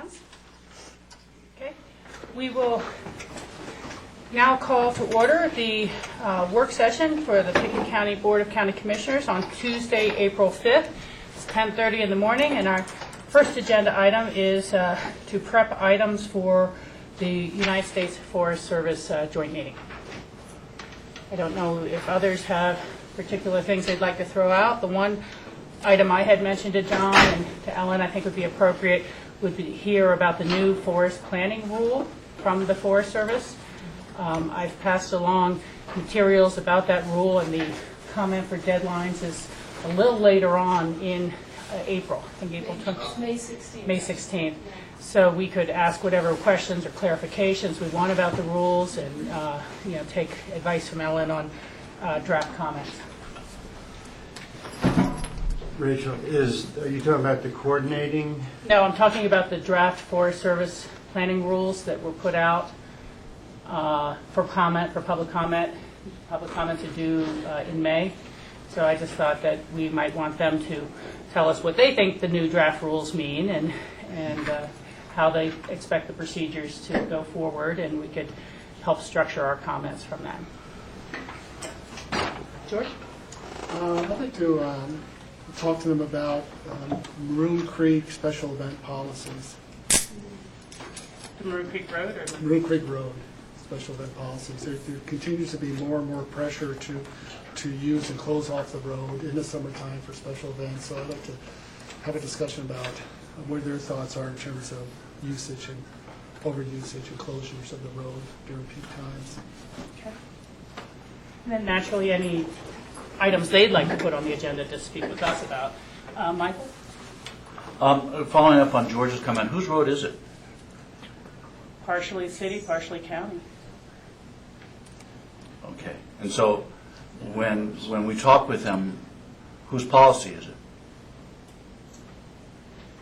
none. Okay. We will now call to order the work session for the Pickett County Board of County Commissioners on Tuesday, April 5th. It's 10:30 in the morning, and our first agenda item is to prep items for the United States Forest Service joint meeting. I don't know if others have particular things they'd like to throw out. The one item I had mentioned to John and to Ellen I think would be appropriate would be hear about the new forest planning rule from the Forest Service. I've passed along materials about that rule, and the comment for deadlines is a little later on in April. I think April 20th. May 16th. May 16th. So we could ask whatever questions or clarifications we want about the rules, and take advice from Ellen on draft comments. Rachel, are you talking about the coordinating? No, I'm talking about the draft Forest Service planning rules that were put out for public comment. Public comments are due in May. So I just thought that we might want them to tell us what they think the new draft rules mean and how they expect the procedures to go forward, and we could help structure our comments from that. George? I'd like to talk to them about Maroon Creek special event policies. The Maroon Creek Road? Or Maroon Creek Road special event policies. There continues to be more and more pressure to use and close off the road in the summertime for special events. So I'd like to have a discussion about what their thoughts are in terms of usage and overusage and closures of the road during peak times. Okay. And then naturally any items they'd like to put on the agenda to speak with us about. Michael? Following up on George's comment, whose road is it? Partially city, partially county. Okay. And so when we talk with them, whose policy is it?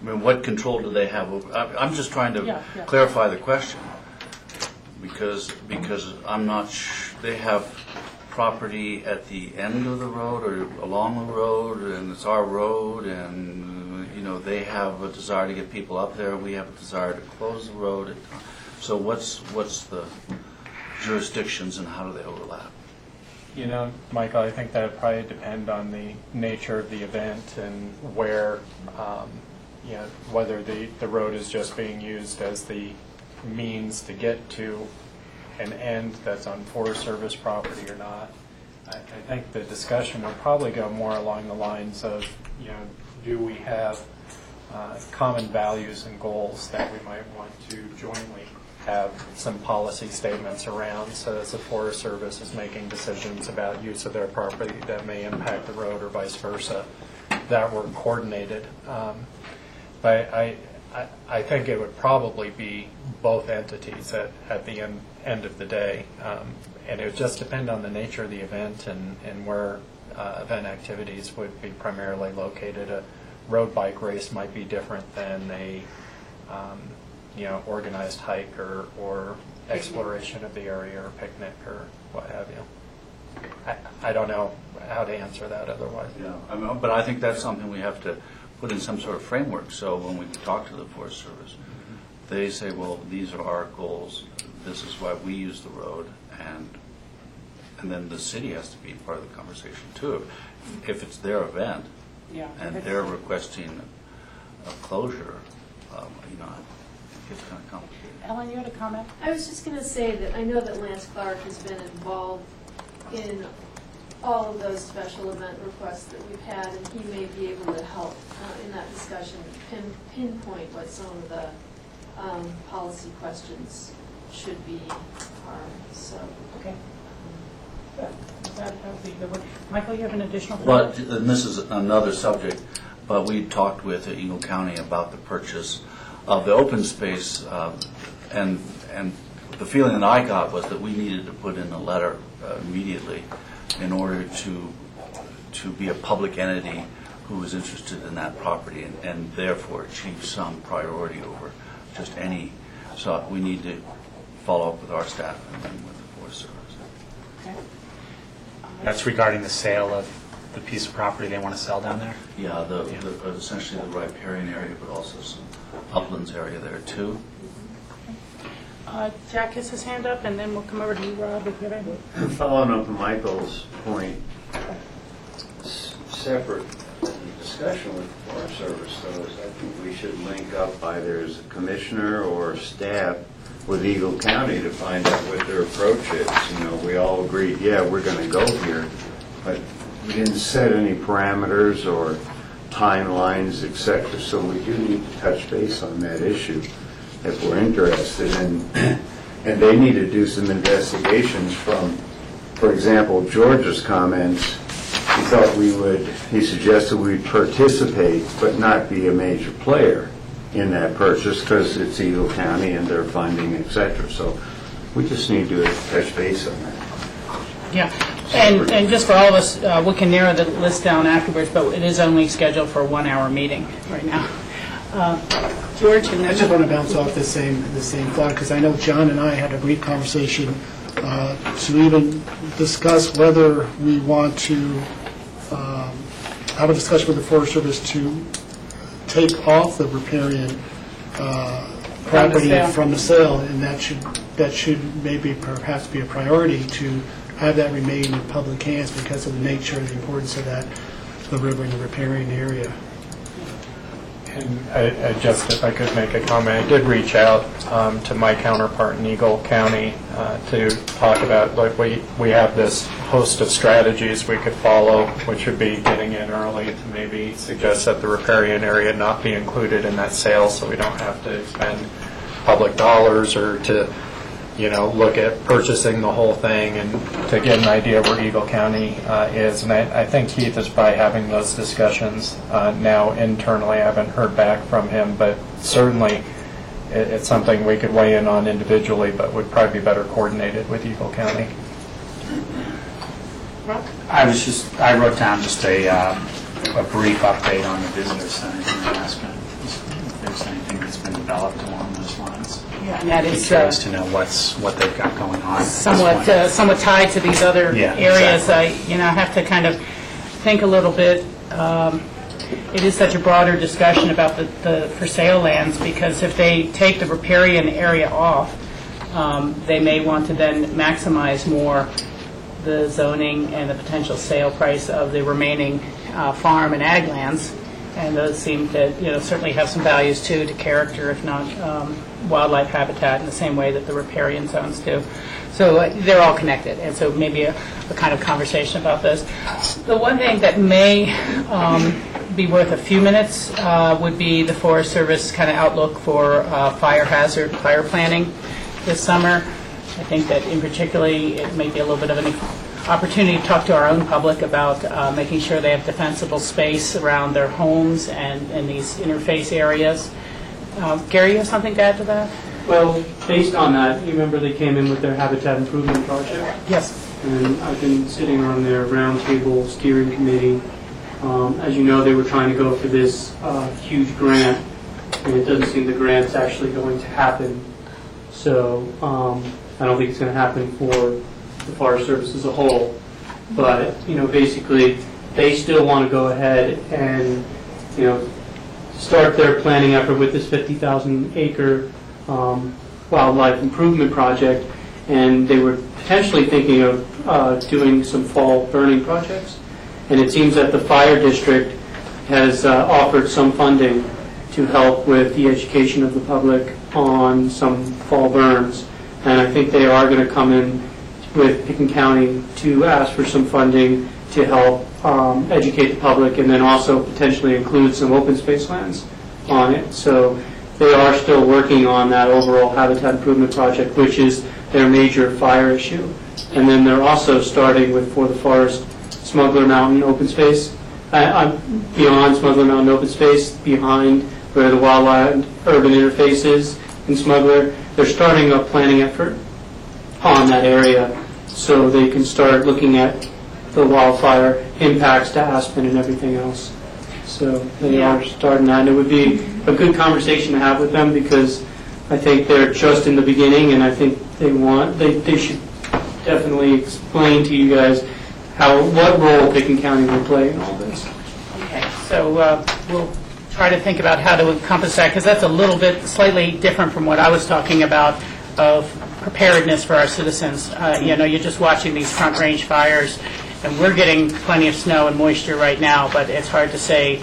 I mean, what control do they have over? I'm just trying to clarify the question because I'm not they have property at the end of the road or along the road, and it's our road, and they have a desire to get people up there. We have a desire to close the road. So what's the jurisdictions and how do they overlap? Michael, I think that would probably depend on the nature of the event and where, whether the road is just being used as the means to get to an end that's on Forest Service property or not. I think the discussion would probably go more along the lines of, do we have common values and goals that we might want to jointly have some policy statements around, so as the Forest Service is making decisions about use of their property that may impact the road or vice versa, that were coordinated. But I think it would probably be both entities at the end of the day. And it would just depend on the nature of the event and where event activities would be primarily located. A road bike race might be different than a organized hike or exploration of the area or picnic or what have you. I don't know how to answer that otherwise. Yeah, but I think that's something we have to put in some sort of framework. So when we talk to the Forest Service, they say, well, these are our goals. This is why we use the road, and then the city has to be part of the conversation too. If it's their event and they're requesting a closure, it gets kind of complicated. Ellen, you had a comment? I was just going to say that I know that Lance Clark has been involved in all of those special event requests that we've had, and he may be able to help in that discussion pinpoint what some of the policy questions should be are. So Okay. That would be a good one. Michael, you have an additional But comment? and this is another subject, but we talked with Eagle County about the purchase of the open space, and the feeling that I got was that we needed to put in a letter immediately in order to be a public entity who was interested in that property and therefore achieve some priority over just any. So we need to follow up with our staff and then with the Forest Service. Okay. That's regarding the sale of the piece of property they want to sell down there? Yeah, essentially the riparian area, but also some uplands area there too. Jack has his hand up, and then we'll come over to you, Rob, if you have any. Following up on Michael's point, separate discussion with the Forest Service, though, is I think we should link up either as a commissioner or staff with Eagle County to find out what their approach is. You know, we all agreed, yeah, we're going to go here, but we didn't set any parameters or timelines, et cetera, so we do need to touch base on that issue if we're interested in. And they need to do some investigations from, for example, George's comments. He suggested we'd participate but not be a major player in that purchase because it's Eagle County and their funding, et cetera. So we just need to touch base on that. Yeah, and just for all of us, we can narrow the list down afterwards, but it is only scheduled for a 1-hour meeting right now. George? And I just want to bounce off the same thought, because I know John and I had a brief conversation to even discuss whether we want to have a discussion with the Forest Service to take off the riparian property from the sale, and that should maybe perhaps be a priority to have that remain in public hands because of the nature and the importance of that, the river and the riparian area. And I just, if I could make a comment, I did reach out to my counterpart in Eagle County to talk about, like, we have this host of strategies we could follow, which would be getting in early to maybe suggest that the riparian area not be included in that sale, so we don't have to spend public dollars or to, look at purchasing the whole thing, and to get an idea where Eagle County is. And I think Keith is probably having those discussions now internally. I haven't heard back from him, but certainly it's something we could weigh in on individually, but would probably be better coordinated with Eagle County. I wrote down just a brief update on the visitor center and asking if there's anything that's been developed along those lines. Yeah, and that Be is curious to know what they've got going on. somewhat tied to these other areas. Exactly. I have to kind of think a little bit. It is such a broader discussion about the for sale lands, because if they take the riparian area off, they may want to then maximize more the zoning and the potential sale price of the remaining farm and ag lands. And those seem to, certainly have some values too, to character, if not wildlife habitat, in the same way that the riparian zones do. So they're all connected, and so maybe a kind of conversation about this. The one thing that may be worth a few minutes would be the Forest Service kind of outlook for fire planning this summer. I think that in particularly it may be a little bit of an opportunity to talk to our own public about making sure they have defensible space around their homes and in these interface areas. Gary, you have something to add to that? Well, based on that, you remember they came in with their habitat improvement project? Yes. And I've been sitting on their roundtable steering committee. As you know, they were trying to go for this huge grant, and it doesn't seem the grant's actually going to happen. So I don't think it's going to happen for the Forest Service as a whole. But, basically, they still want to go ahead and, start their planning effort with this 50,000 acre wildlife improvement project, and they were potentially thinking of doing some fall burning projects. And it seems that the fire district has offered some funding to help with the education of the public on some fall burns. And I think they are going to come in with Pickens County to ask for some funding to help educate the public, and then also potentially include some open space lands on it. So they are still working on that overall habitat improvement project, which is their major fire issue. And then they're also starting with, for the forest, Smuggler Mountain open space, beyond Smuggler Mountain open space, behind where the wildlife urban interface is in Smuggler. They're starting a planning effort on that area so they can start looking at the wildfire impacts to Aspen and everything else. So they are starting that, and it would be a good conversation to have with them, because I think they're just in the beginning, and I think they should definitely explain to you guys what role Pickens County will play in all this. Okay, so we'll try to think about how to encompass that, because that's a little bit slightly different from what I was talking about of preparedness for our citizens. You're just watching these Front Range fires, and we're getting plenty of snow and moisture right now, but it's hard to say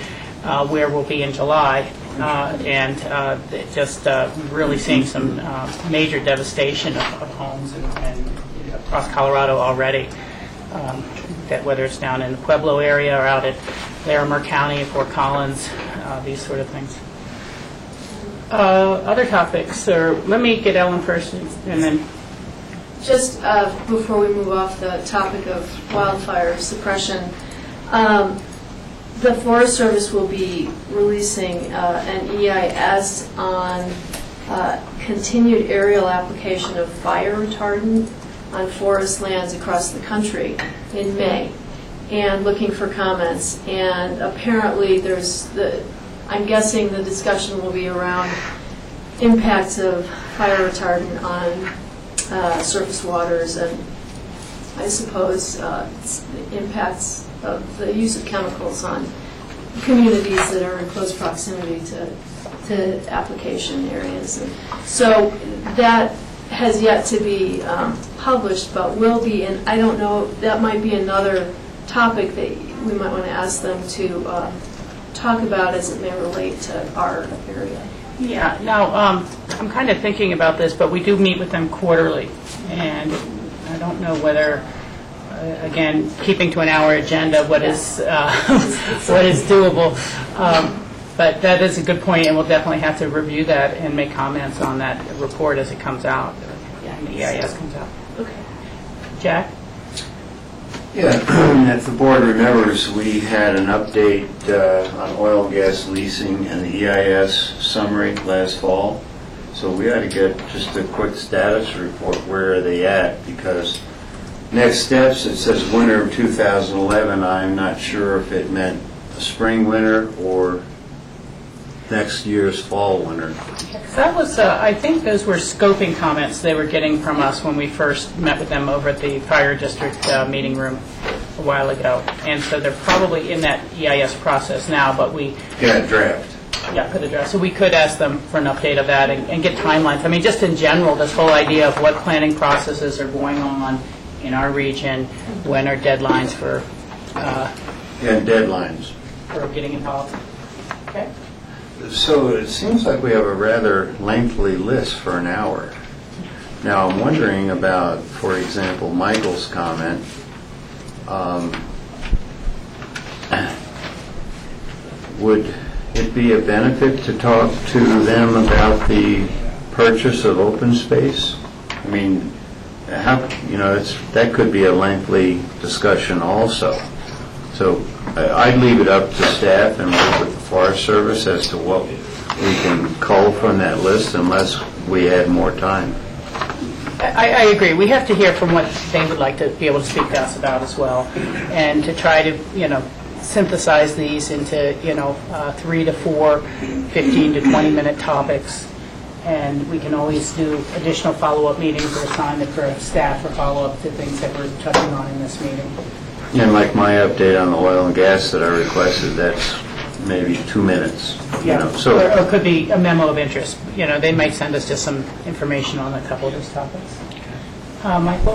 where we'll be in July. Just really seeing some major devastation of homes and across Colorado already. That whether it's down in the Pueblo area or out at Larimer County, Fort Collins, these sort of things. Other topics, or let me get Ellen first, and then. Just before we move off the topic of wildfire suppression, the Forest Service will be releasing an EIS on continued aerial application of fire retardant on forest lands across the country in May, and looking for comments. And apparently I'm guessing the discussion will be around impacts of fire retardant on surface waters, and I suppose impacts of the use of chemicals on communities that are in close proximity to application areas. And so that has yet to be published, but will be, and I don't know, that might be another topic that we might want to ask them to talk about as it may relate to our area. Yeah, now, I'm kind of thinking about this, but we do meet with them quarterly, and I don't know whether, again, keeping to an hour agenda, what is what is doable. But that is a good point, and we'll definitely have to review that and make comments on that report as it comes out, and the EIS comes out. Okay. Jack? Yeah, if the board remembers, we had an update on oil and gas leasing and the EIS summary last fall. So we ought to get just a quick status report, where are they at, because next steps, it says winter of 2011. I'm not sure if it meant spring winter or next year's fall winter. That was, I think those were scoping comments they were getting from us when we first met with them over at the fire district meeting room a while ago. And so they're probably in that EIS process now, but we... Yeah, draft. Yeah, for the draft. So we could ask them for an update of that and get timelines. I mean, just in general, this whole idea of what planning processes are going on in our region, when are deadlines for... deadlines. For getting involved. Okay. So it seems like we have a rather lengthy list for an hour. Now I'm wondering about, for example, Michael's comment. Would it be a benefit to talk to them about the purchase of open space? I mean, that could be a lengthy discussion also. So I'd leave it up to staff and work with the Forest Service as to what we can cull from that list, unless we had more time. I agree. We have to hear from what they would like to be able to speak to us about as well, and to try to, synthesize these into, 3 to 4, 15 to 20-minute topics. And we can always do additional follow-up meetings or assignment for staff for follow-up to things that we're touching on in this meeting. And like my update on the oil and gas that I requested, that's maybe 2 minutes. Yeah, So or it could be a memo of interest. They might send us just some information on a couple of these topics. Michael?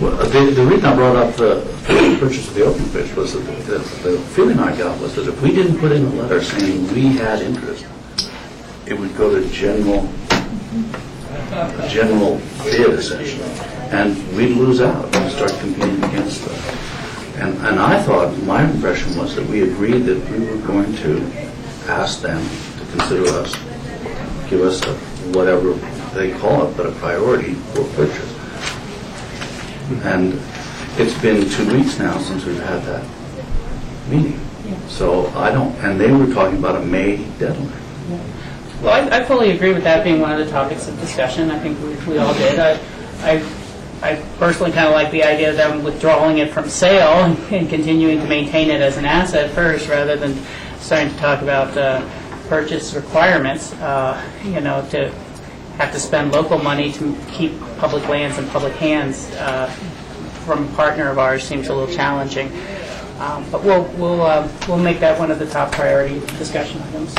Well, the reason I brought up the purchase of the open fish was that the feeling I got was that if we didn't put in a letter saying we had interest, it would go to general bid, essentially, and we'd lose out and start competing against them. And I thought, my impression was that we agreed that we were going to ask them to consider us, give us whatever they call it, but a priority for purchase. And it's been 2 weeks now since we've had that meeting. So and they were talking about a May deadline. Well, I fully agree with that being one of the topics of discussion. I think we all did. I personally kind of like the idea of them withdrawing it from sale and continuing to maintain it as an asset first, rather than starting to talk about purchase requirements, to have to spend local money to keep public lands in public hands from a partner of ours seems a little challenging. But we'll make that one of the top priority discussion items.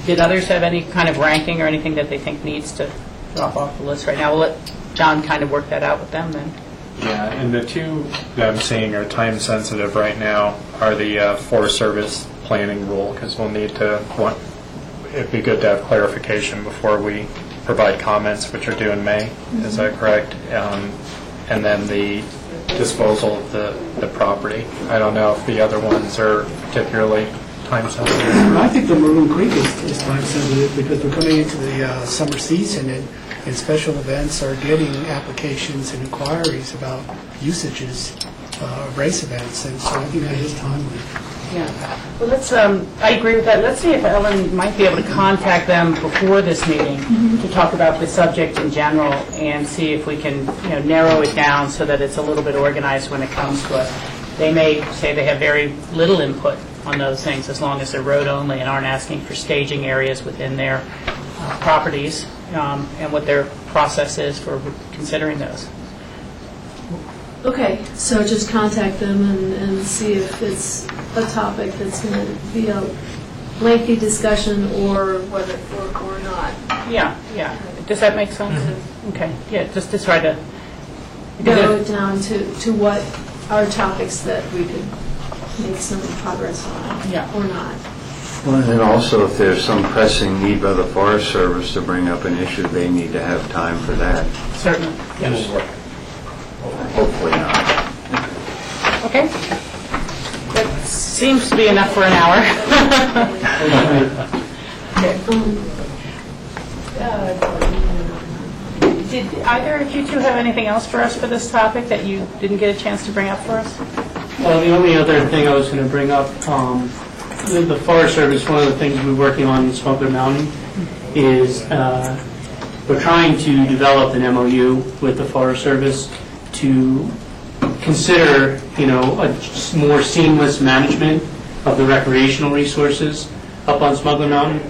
Did others have any kind of ranking or anything that they think needs to drop off the list right now? We'll let John kind of work that out with them then. Yeah, and the two that I'm seeing are time sensitive right now are the Forest Service planning rule, because we'll need to, it'd be good to have clarification before we provide comments, which are due in May. Is that correct? And then the disposal of the property. I don't know if the other ones are particularly time sensitive. I think the Maroon Creek is time sensitive because we're coming into the summer season and special events are getting applications and inquiries about usages of race events, and so I think that is timely. Yeah. Well, let's, I agree with that. Let's see if Ellen might be able to contact them before this meeting to talk about the subject in general and see if we can, narrow it down so that it's a little bit organized when it comes to us. They may say they have very little input on those things as long as they're road only and aren't asking for staging areas within their properties and what their process is for considering those. Okay, so just contact them and see if it's a topic that's going to be a lengthy discussion or whether or not. Yeah. Does that make sense? Okay. Yeah, just to try to Narrow it down to what are topics that we could make some progress on or not. Well, and also if there's some pressing need by the Forest Service to bring up an issue, they need to have time for that. Certainly. Yes. Hopefully not. Okay. That seems to be enough for an hour. Did either of you two have anything else for us for this topic that you didn't get a chance to bring up for us? Well, the only other thing I was going to bring up, the Forest Service, one of the things we're working on in Smuggler Mountain is we're trying to develop an MOU with the Forest Service to consider, a more seamless management of the recreational resources up on Smuggler Mountain.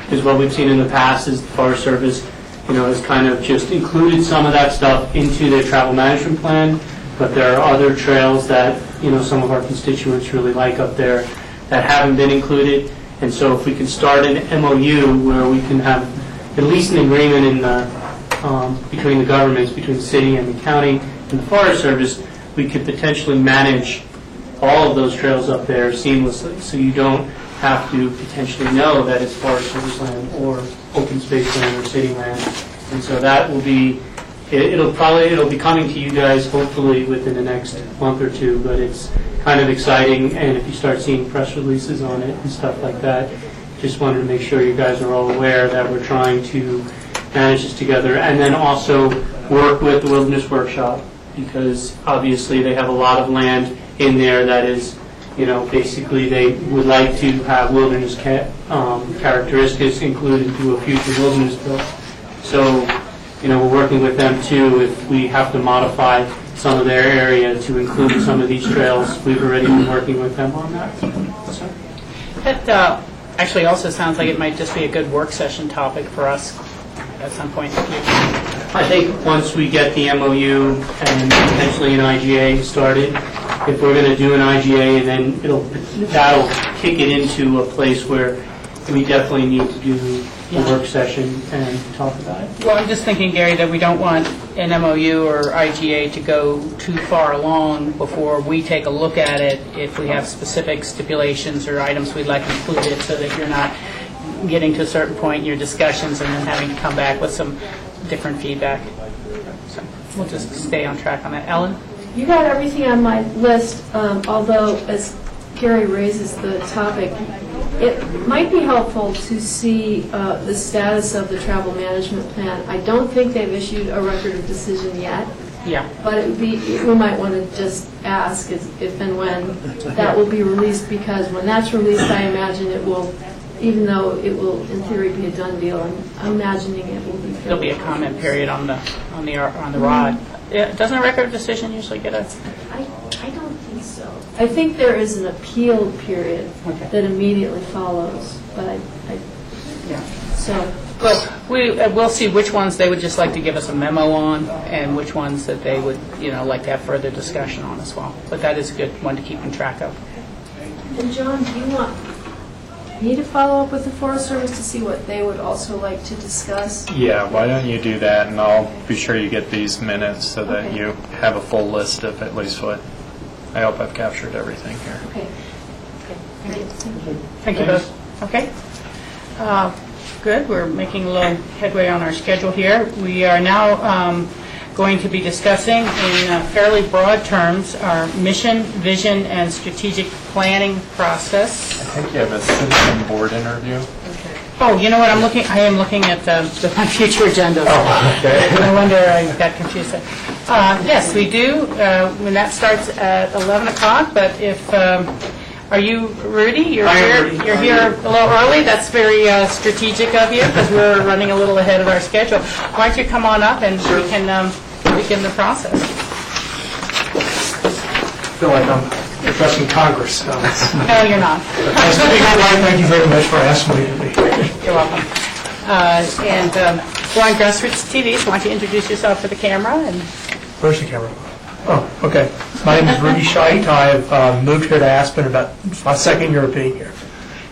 Because what we've seen in the past is the Forest Service, has kind of just included some of that stuff into their travel management plan, but there are other trails that, some of our constituents really like up there that haven't been included. And so if we can start an MOU where we can have at least an agreement in the, between the governments, between the city and the county and the Forest Service, we could potentially manage all of those trails up there seamlessly. So you don't have to potentially know that it's Forest Service land or open space land or city land. And so that will be, it'll be coming to you guys hopefully within the next month or two, but it's kind of exciting. And if you start seeing press releases on it and stuff like that, just wanted to make sure you guys are all aware that we're trying to manage this together. And then also work with the Wilderness Workshop, because obviously they have a lot of land in there that is, basically they would like to have wilderness characteristics included to a future wilderness bill. So, we're working with them too. If we have to modify some of their area to include some of these trails, we've already been working with them on that. So. That actually also sounds like it might just be a good work session topic for us at some point in the future. I think once we get the MOU and potentially an IGA started, if we're going to do an IGA, then that'll kick it into a place where we definitely need to do a work session and talk about it. Well, I'm just thinking, Gary, that we don't want an MOU or IGA to go too far along before we take a look at it if we have specific stipulations or items we'd like included, so that you're not getting to a certain point in your discussions and then having to come back with some different feedback. So we'll just stay on track on that. Ellen? You got everything on my list, although as Gary raises the topic, it might be helpful to see the status of the travel management plan. I don't think they've issued a record of decision yet. Yeah. But it would be, we might want to just ask if and when that will be released, because when that's released, I imagine it will, even though it will in theory be a done deal, I'm imagining it will be. There'll be a comment period on the ROD. Doesn't a record of decision usually get us? I don't think so. I think there is an appeal period that immediately follows, but Yeah. so Well, we'll see which ones they would just like to give us a memo on, and which ones that they would, like to have further discussion on as well. But that is a good one to keep in track of. And John, do you want me to follow up with the Forest Service to see what they would also like to discuss? Yeah, why don't you do that, and I'll be sure you get these minutes so that Okay. you have a full list of at least what, I hope I've captured everything here. Okay. Thank you. Thank you both. Okay. Good, we're making a little headway on our schedule here. We are now going to be discussing in fairly broad terms our mission, vision, and strategic planning process. I think you have a citizen board interview. Oh, you know what, I am looking at my future agenda. No wonder I got confused. Yes, we do, when that starts at 11 o'clock, but if, are you Rudy? You're here a little early. That's very strategic of you because we're running a little ahead of our schedule. Why don't you come on up and we can begin the process. I feel like I'm addressing Congress. No, you're not. Thank you very much for asking me to be here. You're welcome. And we're on Grassroots TV, so why don't you introduce yourself to the camera? And Where's the camera? Oh, okay. My name is Rudy Scheidt. I've moved here to Aspen about my second year of being here.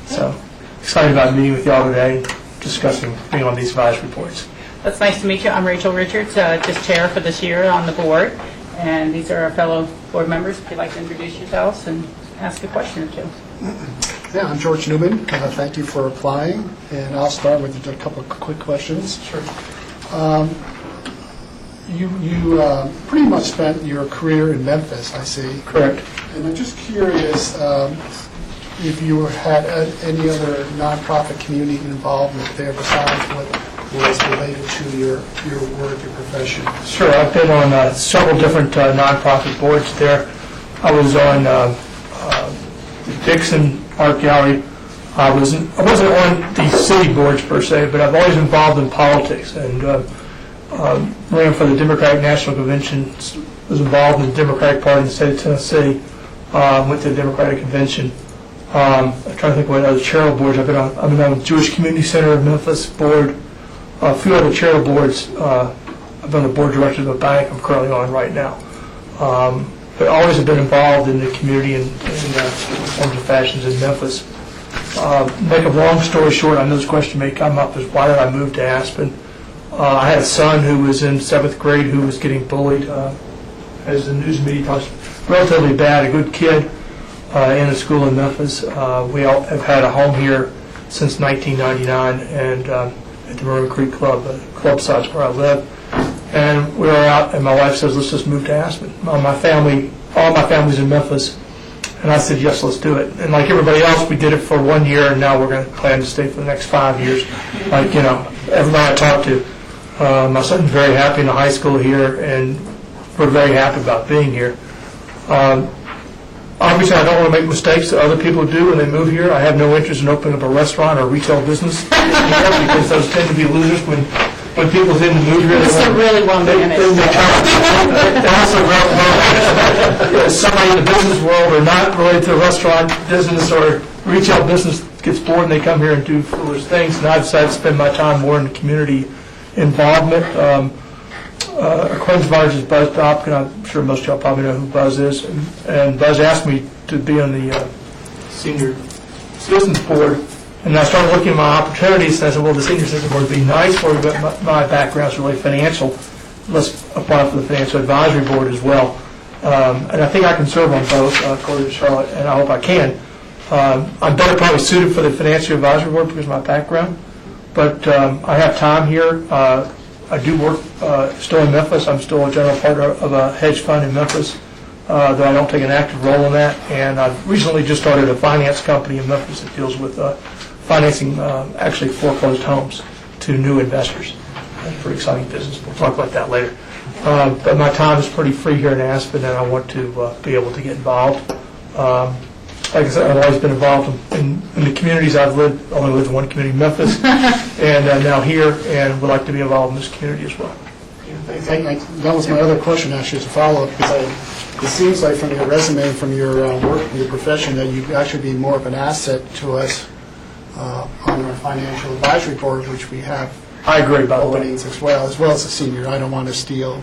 So excited about meeting with y'all today and discussing being on these advisory boards. That's nice to meet you. I'm Rachel Richards, just chair for this year on the board. And these are our fellow board members. If you'd like to introduce yourselves and ask a question or two. Yeah, I'm George Newman. Thank you for applying. And I'll start with a couple of quick questions. Sure. You pretty much spent your career in Memphis, I see. Correct. And I'm just curious if you had any other nonprofit community involvement there besides what was related to your work, your profession. Sure. I've been on several different nonprofit boards there. I was on the Dixon Art Gallery. I wasn't on the city boards per se, but I've always been involved in politics and ran for the Democratic National Convention, was involved in the Democratic Party in the state of Tennessee, went to the Democratic Convention. I'm trying to think what other charitable boards I've been on the Jewish Community Center of Memphis board, a few other charitable boards. I've been the board director of a bank I'm currently on right now. But always have been involved in the community in forms of fashions in Memphis. Make a long story short, I know this question may come up, is why did I move to Aspen? I had a son who was in 7th grade who was getting bullied, as the news media talks, relatively bad, a good kid in a school in Memphis. We all have had a home here since 1999 and at the Maroon Creek Club, a club sites where I live. And we were out, and my wife says, let's just move to Aspen. All my family's in Memphis. And I said, yes, let's do it. And like everybody else, we did it for 1 year, and now we're going to plan to stay for the next 5 years. Like, everybody I talked to. My son's very happy in the high school here, and we're very happy about being here. Obviously, I don't want to make mistakes that other people do when they move here. I have no interest in opening up a restaurant or retail business because those tend to be losers when people tend to move here. This is really well managed. Somebody in the business world or not related to the restaurant business or retail business gets bored and they come here and do foolish things. And I've decided to spend my time more in the community involvement. A acquaintance of ours is Buzz Dopkin. I'm sure most of y'all probably know who Buzz is. And Buzz asked me to be on the senior citizens board. And I started looking at my opportunities, and I said, well, the senior citizen board would be nice for me, but my background's really financial. Let's apply for the financial advisory board as well. And I think I can serve on both, according to Charlotte, and I hope I can. I'm better probably suited for the financial advisory board because of my background. But I have time here. I do work still in Memphis. I'm still a general partner of a hedge fund in Memphis, though I don't take an active role in that. And I've recently just started a finance company in Memphis that deals with financing actually foreclosed homes to new investors. That's a pretty exciting business. We'll talk about that later. But my time is pretty free here in Aspen, and I want to be able to get involved. Like I said, I've always been involved in the communities I've lived. I only lived in one community in Memphis, and now here, and would like to be involved in this community as well. That was my other question, actually, as a follow-up, because it seems like from your resume, from your work, from your profession, that you'd actually be more of an asset to us on our financial advisory board, which we have I agree, by the way. openings as well as a senior. I don't want to steal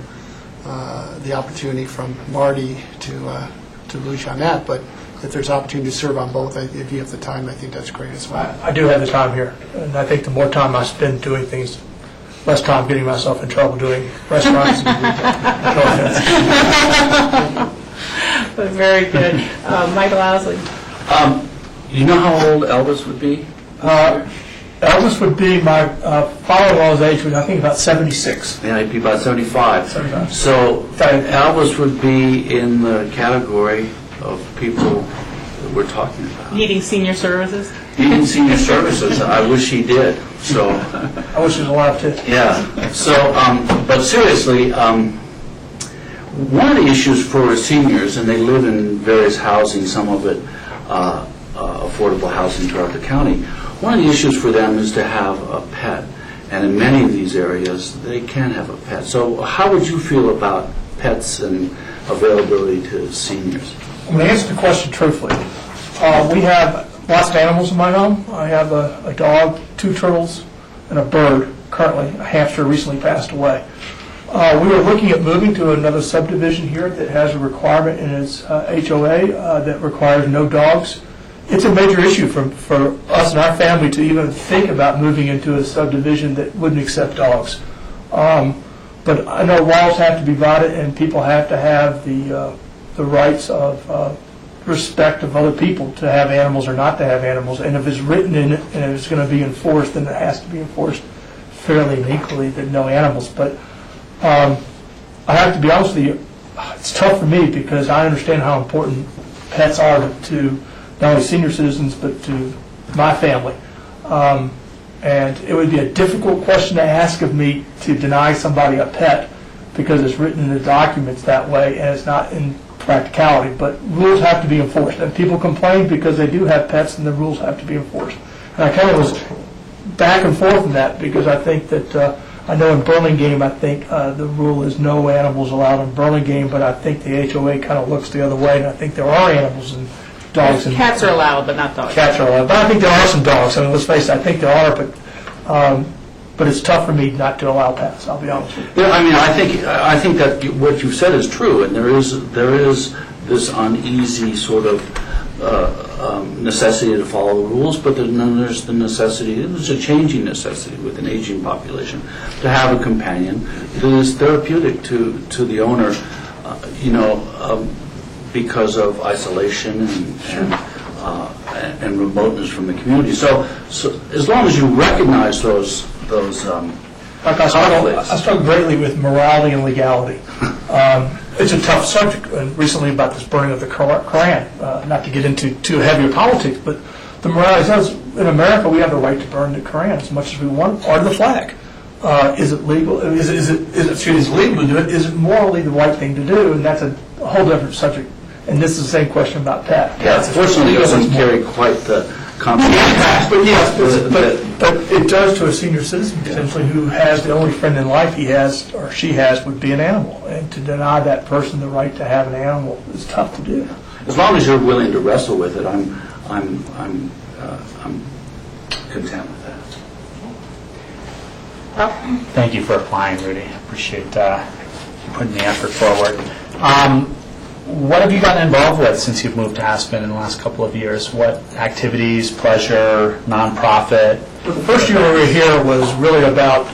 the opportunity from Marty to Lucia on that, but if there's opportunity to serve on both, if you have the time, I think that's great as well. I do have the time here, and I think the more time I spend doing things, less time getting myself in trouble doing restaurants and retail. No offense. Very good. Michael Owsley. You know how old Elvis would be? Elvis would be my father-in-law's age, was I think about 76. Yeah, he'd be about 75. 75. So Elvis would be in the category of people that we're talking about. Needing senior services. Needing senior services. I wish he did. So, I wish he was alive too. yeah. So, but seriously, one of the issues for seniors, and they live in various housing, some of it affordable housing throughout the county, one of the issues for them is to have a pet. And in many of these areas, they can have a pet. So how would you feel about pets and availability to seniors? I'm going to answer the question truthfully. We have lots of animals in my home. I have a dog, 2 turtles, and a bird currently. A hamster recently passed away. We were looking at moving to another subdivision here that has a requirement in its HOA that requires no dogs. It's a major issue for us and our family to even think about moving into a subdivision that wouldn't accept dogs. But I know walls have to be divided, and people have to have the rights of respect of other people to have animals or not to have animals. And if it's written in it and if it's going to be enforced, then it has to be enforced fairly and equally that no animals. But I have to be honest with you, it's tough for me because I understand how important pets are to not only senior citizens but to my family. And it would be a difficult question to ask of me to deny somebody a pet because it's written in the documents that way and it's not in practicality. But rules have to be enforced. And people complain because they do have pets and the rules have to be enforced. And I kind of was back and forth in that because I think that I know in Burlingame, I think the rule is no animals allowed in Burlingame, but I think the HOA kind of looks the other way, and I think there are animals and dogs. And Cats are allowed, but not dogs. Cats are allowed, but I think there are some dogs. I mean, let's face it, I think there are, but it's tough for me not to allow pets. I'll be honest with you. Yeah, I mean, I think that what you said is true, and there is this uneasy sort of necessity to follow the rules, but then there's the necessity, there's a changing necessity with an aging population to have a companion that is therapeutic to the owner, because of isolation and remoteness from the community. So as long as you recognize those Like I struggle greatly with morality and legality. It's a tough subject. Recently about this burning of the Koran, not to get into too heavy politics, but the morality says in America we have the right to burn the Koran as much as we want, or the flag. Is it legal? Is it legal to do it? Is it morally the right thing to do? And that's a whole different subject. And this is the same question about pet. Yeah, fortunately, it doesn't carry quite the consequences. But yes, but it does to a senior citizen potentially who has the only friend in life he has or she has would be an animal, and to deny that person the right to have an animal is tough to do. As long as you're willing to wrestle with it, I'm content with that. Thank you for applying, Rudy. I appreciate putting the effort forward. What have you gotten involved with since you've moved to Aspen in the last couple of years? What activities, pleasure, nonprofit? The first year we were here was really about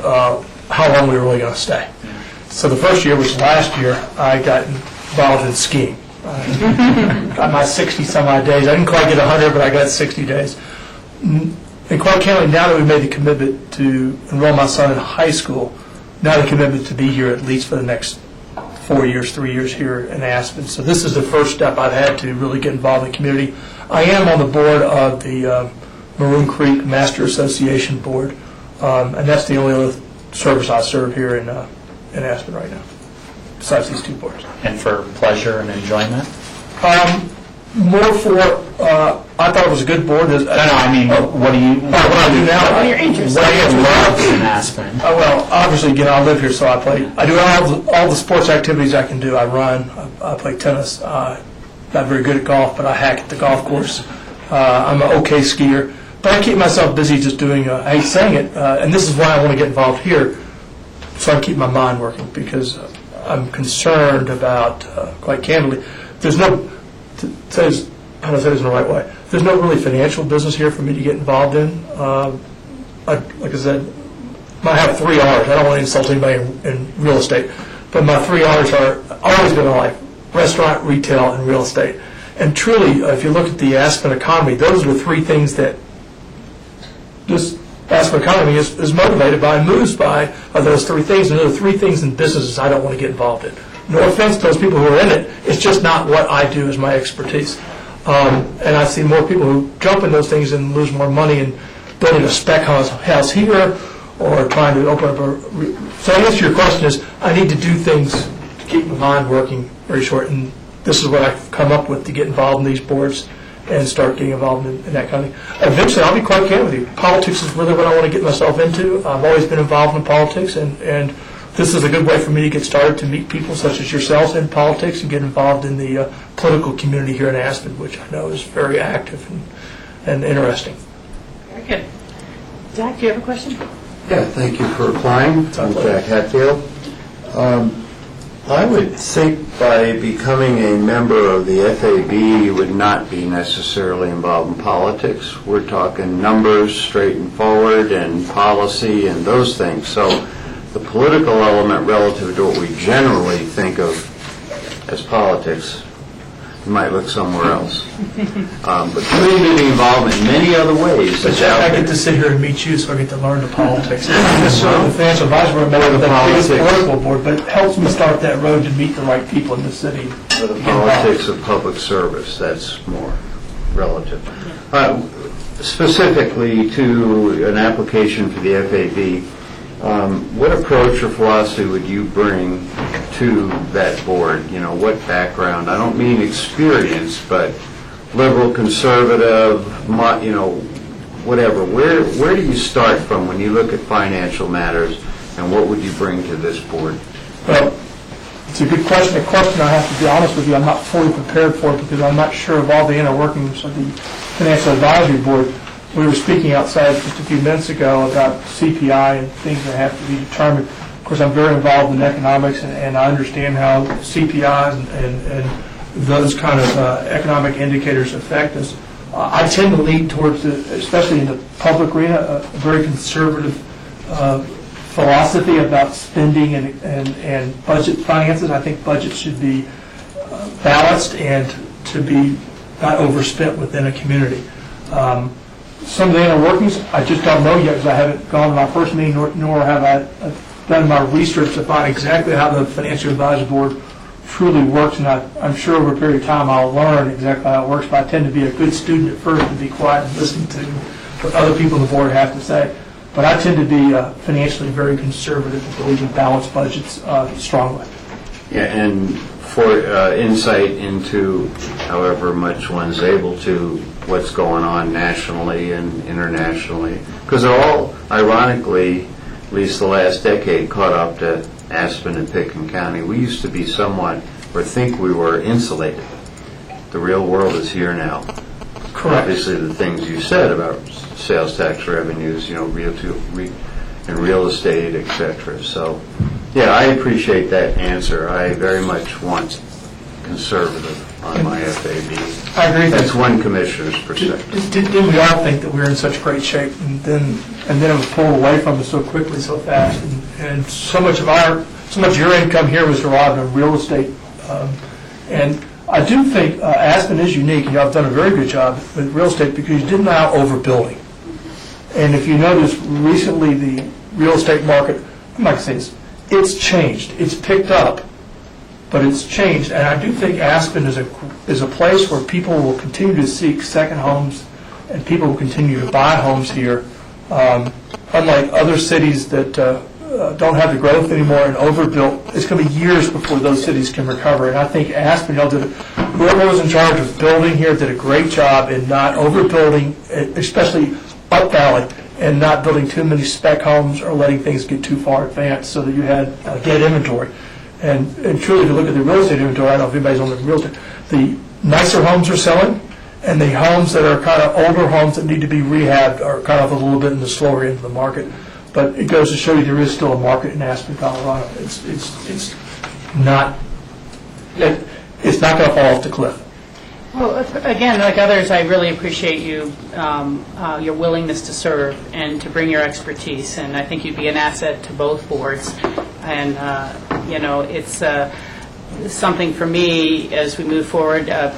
how long we were really going to stay. So the first year, which was last year, I got involved in skiing. Got my 60-some-odd days. I didn't quite get 100, but I got 60 days. And quite candidly, now that we've made the commitment to enroll my son in high school, now the commitment to be here at least for the next 4 years, 3 years here in Aspen. So this is the first step I've had to really get involved in the community. I am on the board of the Maroon Creek Master Association Board, and that's the only other service I serve here in Aspen right now, besides these two boards. And for pleasure and enjoyment? More for, I thought it was a good board. No, I mean, what do you... What I do now? What are your interests? What do you love in Aspen? Well, obviously, again, I live here, so I play. I do all the sports activities I can do. I run. I play tennis. Not very good at golf, but I hack at the golf course. I'm an okay skier. But I keep myself busy just doing, I hate saying it, and this is why I want to get involved here, so I keep my mind working, because I'm concerned about, quite candidly, there's no, how do I say this in the right way? There's no really financial business here for me to get involved in. Like I said, I have 3 R's. I don't want to insult anybody in real estate, but my 3 R's are always going to like restaurant, retail, and real estate. And truly, if you look at the Aspen economy, those are the 3 things that this Aspen economy is motivated by and moves by, are those 3 things. And there are 3 things in businesses I don't want to get involved in. No offense to those people who are in it, it's just not what I do as my expertise. And I see more people who jump in those things and lose more money in building a spec house here, or trying to open up a... So I guess your question is, I need to do things to keep my mind working very short, and this is what I've come up with to get involved in these boards and start getting involved in that kind of thing. Eventually, I'll be quite candid with you. Politics is really what I want to get myself into. I've always been involved in politics, and this is a good way for me to get started, to meet people such as yourselves in politics and get involved in the political community here in Aspen, which I know is very active and interesting. Very good. Zach, do you have a question? Yeah, thank you for applying. I'm Jack Hatfield. I would think by becoming a member of the FAB, you would not be necessarily involved in politics. We're talking numbers, straight and forward, and policy, and those things. So the political element relative to what we generally think of as politics, you might look somewhere else. But community involvement in many other ways. But Jack, I get to sit here and meet you, so I get to learn the politics. So the financial advisory board, the biggest political board, but it helps me start that road to meet the right people in the city. For the politics of public service, that's more relative. Specifically to an application for the FAB, what approach or philosophy would you bring to that board? You know, what background? I don't mean experience, but liberal, conservative, you know, whatever. Where do you start from when you look at financial matters, and what would you bring to this board? Well, it's a good question. A question I have to be honest with you, I'm not fully prepared for it because I'm not sure of all the inner workings of the Financial Advisory Board. We were speaking outside just a few minutes ago about CPI and things that have to be determined. Of course, I'm very involved in economics, and I understand how CPI and those kind of economic indicators affect us. I tend to lean towards, especially in the public arena, a very conservative philosophy about spending and budget finances. I think budgets should be balanced and to be not overspent within a community. Some of the inner workings, I just don't know yet because I haven't gone to my first meeting, nor have I done my research to find exactly how the Financial Advisory Board truly works. And I'm sure over a period of time I'll learn exactly how it works, but I tend to be a good student at first and be quiet and listen to what other people on the board have to say. But I tend to be financially very conservative and believe in balanced budgets strongly. Yeah, and for insight into however much one's able to what's going on nationally and internationally, because they're all, ironically, at least the last decade, caught up to Aspen and Pickens County. We used to be somewhat, or think we were insulated. The real world is here now. Correct. Obviously, the things you said about sales tax revenues, you know, real estate, etc. So, yeah, I appreciate that answer. I very much want conservative on my FAB. I agree. That's one commissioner's perspective. Didn't we all think that we were in such great shape, and then it was pulled away from us so quickly, so fast, and so much of your income here was derived in real estate, and I do think Aspen is unique, and y'all have done a very good job with real estate because you didn't allow overbuilding. And if you notice, recently the real estate market, I'm not going to say it's changed. It's picked up, but it's changed. And I do think Aspen is a place where people will continue to seek second homes, and people will continue to buy homes here. Unlike other cities that don't have the growth anymore and overbuilt, it's going to be years before those cities can recover. And I think Aspen, whoever was in charge of building here did a great job in not overbuilding, especially up valley, and not building too many spec homes or letting things get too far advanced so that you had dead inventory. And truly, if you look at the real estate inventory, I don't know if anybody's on the real estate, the nicer homes are selling, And the homes that are kind of older homes that need to be rehabbed are kind of a little bit in the slower end of the market. But it goes to show you there is still a market in Aspen, Colorado. It's not going to fall off the cliff. Well, again, like others, I really appreciate you, your willingness to serve and to bring your expertise, and I think you'd be an asset to both boards. And, it's something for me as we move forward. You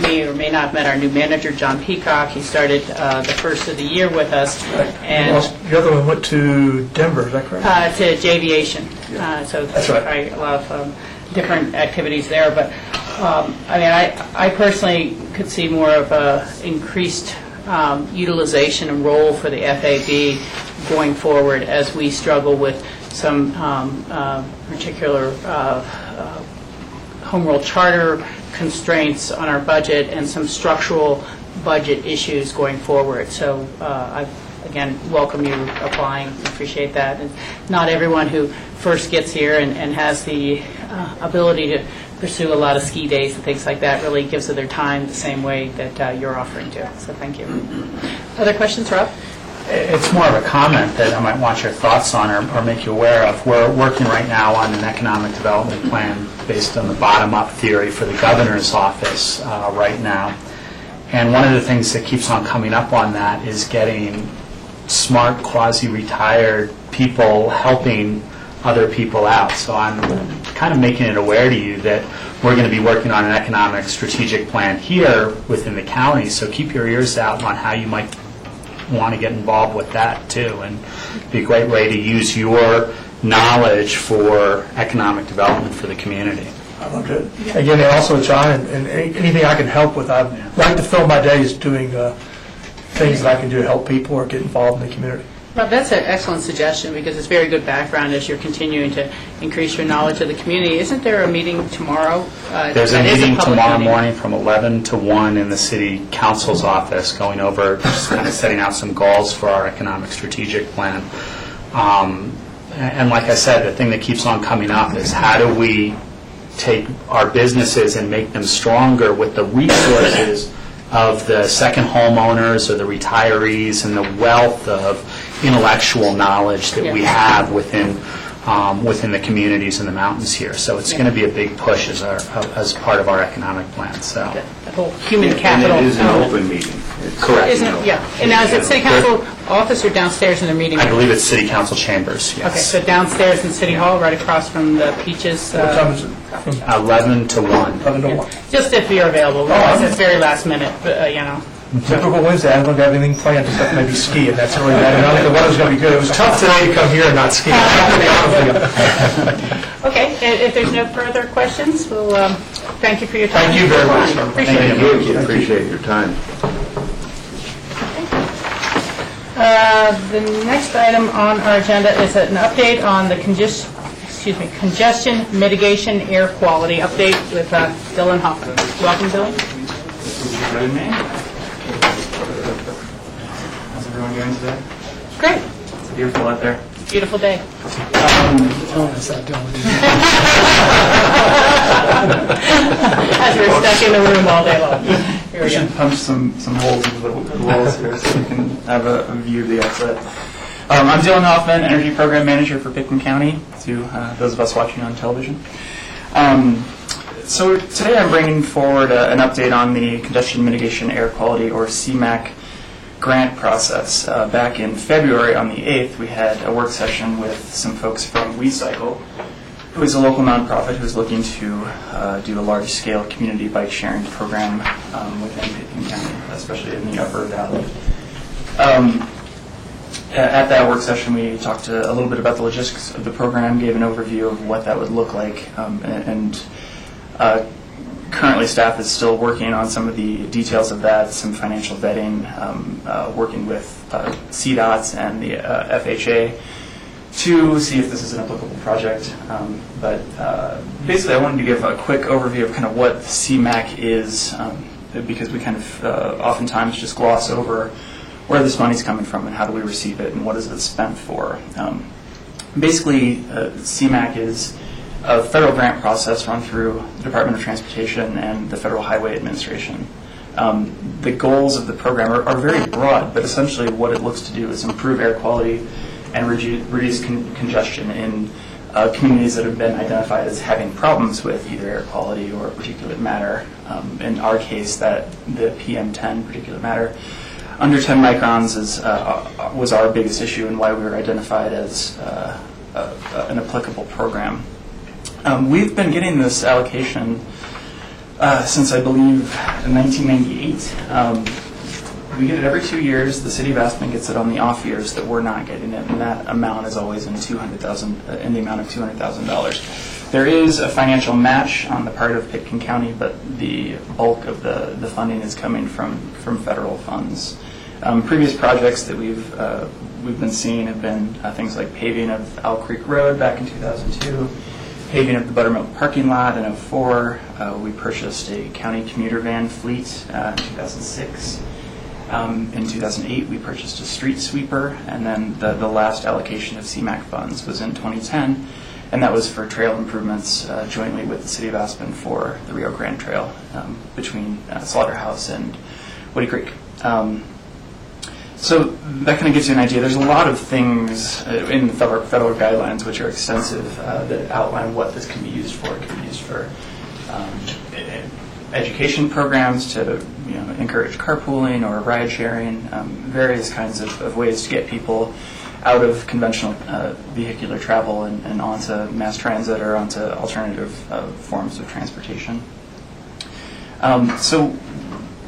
may or may not have met our new manager, John Peacock. He started the first of the year with us. And The other one went to Denver, is that correct? to Javiation. So That's right. a lot of different activities there. But I personally could see more of a increased utilization and role for the FAB going forward as we struggle with some particular home rule charter constraints on our budget and some structural budget issues going forward. So I, again, welcome you applying. Appreciate that. And not everyone who first gets here and has the ability to pursue a lot of ski days and things like that really gives of their time the same way that you're offering to. So thank you. Other questions, Rob? It's more of a comment that I might want your thoughts on or make you aware of. We're working right now on an economic development plan based on the bottom-up theory for the governor's office right now. And one of the things that keeps on coming up on that is getting smart, quasi-retired people helping other people out. So I'm kind of making it aware to you that we're going to be working on an economic strategic plan here within the county. So keep your ears out on how you might want to get involved with that too, and be a great way to use your knowledge for economic development for the community. I loved it. Again, and also, John, and anything I can help with, I'd like to fill my days doing things that I can do to help people or get involved in the community. Rob, that's an excellent suggestion because it's very good background as you're continuing to increase your knowledge of the community. Isn't there a meeting tomorrow? There's a That is meeting public tomorrow meeting. morning from 11 to 1 in the city council's office going over, just kind of setting out some goals for our economic strategic plan. And like I said, the thing that keeps on coming up is how do we take our businesses and make them stronger with the resources of the second homeowners or the retirees and the wealth of intellectual knowledge that we have within the communities in the mountains here. So it's going to be a big push as part of our economic plan. So The whole human capital. And it is an open meeting. Correct. Isn't it? Yeah. And now is it City Council office or downstairs in their meeting I room? believe it's city council chambers. Okay, Yes. so downstairs in City Hall, right across from the Peaches. What time is it? From 11 to 1. 11 to 1. Just if you're available. It's very last minute, but, Typical Wednesday, I don't have anything planned except maybe ski, and that's really bad. And I think the weather's going to be good. It was tough today to come here and not ski. I'm going to be honest with you. Okay, and if there's no further questions, we'll thank you for your time. Thank you very much. Appreciate it. Thank you. Appreciate your time. The next item on our agenda is an update on the congestion mitigation air quality update with Dylan Hoffman. Welcome, Dylan. How's everyone doing today? Great. It's beautiful out there. Beautiful day. Telling us that, don't we? As we're stuck in the room all day long. Here We we go. should punch some holes into the walls here so we can have a view of the outside. I'm Dylan Hoffman, Energy Program Manager for Pitkin County, to those of us watching on television. So today I'm bringing forward an update on the Congestion Mitigation Air Quality, or CMAQ, grant process. Back in February on the 8th, we had a work session with some folks from WeCycle, who is a local nonprofit who's looking to do a large-scale community bike sharing program within Pitkin County, especially in the Upper Valley. At that work session, we talked a little bit about the logistics of the program, gave an overview of what that would look like, and currently staff is still working on some of the details of that, some financial vetting, working with CDOTs and the FHA to see if this is an applicable project. But basically I wanted to give a quick overview of kind of what CMAQ is, because we kind of oftentimes just gloss over where this money's coming from and how do we receive it and what is it spent for. Basically, CMAQ is a federal grant process run through the Department of Transportation and the Federal Highway Administration. The goals of the program are very broad, but essentially what it looks to do is improve air quality and reduce congestion in communities that have been identified as having problems with either air quality or particulate matter. In our case, that the PM10 particulate matter under 10 microns was our biggest issue and why we were identified as an applicable program. We've been getting this allocation since, I believe, 1998. We get it every 2 years. The city of Aspen gets it on the off years that we're not getting it, and that amount is always in the amount of $200,000. There is a financial match on the part of Pitkin County, but the bulk of the funding is coming from federal funds. Previous projects that we've been seeing have been things like paving of Owl Creek Road back in 2002, paving of the Buttermilk parking lot in 2004. We purchased a county commuter van fleet in 2006. In 2008, we purchased a street sweeper, and then the last allocation of CMAQ funds was in 2010, and that was for trail improvements jointly with the City of Aspen for the Rio Grande Trail between Slaughterhouse and Woody Creek. So that kind of gives you an idea. There's a lot of things in the federal guidelines which are extensive that outline what this can be used for. It can be used for education programs to encourage carpooling or ride sharing, various kinds of ways to get people out of conventional vehicular travel and onto mass transit or onto alternative forms of transportation. So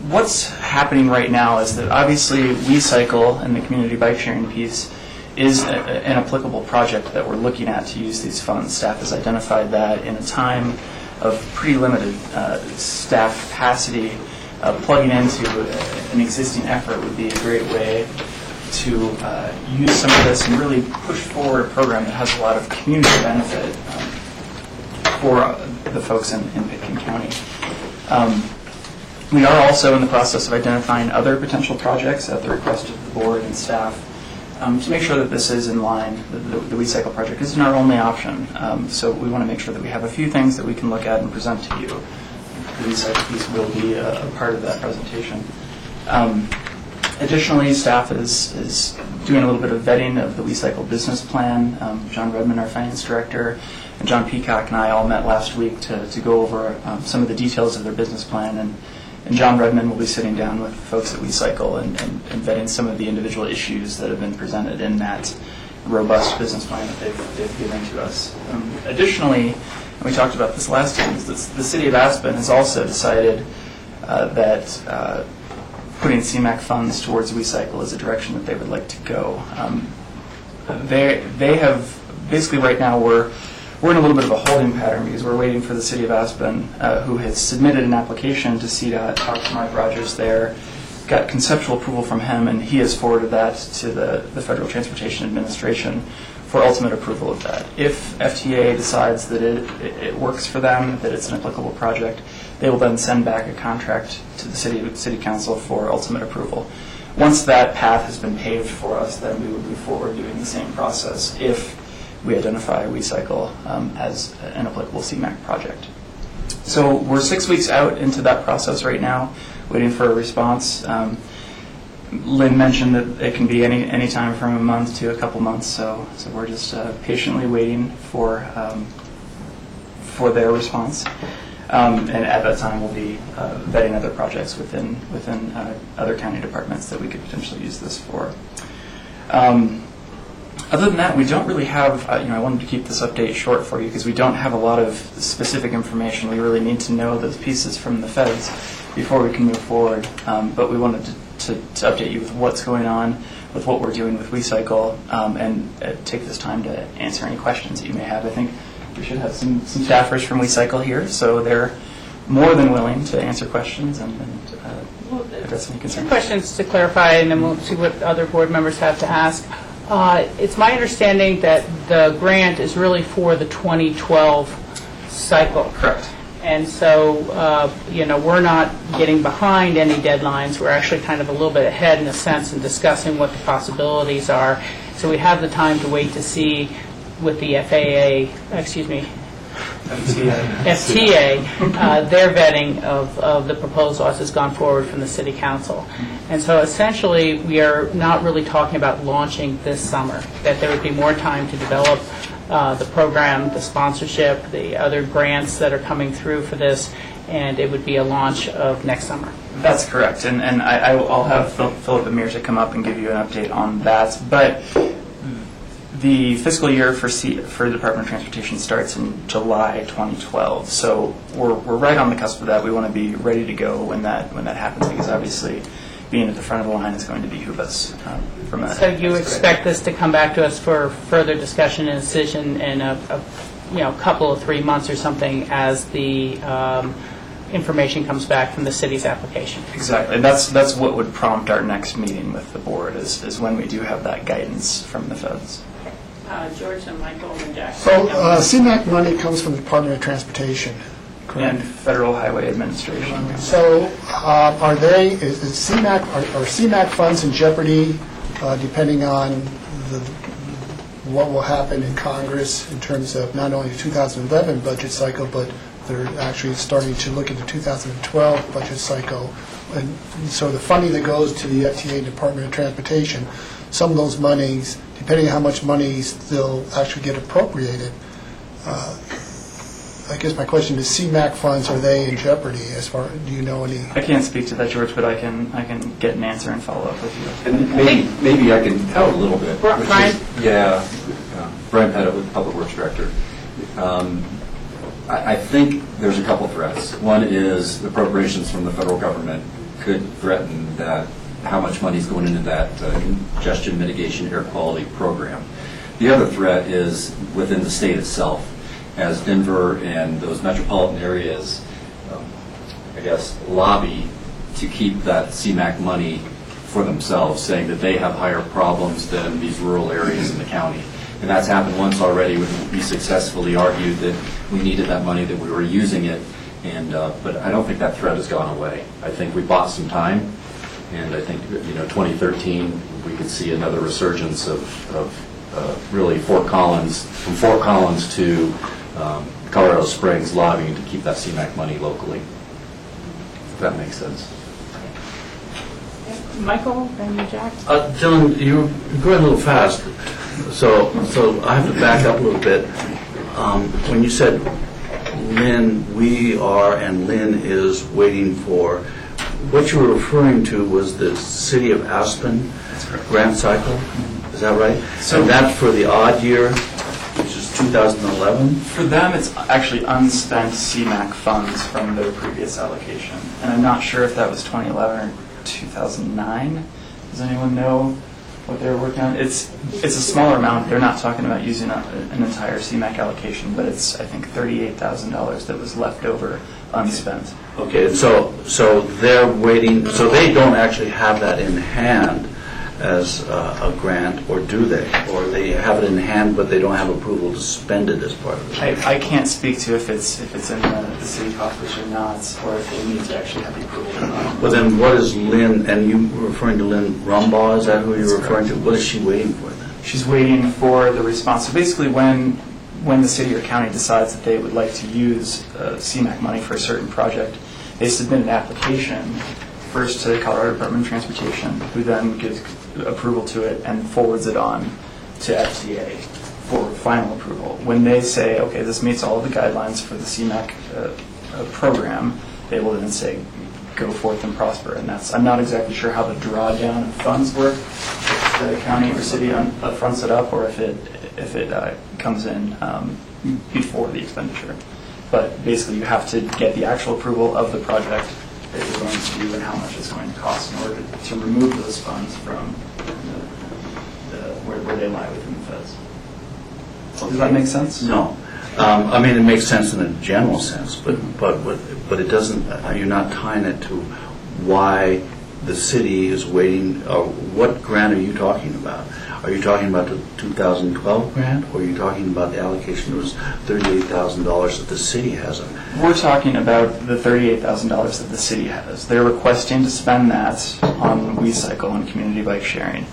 what's happening right now is that obviously WeCycle and the community bike sharing piece is an applicable project that we're looking at to use these funds. Staff has identified that in a time of pretty limited staff capacity. Plugging into an existing effort would be a great way to use some of this and really push forward a program that has a lot of community benefit for the folks in Pitkin County. We are also in the process of identifying other potential projects at the request of the board and staff to make sure that this is in line. The WeCycle project isn't our only option, so we want to make sure that we have a few things that we can look at and present to you. The WeCycle piece will be a part of that presentation. Additionally, staff is doing a little bit of vetting of the WeCycle business plan. John Redmond, our finance director, and John Peacock and I all met last week to go over some of the details of their business plan. And John Redmond will be sitting down with folks at WeCycle and vetting some of the individual issues that have been presented in that robust business plan that they've given to us. Additionally, and we talked about this last time, is the City of Aspen has also decided that putting CMAQ funds towards WeCycle is a direction that they would like to go. They have, basically right now we're in a little bit of a holding pattern because we're waiting for the City of Aspen, who has submitted an application to CDOT, talked to Mark Rogers there, got conceptual approval from him, and he has forwarded that to the Federal Transportation Administration for ultimate approval of that. If FTA decides that it works for them, that it's an applicable project, they will then send back a contract to the City Council for ultimate approval. Once that path has been paved for us, then we would move forward doing the same process if we identify WeCycle as an applicable CMAQ project. So we're 6 weeks out into that process right now, waiting for a response. Lynn mentioned that it can be any time from a month to a couple months, so we're just patiently waiting for their response. And at that time, we'll be vetting other projects within other county departments that we could potentially use this for. Other than that, we don't really have, I wanted to keep this update short for you because we don't have a lot of specific information. We really need to know those pieces from the feds before we can move forward. But we wanted to update you with what's going on, with what we're doing with WeCycle, and take this time to answer any questions that you may have. I think we should have some staffers from WeCycle here, so they're more than willing to answer questions and address any concerns. Questions to clarify, and then we'll see what other board members have to ask. It's my understanding that the grant is really for the 2012 cycle. Correct. And so, we're not getting behind any deadlines. We're actually kind of a little bit ahead in a sense in discussing what the possibilities are. So we have the time to wait to see with the FTA, their vetting of the proposal as it's gone forward from the city council. And so essentially, we are not really talking about launching this summer, that there would be more time to develop the program, the sponsorship, the other grants that are coming through for this, and it would be a launch of next summer. That's correct, and I'll have Philip Amir to come up and give you an update on that. But the fiscal year for the Department of Transportation starts in July 2012, so we're right on the cusp of that. We want to be ready to go when that happens, because obviously being at the front of the line is going to behoove us from a. So you expect this to come back to us for further discussion and decision in a couple of 3 months or something as the information comes back from the city's application. Exactly. That's what would prompt our next meeting with the board is when we do have that guidance from the feds. George and Michael and Jack. So CMAQ money comes from the Department of Transportation, correct? And Federal Highway Administration. So are CMAQ funds in jeopardy depending on what will happen in Congress in terms of not only the 2011 budget cycle, but they're actually starting to look at the 2012 budget cycle. And so the funding that goes to the FTA Department of Transportation, some of those monies, depending on how much monies they'll actually get appropriated, I guess my question is, CMAQ funds, are they in jeopardy do you know any? I can't speak to that, George, but I can get an answer and follow up with you. And maybe I can help a little bit. Brian? Brian Pettit, with Public Works Director. I think there's a couple threats. One is the appropriations from the federal government could threaten that how much money is going into that congestion mitigation air quality program. The other threat is within the state itself, as Denver and those metropolitan areas, lobby to keep that CMAQ money for themselves, saying that they have higher problems than these rural areas in the county. And that's happened once already when we successfully argued that we needed that money, that we were using it, but I don't think that threat has gone away. I think we bought some time, and I think 2013 we could see another resurgence of really from Fort Collins to Colorado Springs lobbying to keep that CMAQ money locally, if that makes sense. Michael and Jack? John, you're going a little fast, so I have to back up a little bit. When you said Lynn, we are, and Lynn is waiting for, what you were referring to was the City of Aspen grant cycle, is that right? So that's for the odd year, which is 2011? For them, it's actually unspent CMAQ funds from their previous allocation. And I'm not sure if that was 2011 or 2009. Does anyone know what they were working on? It's a smaller amount. They're not talking about using an entire CMAQ allocation, but it's, I think, $38,000 that was left over unspent. Okay, so they're waiting, so they don't actually have that in hand as a grant, or do they? Or they have it in hand, but they don't have approval to spend it as part of it? I can't speak to if it's in the city coffers or not, or if they need to actually have the approval or not. Well, then what is Lynn, and you were referring to Lynn Rumbaugh, is that who you're That's referring correct. to? What is she waiting for then? She's waiting for the response. So basically, when the city or county decides that they would like to use CMAQ money for a certain project, they submit an application first to the Colorado Department of Transportation, who then gives approval to it and forwards it on to FTA for final approval. When they say, okay, this meets all of the guidelines for the CMAQ program, they will then say, go forth and prosper. And I'm not exactly sure how the drawdown of funds work, if the county or city fronts it up, or if it comes in before the expenditure. But basically, you have to get the actual approval of the project that you're going to do and how much it's going to cost in order to remove those funds from where they lie within the feds. Does that make sense? No. I mean, it makes sense in a general sense, but it doesn't, you're not tying it to why the city is waiting. What grant are you talking about? Are you talking about the 2012 grant, or are you talking about the allocation that was $38,000 that the city has? We're talking about the $38,000 that the city has. They're requesting to spend that on WeCycle and community bike sharing.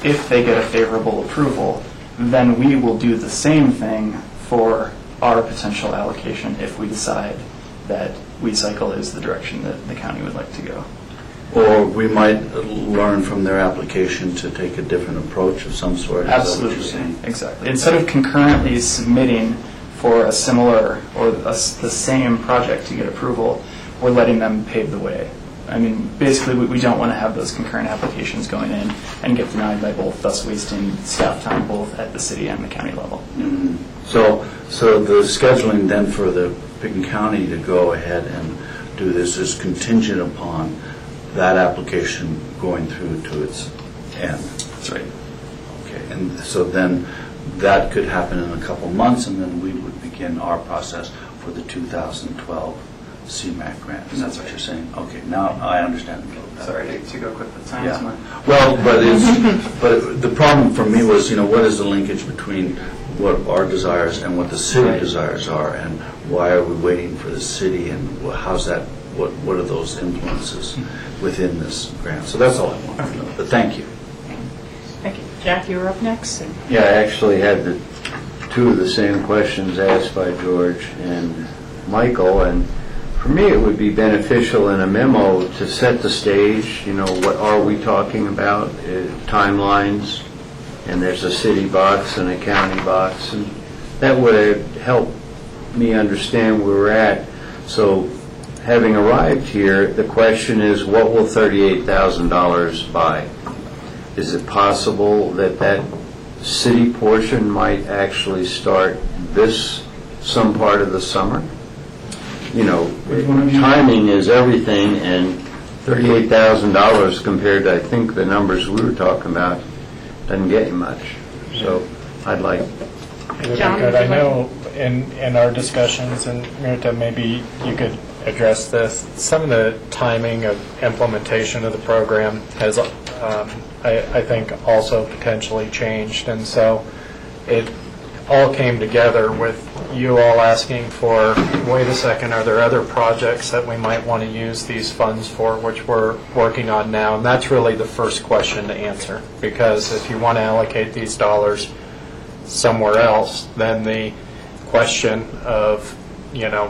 If they get a favorable approval, then we will do the same thing for our potential allocation if we decide that WeCycle is the direction that the county would like to go. Or we might learn from their application to take a different approach of some sort. Is that what you're Absolutely, saying? exactly. Instead of concurrently submitting for a similar or the same project to get approval, we're letting them pave the way. I mean, basically, we don't want to have those concurrent applications going in and get denied by both, thus wasting staff time both at the city and the county level. Mhm. So the scheduling then for the Pickens County to go ahead and do this is contingent upon that application going through to its end. That's right. Okay, and so then that could happen in a couple months, and then we would begin our process for the 2012 CMAQ grant. Is that what you're saying? Okay, now I understand. Sorry to go quick with time. Yeah. Well, but the problem for me was, what is the linkage between what our desires and what the city desires are, and why are we waiting for the city, and how's that? What are those influences within this grant? So that's all I wanted to know. But thank you. Thank you. Jack, you were up next. Yeah, I actually had two of the same questions asked by George and Michael, and for me it would be beneficial in a memo to set the stage, what are we talking about, timelines, and there's a city box and a county box, and that would help me understand where we're at. So having arrived here, the question is, what will $38,000 buy? Is it possible that city portion might actually start some part of the summer? Timing is everything, and $38,000 compared to, I think, the numbers we were talking about, doesn't get you much. So I'd like... It would be John, good. would you I know in our discussions, and Mirta, maybe you could address this, some of the timing of implementation of the program has, I think, also potentially changed. And so it all came together with you all asking for, wait a second, are there other projects that we might want to use these funds for, which we're working on now? And that's really the first question to answer, because if you want to allocate these dollars somewhere else, then the question of,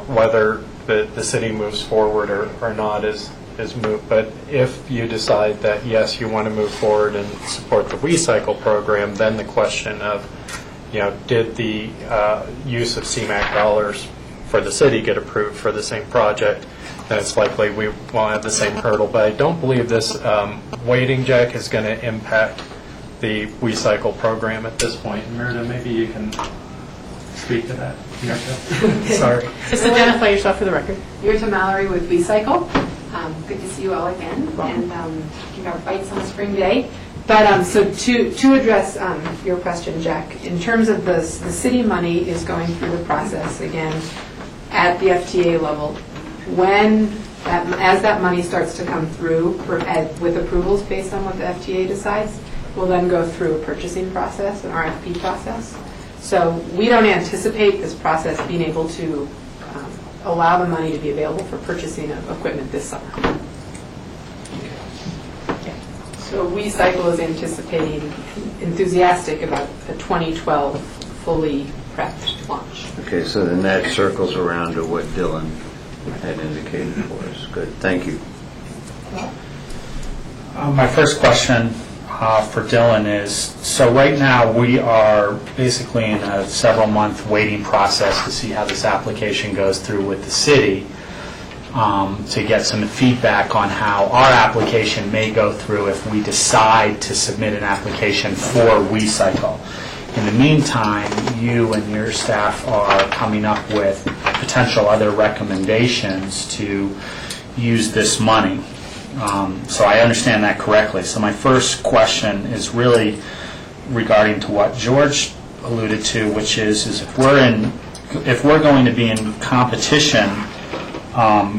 whether the city moves forward or not is moot. But if you decide that, yes, you want to move forward and support the WeCycle program, then the question of, did the use of CMAQ dollars for the city get approved for the same project, then it's likely we won't have the same hurdle. But I don't believe this waiting, Jack, is going to impact the WeCycle program at this point. Mirta, maybe you can speak to that. Sorry. Just identify yourself for the record. Mirta Mallory with WeCycle. Good to see you all again, and keep our fights on a spring day. But so to address your question, Jack, in terms of the city money is going through the process again at the FTA level. As that money starts to come through with approvals based on what the FTA decides, we'll then go through a purchasing process, an RFP process. So we don't anticipate this process being able to allow the money to be available for purchasing of equipment this summer. So WeCycle is anticipating, enthusiastic about a 2012 fully prepped launch. Okay, so then that circles around to what Dylan had indicated for us. Good, thank you. My first question for Dylan is, so right now we are basically in a several-month waiting process to see how this application goes through with the city, to get some feedback on how our application may go through if we decide to submit an application for WeCycle. In the meantime, you and your staff are coming up with potential other recommendations to use this money. So I understand that correctly. So my first question is really regarding to what George alluded to, which is if we're going to be in competition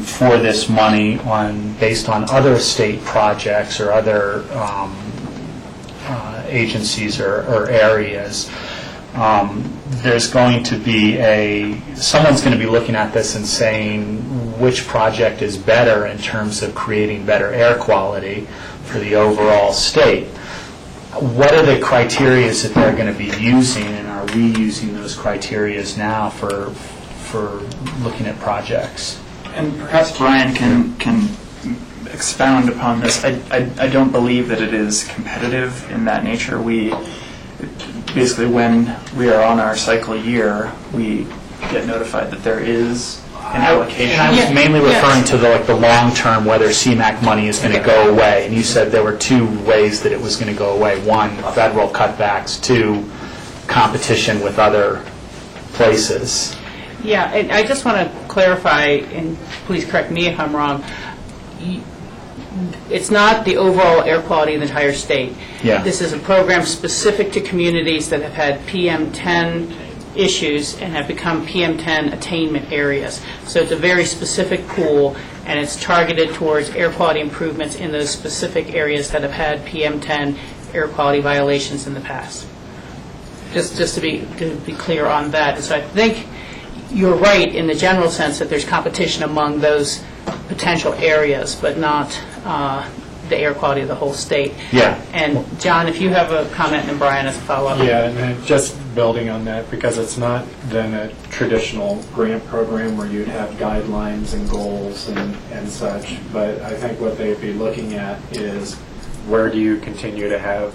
for this money based on other state projects or other agencies or areas, there's going to be someone's going to be looking at this and saying which project is better in terms of creating better air quality for the overall state. What are the criteria that they're going to be using, and are we using those criterias now for looking at projects? And perhaps Brian can expound upon this. I don't believe that it is competitive in that nature. We basically, when we are on our cycle year, we get notified that there is an allocation. And I was mainly referring to the long-term, whether CMAQ money is going to go away. And you said there were two ways that it was going to go away. One, federal cutbacks. Two, competition with other places. Yeah, and I just want to clarify, and please correct me if I'm wrong, it's not the overall air quality in the entire state. Yeah. This is a program specific to communities that have had PM10 issues and have become PM10 attainment areas. So it's a very specific pool, and it's targeted towards air quality improvements in those specific areas that have had PM10 air quality violations in the past. Just to be clear on that. And so I think you're right in the general sense that there's competition among those potential areas, but not the air quality of the whole state. Yeah. And John, if you have a comment, and Brian has a follow-up. Yeah, and then just building on that, because it's not then a traditional grant program where you'd have guidelines and goals and such, but I think what they'd be looking at is where do you continue to have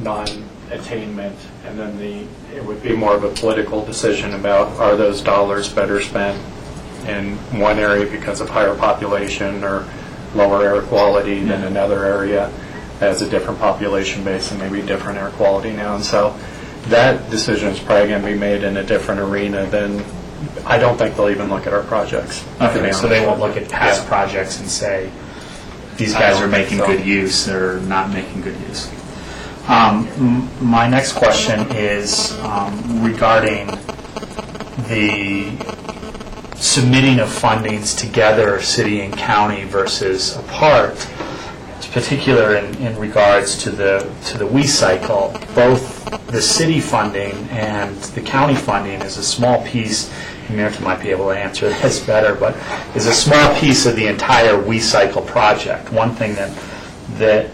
non-attainment, and then it would be more of a political decision about are those dollars better spent in one area because of higher population or lower air quality than another area that has a different population base and maybe different air quality now. And so that decision is probably going to be made in a different arena than, I don't think they'll even look at our projects. Okay, so they won't look at past projects and say, these guys are making good use or not making good use. My next question is regarding the submitting of fundings together, city and county versus apart. It's particular in regards to the WE cycle. Both the city funding and the county funding is a small piece. Mirta might be able to answer this better, but is a small piece of the entire WE cycle project. One thing that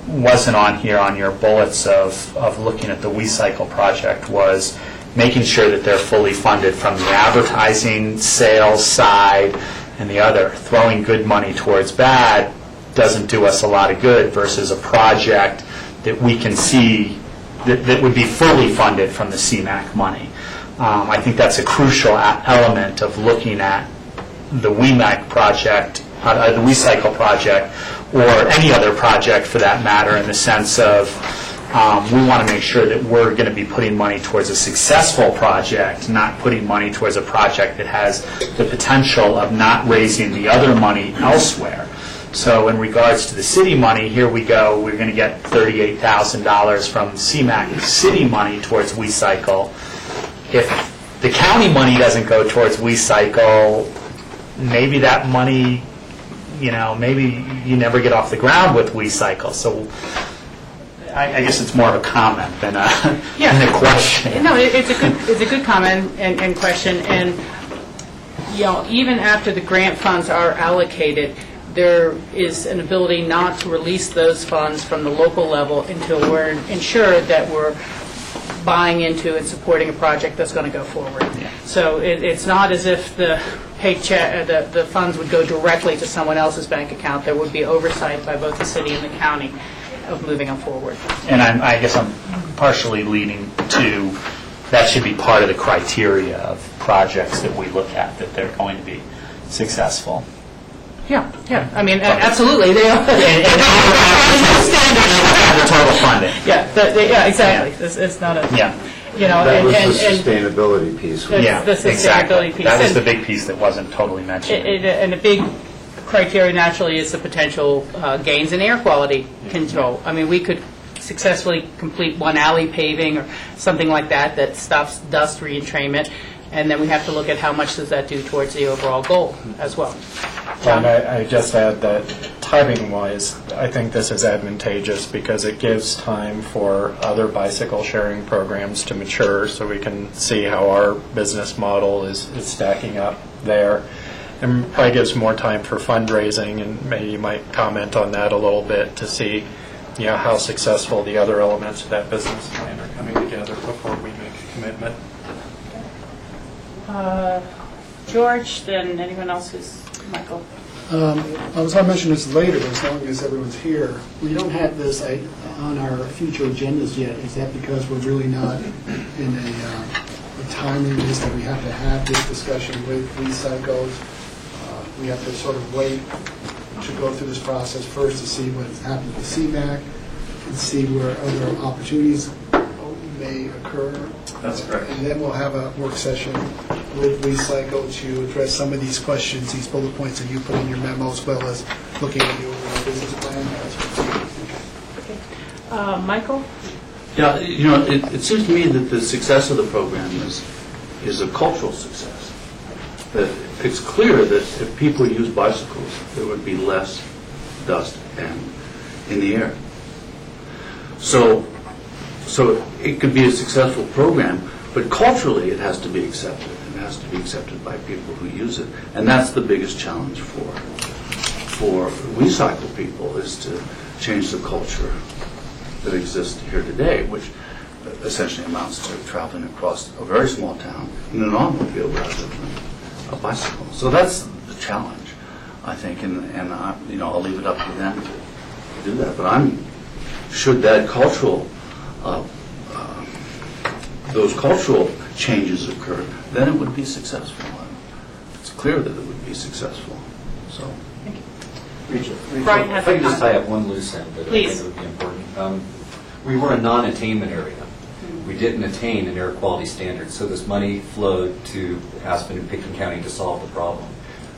wasn't on here on your bullets of looking at the WE cycle project was making sure that they're fully funded from the advertising, sales side, and the other. Throwing good money towards bad doesn't do us a lot of good versus a project that we can see that would be fully funded from the CMAQ money. I think that's a crucial element of looking at the WEMAC project, the WE cycle project, or any other project for that matter, in the sense of we want to make sure that we're going to be putting money towards a successful project, not putting money towards a project that has the potential of not raising the other money elsewhere. So in regards to the city money, here we go, we're going to get $38,000 from CMAQ city money towards WE cycle. If the county money doesn't go towards WE cycle, maybe that money, maybe you never get off the ground with WE cycle. So I guess it's more of a comment than a question. No, it's a good comment and question. And even after the grant funds are allocated, there is an ability not to release those funds from the local level until we're ensured that we're buying into and supporting a project that's going to go forward. Yeah. So it's not as if the paycheck, the funds would go directly to someone else's bank account. There would be oversight by both the city and the county of moving them forward. And I guess I'm partially leading to that should be part of the criteria of projects that we look at, that they're going to be successful. Yeah. I mean, absolutely. They are. The total funding. Yeah, exactly. Yeah. It's not a. Yeah. That was the sustainability piece. Yeah, the sustainability exactly. piece. That was the big piece that wasn't totally mentioned. And a big criteria naturally is the potential gains in air quality control. I mean, we could successfully complete one alley paving or something like that stops dust reentrainment, and then we have to look at how much does that do towards the overall goal as well. And I just add that timing-wise, I think this is advantageous because it gives time for other bicycle sharing programs to mature so we can see how our business model is stacking up there. And probably gives more time for fundraising, and maybe you might comment on that a little bit to see how successful the other elements of that business plan are coming together before we make a commitment. George, then anyone else who's, Michael? I was going to mention this later, as long as everyone's here. We don't have this on our future agendas yet. Is that because we're really not in a timeliness that we have to have this discussion with recycles? We have to sort of wait to go through this process first to see what has happened with CMAQ and see where other opportunities may occur. That's correct. And then we'll have a work session with Recycle to address some of these questions, these bullet points that you put in your memo, as well as looking at the overall business plan. Michael? Yeah, you know, it seems to me that the success of the program is a cultural success. That it's clear that if people use bicycles, there would be less dust and in the air. So it could be a successful program, but culturally it has to be accepted. It has to be accepted by people who use it. And that's the biggest challenge for recycle people, is to change the culture that exists here today, which essentially amounts to traveling across a very small town in an automobile rather than a bicycle. So that's the challenge, I think, and I'll leave it up to them to do that. But should that those cultural changes occur, then it would be successful. It's clear that it would be successful. So. Rachel, Brian has if I a could just comment. tie up one loose end that I Please. think would be important. We were a non-attainment area. We didn't attain an air quality standard, so this money flowed to Aspen and Pickens County to solve the problem.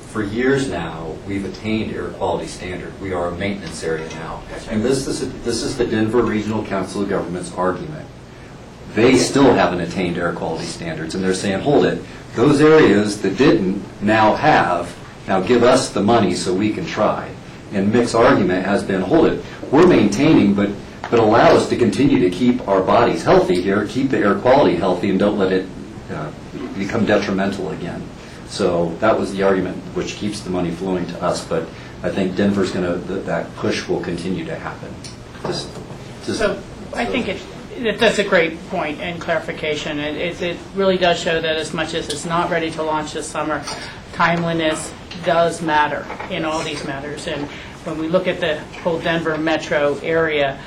For years now, we've attained air quality standard. We are a maintenance area now. And this is the Denver Regional Council of Governments argument. They still haven't attained air quality standards, and they're saying, hold it, those areas that didn't now have, now give us the money so we can try. And Mick's argument has been, hold it, we're maintaining, but allow us to continue to keep our bodies healthy here, keep the air quality healthy, and don't let it become detrimental again. So that was the argument, which keeps the money flowing to us. But I think Denver's going to, that push will continue to happen. I think that's a great point and clarification. It really does show that as much as it's not ready to launch this summer, timeliness does matter in all these matters. And when we look at the whole Denver metro area,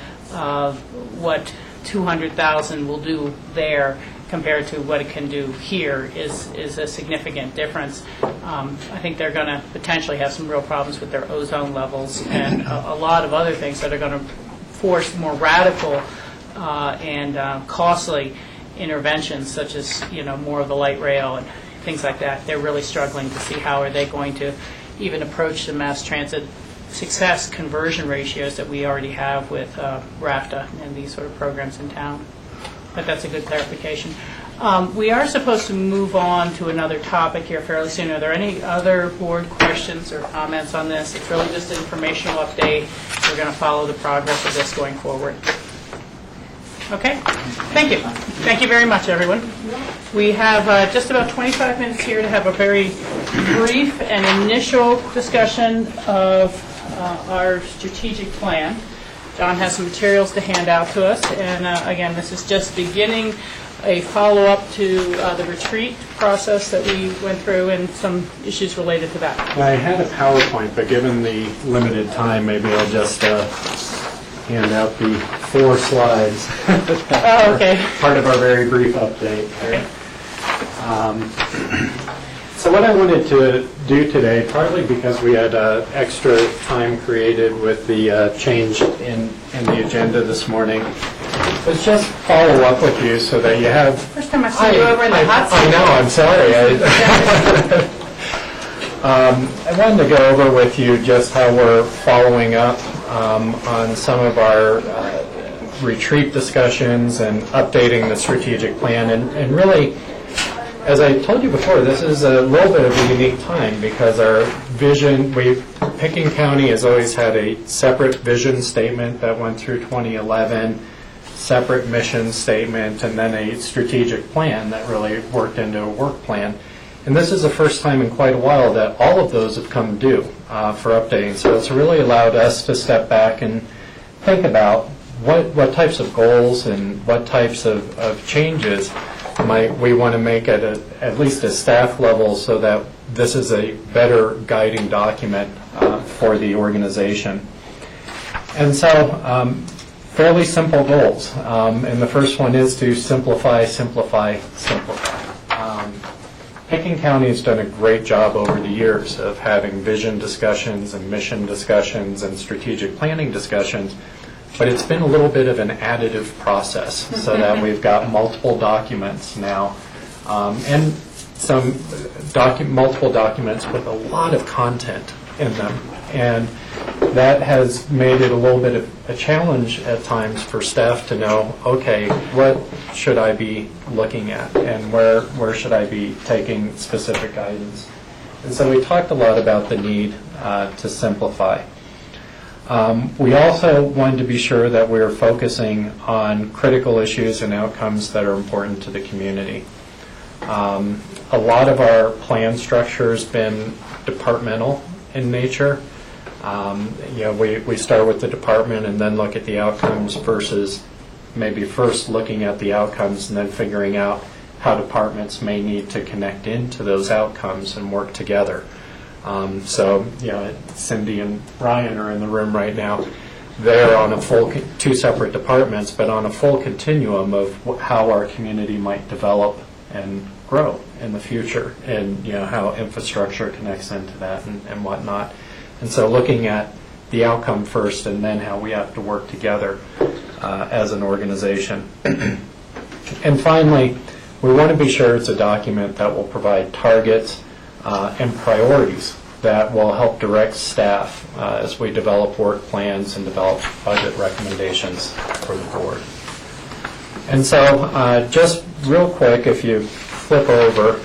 what 200,000 will do there compared to what it can do here is a significant difference. I think they're going to potentially have some real problems with their ozone levels and a lot of other things that are going to force more radical and costly interventions, such as more of the light rail and things like that. They're really struggling to see how are they going to even approach the mass transit success conversion ratios that we already have with RAFTA and these sort of programs in town. But that's a good clarification. We are supposed to move on to another topic here fairly soon. Are there any other board questions or comments on this? It's really just an informational update. We're going to follow the progress of this going forward. Okay? Thank you. Thank you very much, everyone. We have just about 25 minutes here to have a very brief and initial discussion of our strategic plan. John has some materials to hand out to us, and again, this is just beginning a follow-up to the retreat process that we went through and some issues related to that. I had a PowerPoint, but given the limited time, maybe I'll just hand out the 4 slides. Oh, okay. Part of our very brief update. Okay. So what I wanted to do today, partly because we had extra time created with the change in the agenda this morning, was just follow up with you so that you have... First time I've seen you over in the hot seat. I know, I'm sorry. I wanted to go over with you just how we're following up on some of our retreat discussions and updating the strategic plan. And really, as I told you before, this is a little bit of a unique time because our vision, Pickens County has always had a separate vision statement that went through 2011, separate mission statement, and then a strategic plan that really worked into a work plan. And this is the first time in quite a while that all of those have come due for updating. So it's really allowed us to step back and think about what types of goals and what types of changes we want to make it at least a staff level so that this is a better guiding document for the organization. And so fairly simple goals. And the first one is to simplify, simplify, simplify. Pickens County has done a great job over the years of having vision discussions and mission discussions and strategic planning discussions, but it's been a little bit of an additive process so that we've got multiple documents now, and some multiple documents with a lot of content in them. And that has made it a little bit of a challenge at times for staff to know, okay, what should I be looking at and where should I be taking specific guidance? And so we talked a lot about the need to simplify. We also wanted to be sure that we were focusing on critical issues and outcomes that are important to the community. A lot of our plan structure has been departmental in nature. We start with the department and then look at the outcomes versus maybe first looking at the outcomes and then figuring out how departments may need to connect into those outcomes and work together. Cindy and Ryan are in the room right now. They're on two separate departments, but on a full continuum of how our community might develop and grow in the future, and how infrastructure connects into that and whatnot. And so looking at the outcome first and then how we have to work together as an organization. And finally, we want to be sure it's a document that will provide targets and priorities that will help direct staff as we develop work plans and develop budget recommendations for the board. And so just real quick, if you flip over,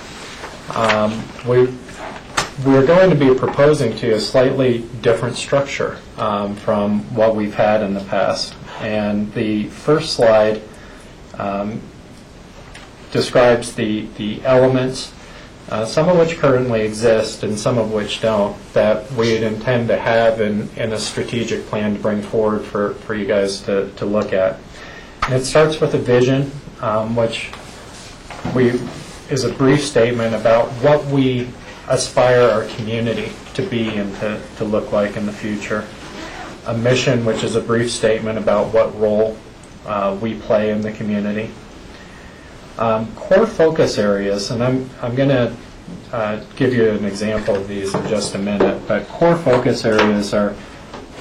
we're going to be proposing to you a slightly different structure from what we've had in the past. And the first slide describes the elements, some of which currently exist and some of which don't, that we'd intend to have in a strategic plan to bring forward for you guys to look at. And it starts with a vision, which is a brief statement about what we aspire our community to be and to look like in the future. A mission, which is a brief statement about what role we play in the community. Core focus areas, and I'm going to give you an example of these in just a minute, but core focus areas are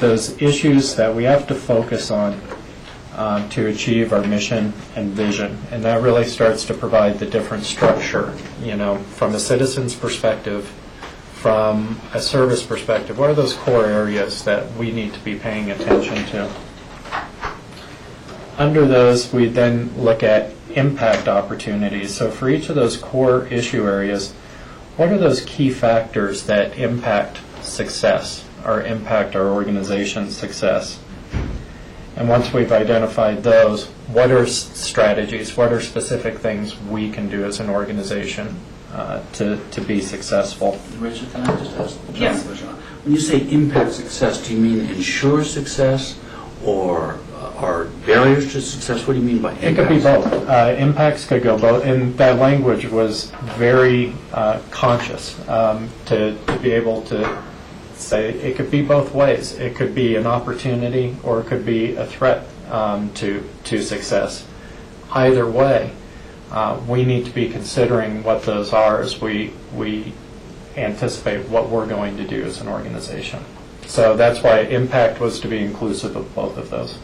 those issues that we have to focus on to achieve our mission and vision. And that really starts to provide the different structure, from a citizen's perspective, from a service perspective. What are those core areas that we need to be paying attention to? Under those, we then look at impact opportunities. So for each of those core issue areas, what are those key factors that impact success or impact our organization's success? And once we've identified those, what are strategies, what are specific things we can do as an organization to be successful? Rachel, can I just ask Yes. a question? When you say impact success, do you mean ensure success or are barriers to success? What do you mean by impact? It could be both. Impacts could go both. And that language was very conscious to be able to say it could be both ways. It could be an opportunity or it could be a threat to success. Either way, we need to be considering what those are as we anticipate what we're going to do as an organization. So that's why impact was to be inclusive of both of those.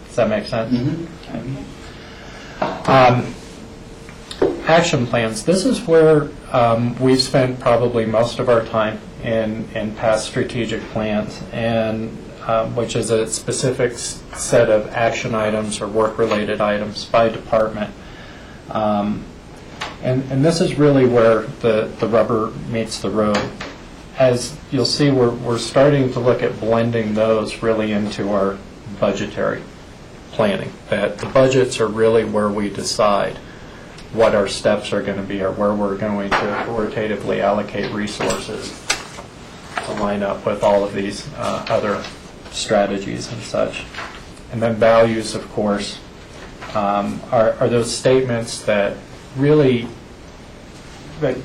Does that make sense? Mm-hmm. Action plans. This is where we've spent probably most of our time in past strategic plans, and which is a specific set of action items or work-related items by department. And this is really where the rubber meets the road. As you'll see, we're starting to look at blending those really into our budgetary planning. That the budgets are really where we decide what our steps are going to be or where we're going to authoritatively allocate resources to line up with all of these other strategies and such. And then values, of course, are those statements that really, they're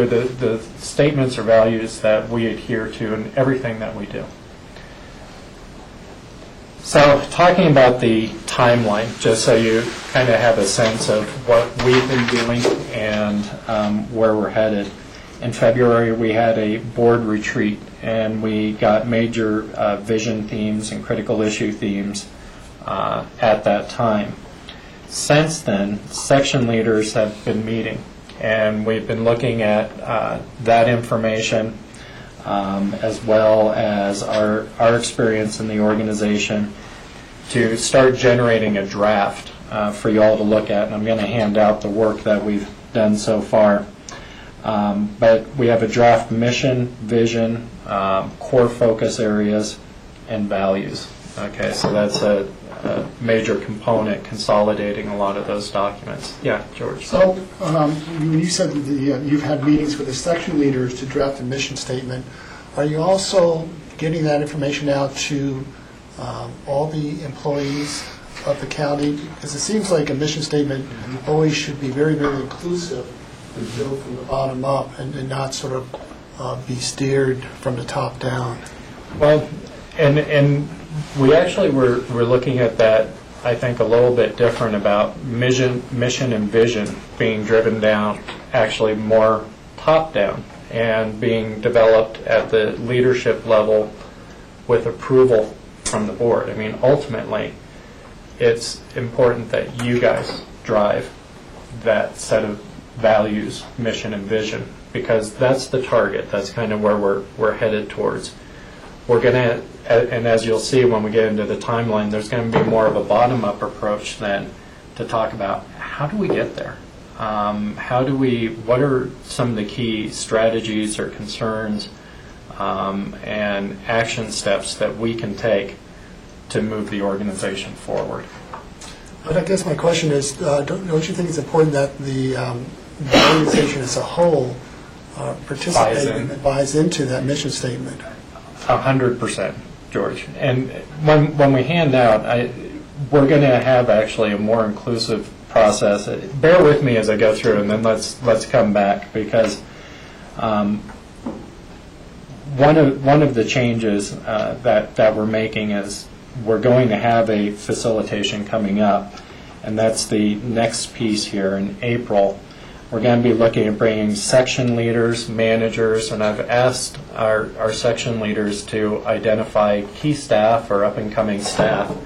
the statements or values that we adhere to in everything that we do. So talking about the timeline, just so you kind of have a sense of what we've been doing and where we're headed. In February, we had a board retreat, and we got major vision themes and critical issue themes at that time. Since then, section leaders have been meeting, and we've been looking at that information as well as our experience in the organization to start generating a draft for you all to look at. And I'm going to hand out the work that we've done so far. But we have a draft mission, vision, core focus areas, and values. Okay, so that's a major component consolidating a lot of those documents. Yeah, George. So you said that you've had meetings with the section leaders to draft a mission statement. Are you also getting that information out to all the employees of the county? Because it seems like a mission statement always should be very, very inclusive and built from the bottom up and not sort of be steered from the top down. Well, and we actually were looking at that, I think, a little bit different about mission and vision being driven down, actually more top-down, and being developed at the leadership level with approval from the board. I mean, ultimately, it's important that you guys drive that set of values, mission, and vision, because that's the target. That's kind of where we're headed towards. We're going to, and as you'll see when we get into the timeline, there's going to be more of a bottom-up approach then to talk about how do we get there? What are some of the key strategies or concerns and action steps that we can take to move the organization forward? But I guess my question is, don't you think it's important that the organization as a whole participates and buys into that mission statement? 100%, George. And when we hand out, we're going to have actually a more inclusive process. Bear with me as I go through, and then let's come back, because one of the changes that we're making is we're going to have a facilitation coming up, and that's the next piece here in April. We're going to be looking at bringing section leaders, managers, and I've asked our section leaders to identify key staff or up-and-coming staff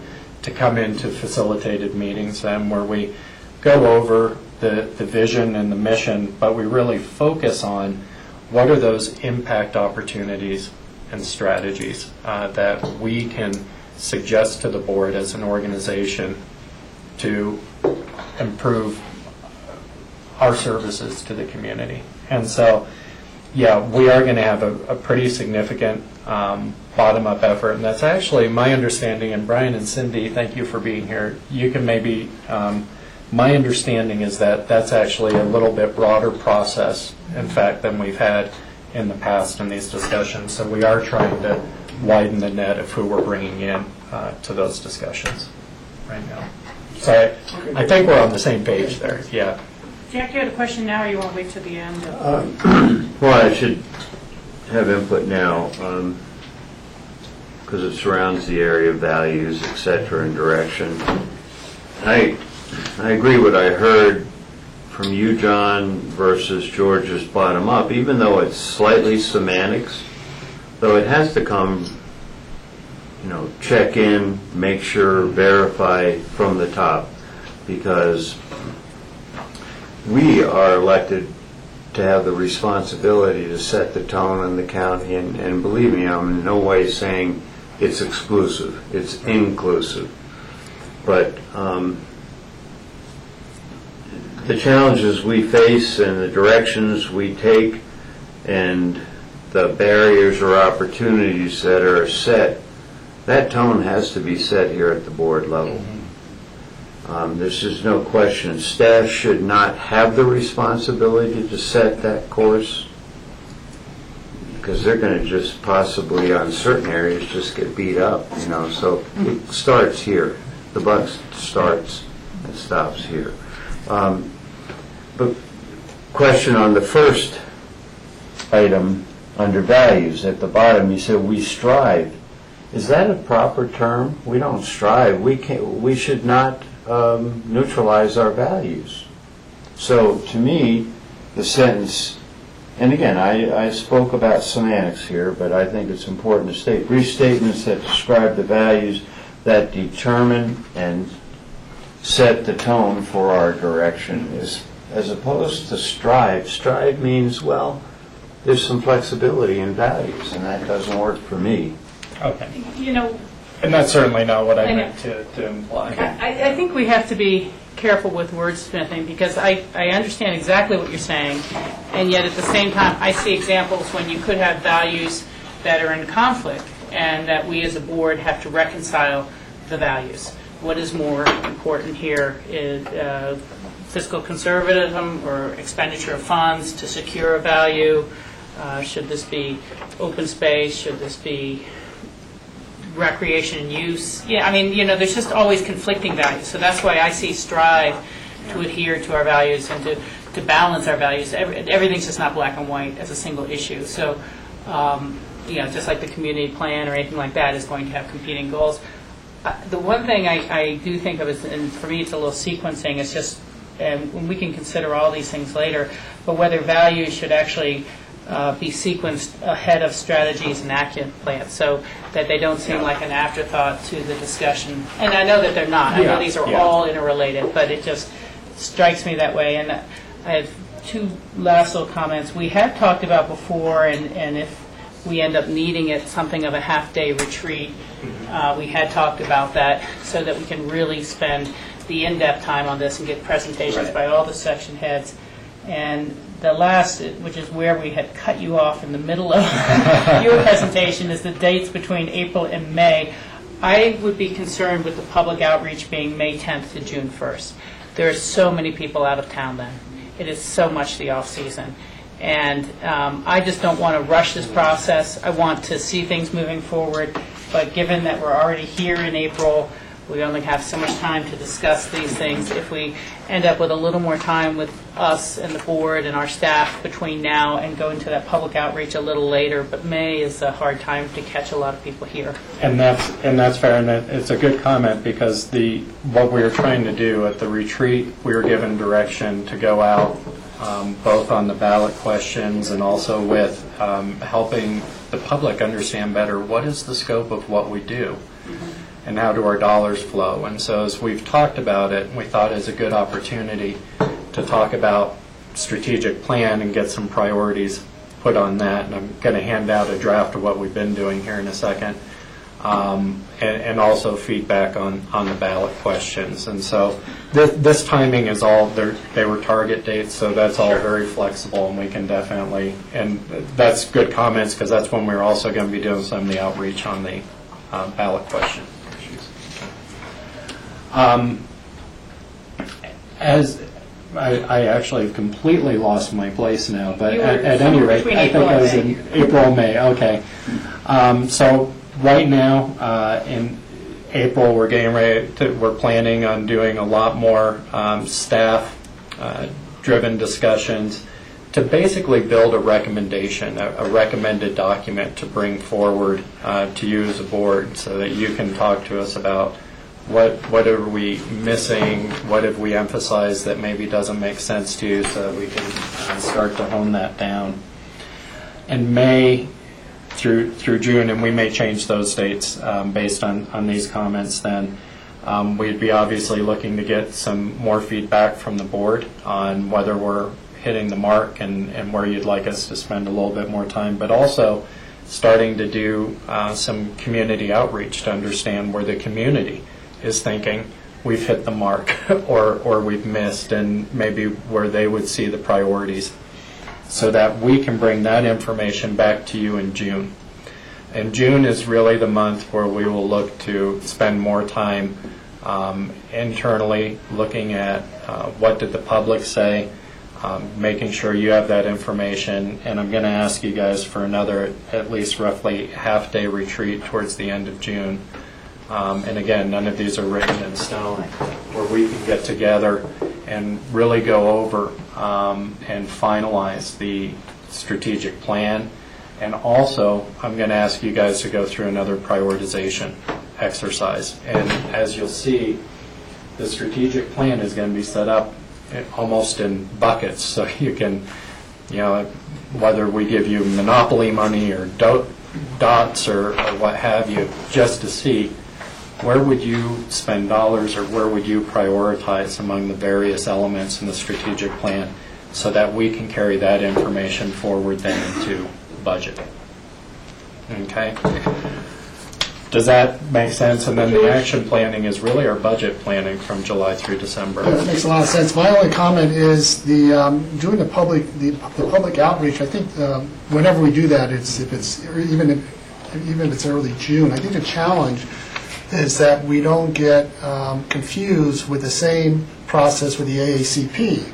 to come into facilitated meetings where we go over the vision and the mission, but we really focus on what are those impact opportunities and strategies that we can suggest to the board as an organization to improve our services to the community. And so, yeah, we are going to have a pretty significant bottom-up effort, and that's actually my understanding. And Brian and Cindy, thank you for being here. You can maybe, my understanding is that that's actually a little bit broader process, in fact, than we've had in the past in these discussions. So we are trying to widen the net of who we're bringing in to those discussions right now. So I think we're on the same page there, yeah. Jack, you had a question now, or you want to wait till the end? Well, I should have input now, because it surrounds the area of values, et cetera, and direction. I agree what I heard from you, John, versus George's bottom up, even though it's slightly semantics, though it has to come, check in, make sure, verify from the top, because we are elected to have the responsibility to set the tone in the county, and believe me, I'm in no way saying it's exclusive, it's inclusive. But the challenges we face and the directions we take and the barriers or opportunities that are set, that tone has to be set here at the board level. There's just no question. Staff should not have the responsibility to set that course, because they're going to just possibly, on certain areas, just get beat up, So it starts here. the buck starts and stops here. But question on the first item under values at the bottom, you said we strive. Is that a proper term? We don't strive. We should not neutralize our values. So to me, the sentence, and again, I spoke about semantics here, but I think it's important to state brief statements that describe the values that determine and set the tone for our direction, is as opposed to strive. Strive means, well, there's some flexibility in values, and that doesn't work for me. Okay. You know, And that's certainly not what I I know. meant to imply. I think we have to be careful with wordsmithing, because I understand exactly what you're saying, and yet at the same time, I see examples when you could have values that are in conflict, and that we as a board have to reconcile the values. What is more important here is fiscal conservatism or expenditure of funds to secure a value? Should this be open space? Should this be recreation and use? Yeah, I mean, there's just always conflicting values. So that's why I see strive to adhere to our values and to balance our values. Everything's just not black and white as a single issue. So, just like the community plan or anything like that is going to have competing goals. The one thing I do think of is, and for me it's a little sequencing, it's just, and we can consider all these things later, but whether values should actually be sequenced ahead of strategies and action plans, so that they don't seem like an afterthought to the discussion. And I know that they're not. I know these are all interrelated, but it just strikes me that way. And I have two last little comments. We have talked about before, and if we end up needing it, something of a half-day retreat. We had talked about that so that we can really spend the in-depth time on this and get presentations by all the section heads. And the last, which is where we had cut you off in the middle of your presentation, is the dates between April and May. I would be concerned with the public outreach being May 10th to June 1st. There are so many people out of town then. It is so much the off-season. And I just don't want to rush this process. I want to see things moving forward. But given that we're already here in April, we only have so much time to discuss these things. If we end up with a little more time with us and the board and our staff between now and going to that public outreach a little later, but May is a hard time to catch a lot of people here. And that's fair, and it's a good comment, because what we were trying to do at the retreat, we were given direction to go out both on the ballot questions and also with helping the public understand better what is the scope of what we do and how do our dollars flow. And so as we've talked about it, we thought it's a good opportunity to talk about strategic plan and get some priorities put on that. And I'm going to hand out a draft of what we've been doing here in a second. And also feedback on the ballot questions. And so this timing is all, they were target dates, so that's all very flexible, and we can definitely, and that's good comments, because that's when we're also going to be doing some of the outreach on the ballot question issues. As I actually completely lost my place now, but at any rate, I think I was in April and May. Okay. So right now, in April, we're planning on doing a lot more staff-driven discussions to basically build a recommendation, a recommended document to bring forward to you as a board, so that you can talk to us about what are we missing, what have we emphasized that maybe doesn't make sense to you, so that we can start to hone that down. In May through June, and we may change those dates based on these comments, then we'd be obviously looking to get some more feedback from the board on whether we're hitting the mark and where you'd like us to spend a little bit more time, but also starting to do some community outreach to understand where the community is thinking we've hit the mark or we've missed, and maybe where they would see the priorities, so that we can bring that information back to you in June. And June is really the month where we will look to spend more time internally looking at what did the public say, making sure you have that information. And I'm going to ask you guys for another at least roughly half-day retreat towards the end of June, and again, none of these are written in stone, where we can get together and really go over and finalize the strategic plan. And also, I'm going to ask you guys to go through another prioritization exercise. And as you'll see, the strategic plan is going to be set up almost in buckets, so you can, whether we give you monopoly money or dots or what have you, just to see where would you spend dollars or where would you prioritize among the various elements in the strategic plan, so that we can carry that information forward then into budget. Okay? Does that make sense? And then the action planning is really our budget planning from July through December. Yeah, that makes a lot of sense. My only comment is doing the public outreach. I think whenever we do that, even if it's early June, I think the challenge is that we don't get confused with the same process with the AACP.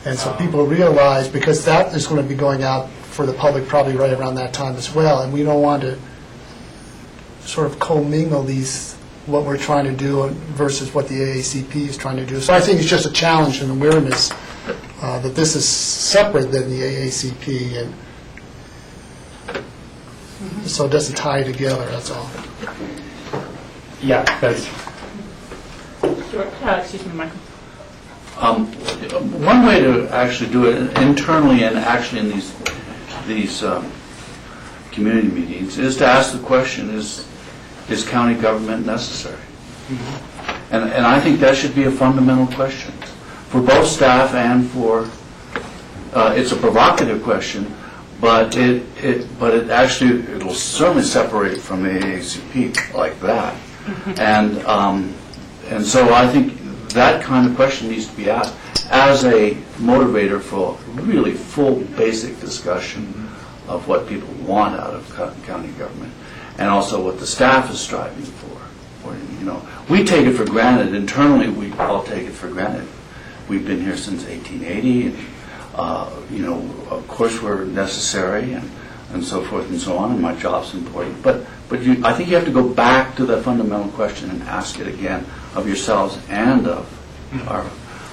And so people realize, because that is going to be going out for the public probably right around that time as well, and we don't want to sort of commingle what we're trying to do versus what the AACP is trying to do. So I think it's just a challenge and awareness that this is separate than the AACP, and so it doesn't tie together, that's all. Yeah, that's... Excuse me, Michael. One way to actually do it internally and actually in these community meetings is to ask the question, is county government necessary? And I think that should be a fundamental question for both staff and for, it's a provocative question, but it'll certainly separate from the AACP like that. And so I think that kind of question needs to be asked as a motivator for really full basic discussion of what people want out of county government, and also what the staff is striving for. We take it for granted internally. We all take it for granted. We've been here since 1880, and of course we're necessary, and so forth and so on. And my job's important, but I think you have to go back to that fundamental question and ask it again of yourselves and of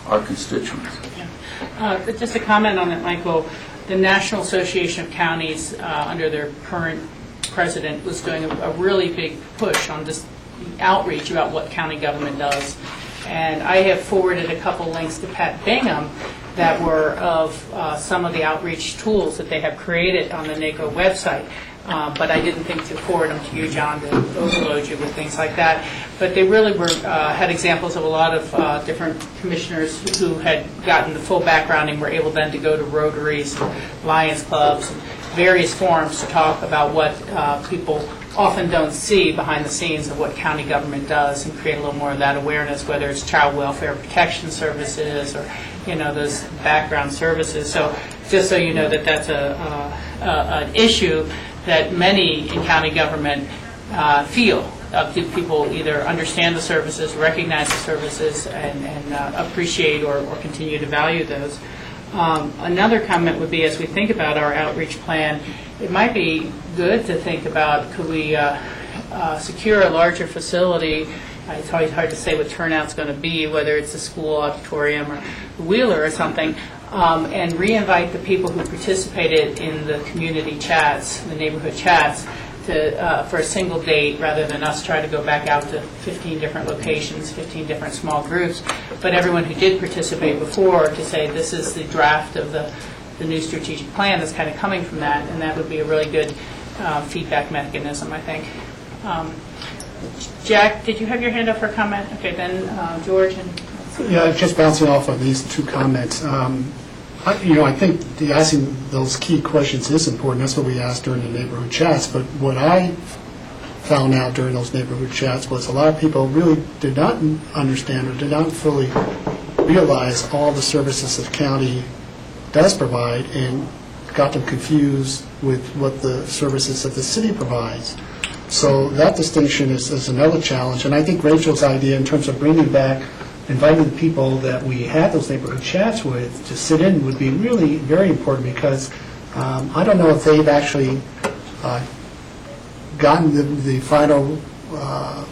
our constituents. Yeah. Just a comment on it, Michael. The National Association of Counties, under their current president, was doing a really big push on this outreach about what county government does. And I have forwarded a couple links to Pat Bingham that were of some of the outreach tools that they have created on the NACO website. But I didn't think to forward them to you, John, to overload you with things like that. But they really were had examples of a lot of different commissioners who had gotten the full background and were able then to go to Rotaries, Lions Clubs, various forums to talk about what people often don't see behind the scenes of what county government does, and create a little more of that awareness, whether it's child welfare protection services or those background services. So just so you know that that's an issue that many in county government feel. Do people either understand the services, recognize the services, and appreciate or continue to value those? Another comment would be, as we think about our outreach plan, it might be good to think about, could we secure a larger facility? It's always hard to say what turnout's going to be, whether it's a school auditorium or Wheeler or something, and re-invite the people who participated in the community chats, the neighborhood chats, for a single date, rather than us try to go back out to 15 different locations, 15 different small groups. But everyone who did participate before, to say this is the draft of the new strategic plan that's kind of coming from that, and that would be a really good feedback mechanism, I think. Jack, did you have your hand up for a comment? Okay, then George and... Yeah, just bouncing off of these two comments. I think asking those key questions is important. That's what we asked during the neighborhood chats. But what I found out during those neighborhood chats was a lot of people really did not understand or did not fully realize all the services that the county does provide, and got them confused with what the services that the city provides. So that distinction is another challenge. And I think Rachel's idea in terms of bringing back, inviting the people that we had those neighborhood chats with to sit in would be really very important, because I don't know if they've actually gotten the final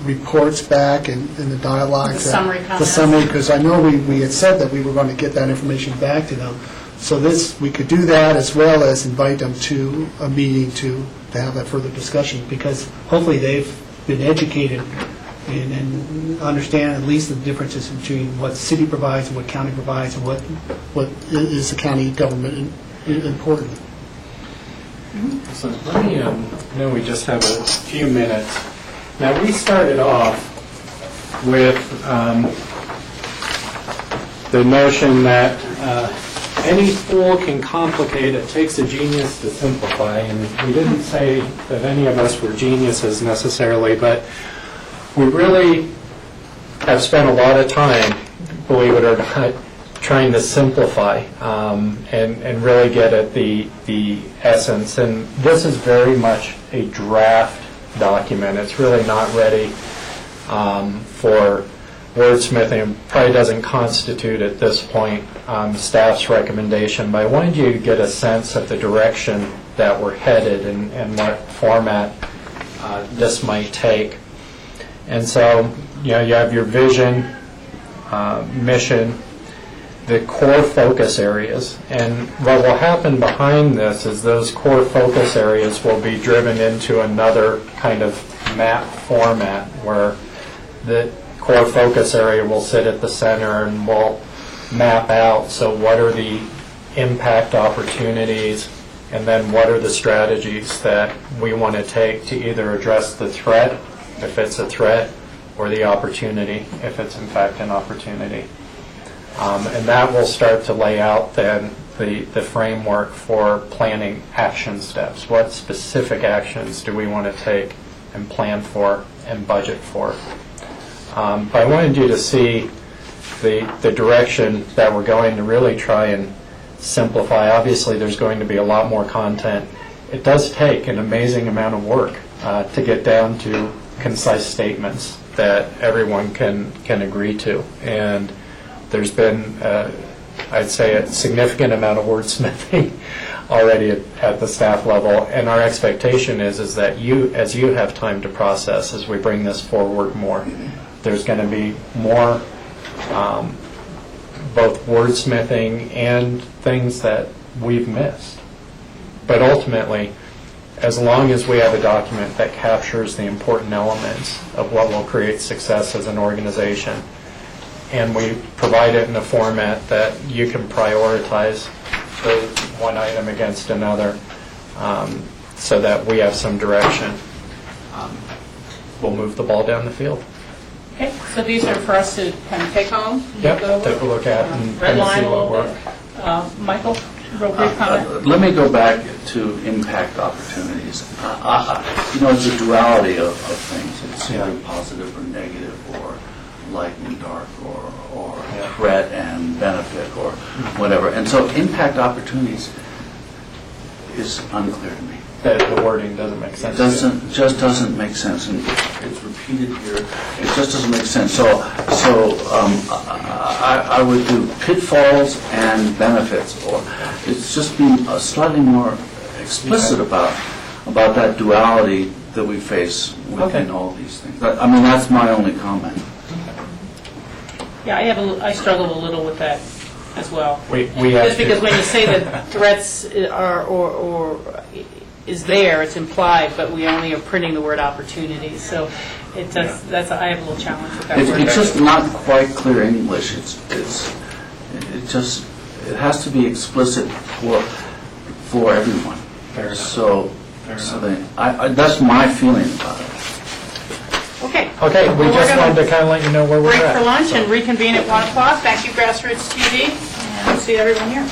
reports back and the dialogue. The summary The comments. summary, because I know we had said that we were going to get that information back to them. So we could do that as well as invite them to a meeting to have that further discussion, because hopefully they've been educated and understand at least the differences between what city provides and what county provides and what is the county government important. So let me, I know we just have a few minutes. Now, we started off with the notion that any fool can complicate, it takes a genius to simplify. And we didn't say that any of us were geniuses necessarily, but we really have spent a lot of time, believe it or not, trying to simplify and really get at the essence. And this is very much a draft document. It's really not ready for wordsmithing. Probably doesn't constitute at this point staff's recommendation, but I wanted you to get a sense of the direction that we're headed and what format this might take. And so, you have your vision, mission, the core focus areas. And what will happen behind this is those core focus areas will be driven into another kind of map format where the core focus area will sit at the center and will map out, so what are the impact opportunities, and then what are the strategies that we want to take to either address the threat, if it's a threat, or the opportunity, if it's in fact an opportunity. And that will start to lay out then the framework for planning action steps. What specific actions do we want to take and plan for and budget for? But I wanted you to see the direction that we're going to really try and simplify. Obviously, there's going to be a lot more content. It does take an amazing amount of work to get down to concise statements that everyone can agree to. And there's been, I'd say, a significant amount of wordsmithing already at the staff level. And our expectation is that as you have time to process, as we bring this forward more, there's going to be more both wordsmithing and things that we've missed. But ultimately, as long as we have a document that captures the important elements of what will create success as an organization, and we provide it in a format that you can prioritize one item against another, so that we have some direction, we'll move the ball down the field. Okay, so these are for us to kind of take home? Yep, look over, take a look at and red line see a what little we're... bit. Michael, real brief comment? Let me go back to impact opportunities. It's a duality of things. It's either positive or negative, or light and dark, or threat and benefit, or whatever. And so impact opportunities is unclear to me. The wording doesn't make sense. Just doesn't make sense, and it's repeated here. It just doesn't make sense. So I would do pitfalls and benefits, or it's just be slightly more explicit about that duality that we face within all these things. I mean, that's my only comment. Yeah, I struggle a little with that as well. We have Just because when you say that threats are or is there, it's implied, but we only are printing the word opportunity. So it does. I have a little challenge with that word. It's just not quite clear English. It has to be explicit for everyone. Fair enough. So that's my feeling about it. Okay. Okay, we Well, just we're gonna wanted to kind of let you know where we're break at. for lunch and reconvene at 1 o'clock. Thank you, Grassroots TV, and we'll see everyone here.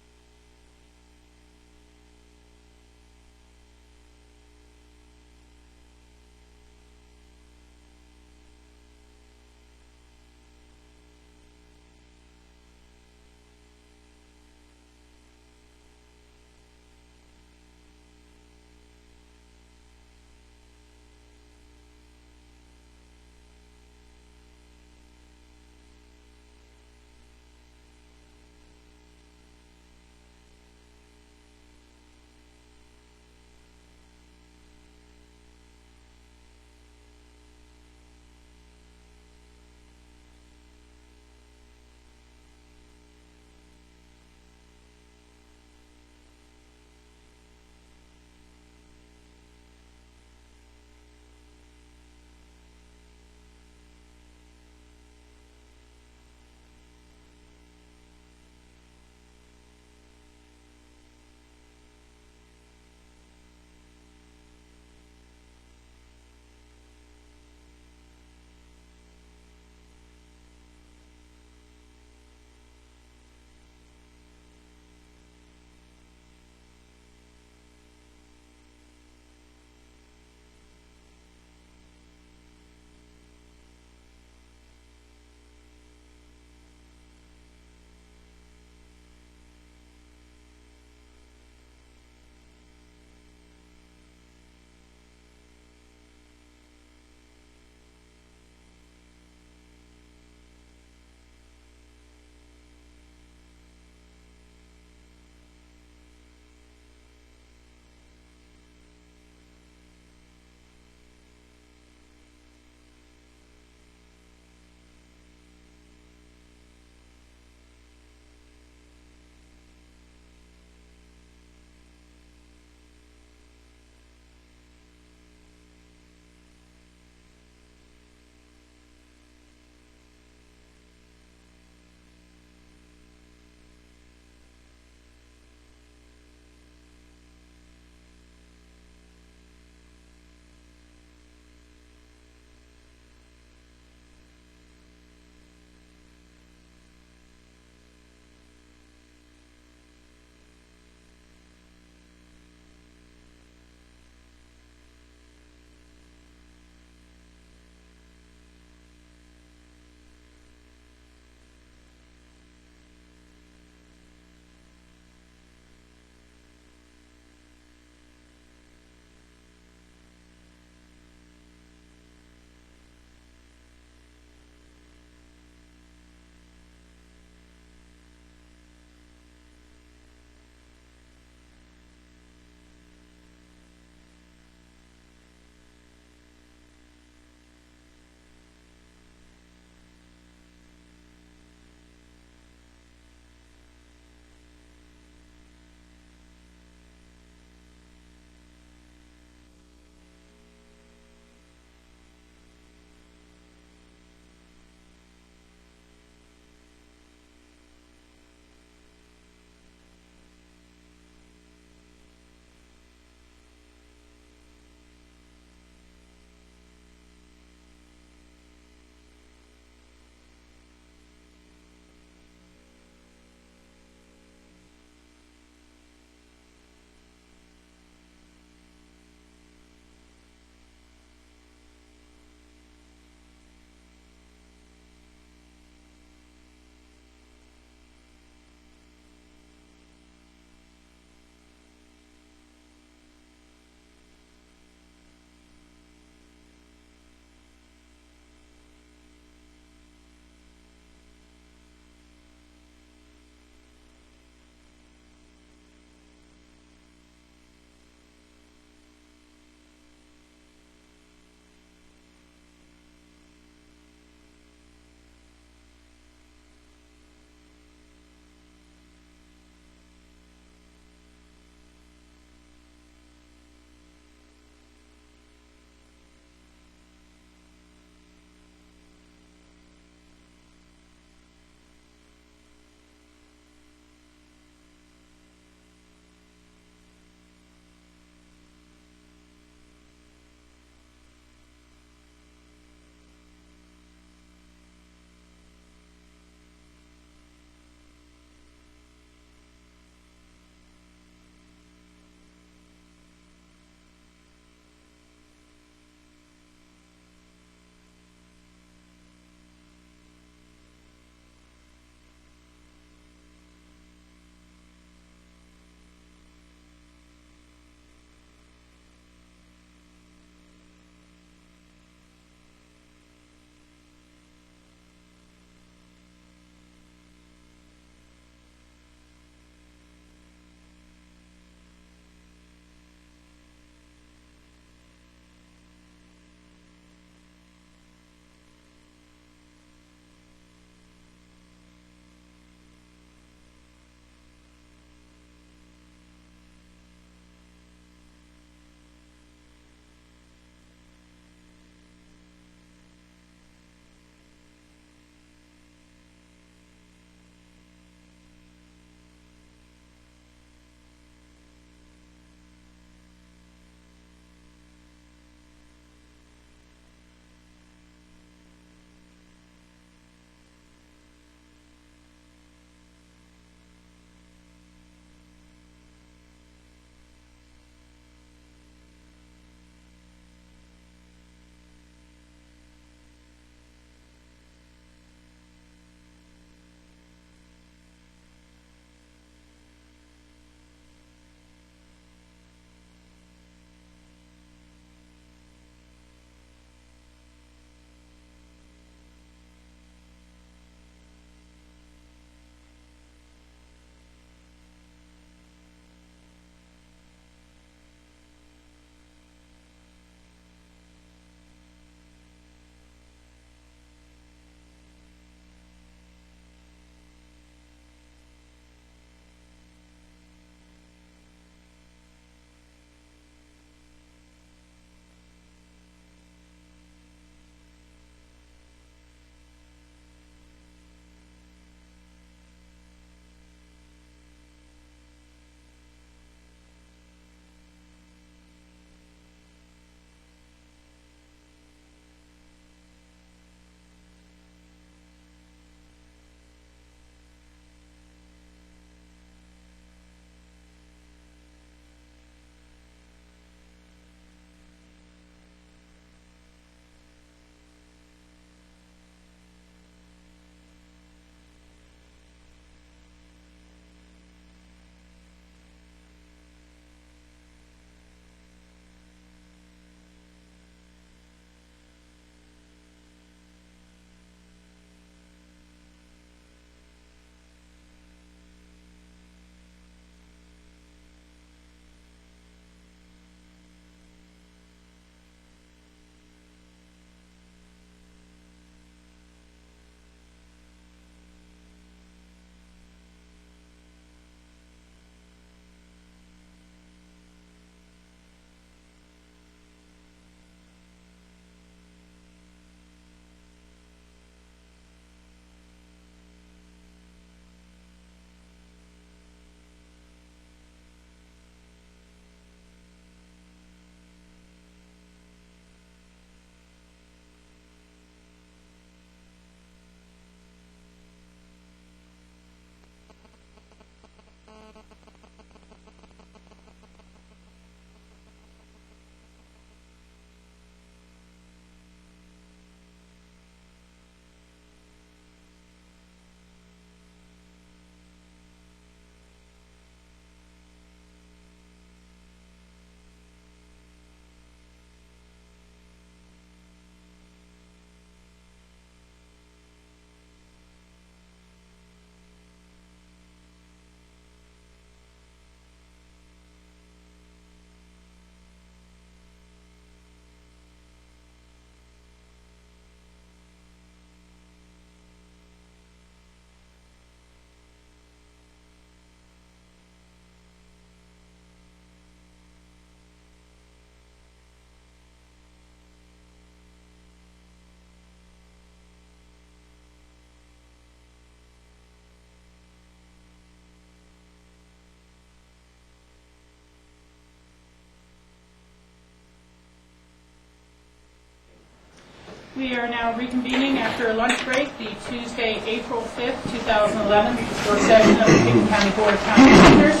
We are now reconvening after a lunch break, the Tuesday, April 5th, 2011 work session of the Pickett County Board of County Commissioners.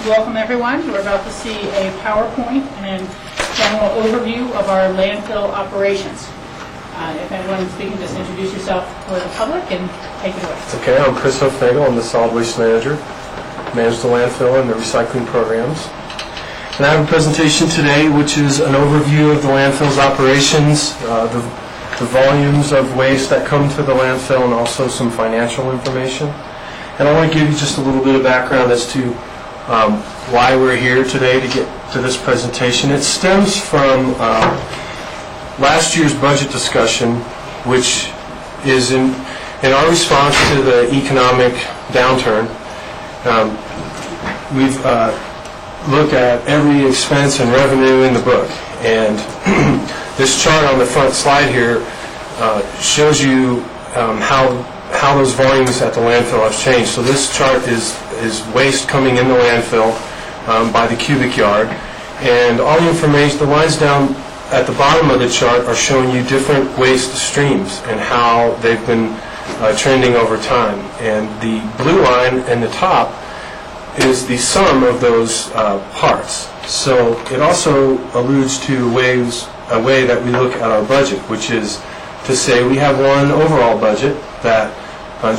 Welcome, everyone. We're about to see a PowerPoint and general overview of our landfill operations. If anyone's speaking, just introduce yourself for the public and take it away. Okay, I'm Chris Hofnagel. I'm the solid waste manager. Manage the landfill and the recycling programs. And I have a presentation today which is an overview of the landfill's operations, the volumes of waste that come to the landfill, and also some financial information. And I want to give you just a little bit of background as to why we're here today to get to this presentation. It stems from last year's budget discussion, which is in our response to the economic downturn. We've looked at every expense and revenue in the book, and this chart on the front slide here shows you how those volumes at the landfill have changed. So this chart is waste coming in the landfill by the cubic yard, and all the information, the lines down at the bottom of the chart are showing you different waste streams and how they've been trending over time. And the blue line in the top is the sum of those parts. So it also alludes to a way that we look at our budget, which is to say we have one overall budget that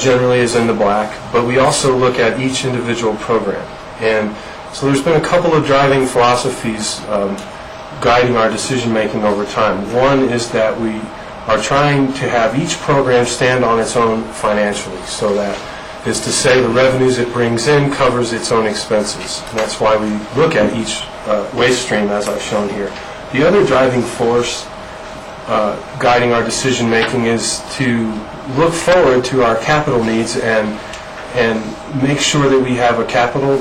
generally is in the black, but we also look at each individual program. And so there's been a couple of driving philosophies guiding our decision making over time. One is that we are trying to have each program stand on its own financially, so that is to say the revenues it brings in covers its own expenses. And that's why we look at each waste stream as I've shown here. The other driving force guiding our decision making is to look forward to our capital needs and make sure that we have a capital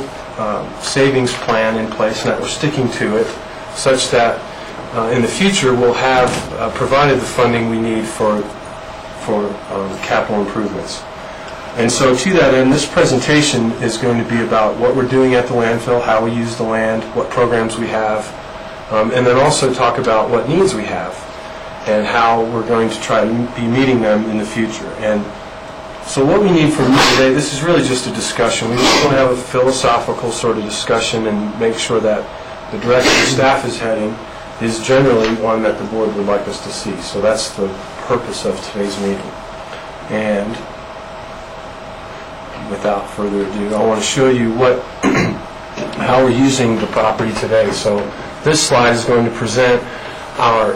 savings plan in place and that we're sticking to it, such that in the future we'll have provided the funding we need for capital improvements. And so to that end, this presentation is going to be about what we're doing at the landfill, how we use the land, what programs we have, and then also talk about what needs we have and how we're going to try to be meeting them in the future. And so what we need from you today, this is really just a discussion. We just want to have a philosophical sort of discussion and make sure that the direction the staff is heading is generally one that the board would like us to see. So that's the purpose of today's meeting. And without further ado, I want to show you how we're using the property today. So this slide is going to present our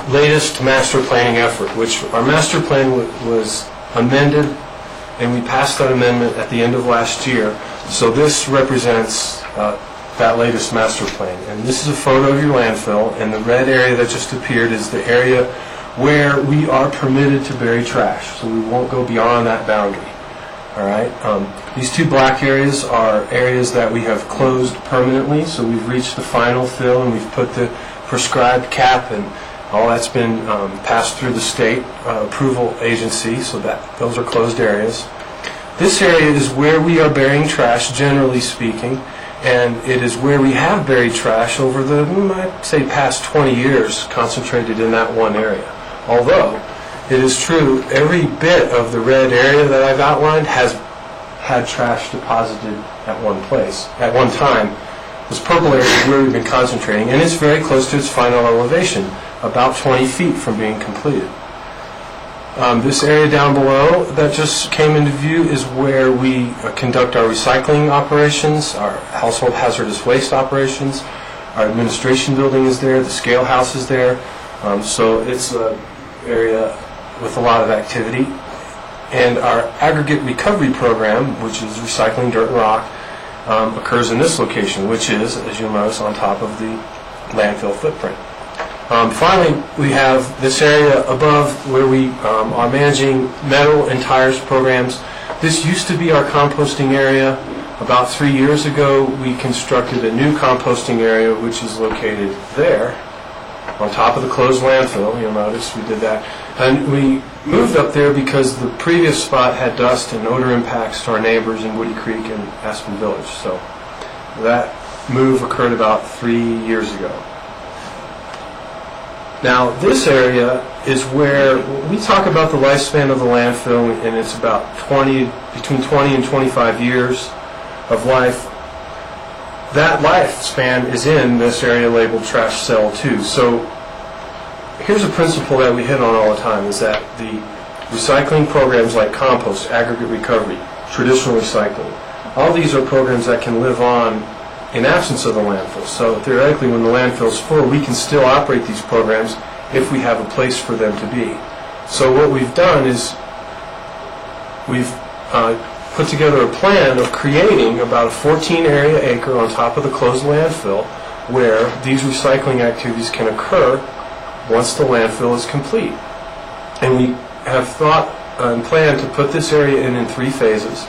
latest master planning effort, which our master plan was amended, and we passed that amendment at the end of last year. So this represents that latest master plan. And this is a photo of your landfill, and the red area that just appeared is the area where we are permitted to bury trash. So we won't go beyond that boundary. All right. These two black areas are areas that we have closed permanently. So we've reached the final fill, and we've put the prescribed cap, and all that's been passed through the state approval agency. So that those are closed areas. This area is where we are burying trash, generally speaking, and it is where we have buried trash over the, I'd say, past 20 years, concentrated in that one area. Although it is true, every bit of the red area that I've outlined has had trash deposited at one place, at one time. This purple area is where we've been concentrating, and it's very close to its final elevation, about 20 feet from being completed. This area down below that just came into view is where we conduct our recycling operations, our household hazardous waste operations. Our administration building is there, the scale house is there. So it's an area with a lot of activity. And our aggregate recovery program, which is recycling dirt and rock, occurs in this location, which is, as you'll notice, on top of the landfill footprint. Finally, we have this area above where we are managing metal and tires programs. This used to be our composting area. About 3 years ago, we constructed a new composting area, which is located there, on top of the closed landfill. You'll notice we did that. And we moved up there because the previous spot had dust and odor impacts to our neighbors in Woody Creek and Aspen Village. So that move occurred about 3 years ago. Now, this area is where we talk about the lifespan of the landfill, and it's about between 20 and 25 years of life. That lifespan is in this area labeled trash cell 2. So here's a principle that we hit on all the time, is that the recycling programs like compost, aggregate recovery, traditional recycling, all these are programs that can live on in absence of the landfill. So theoretically, when the landfill is full, we can still operate these programs if we have a place for them to be. So what we've done is we've put together a plan of creating about a 14-area acre on top of the closed landfill where these recycling activities can occur once the landfill is complete. And we have thought and planned to put this area in 3 phases.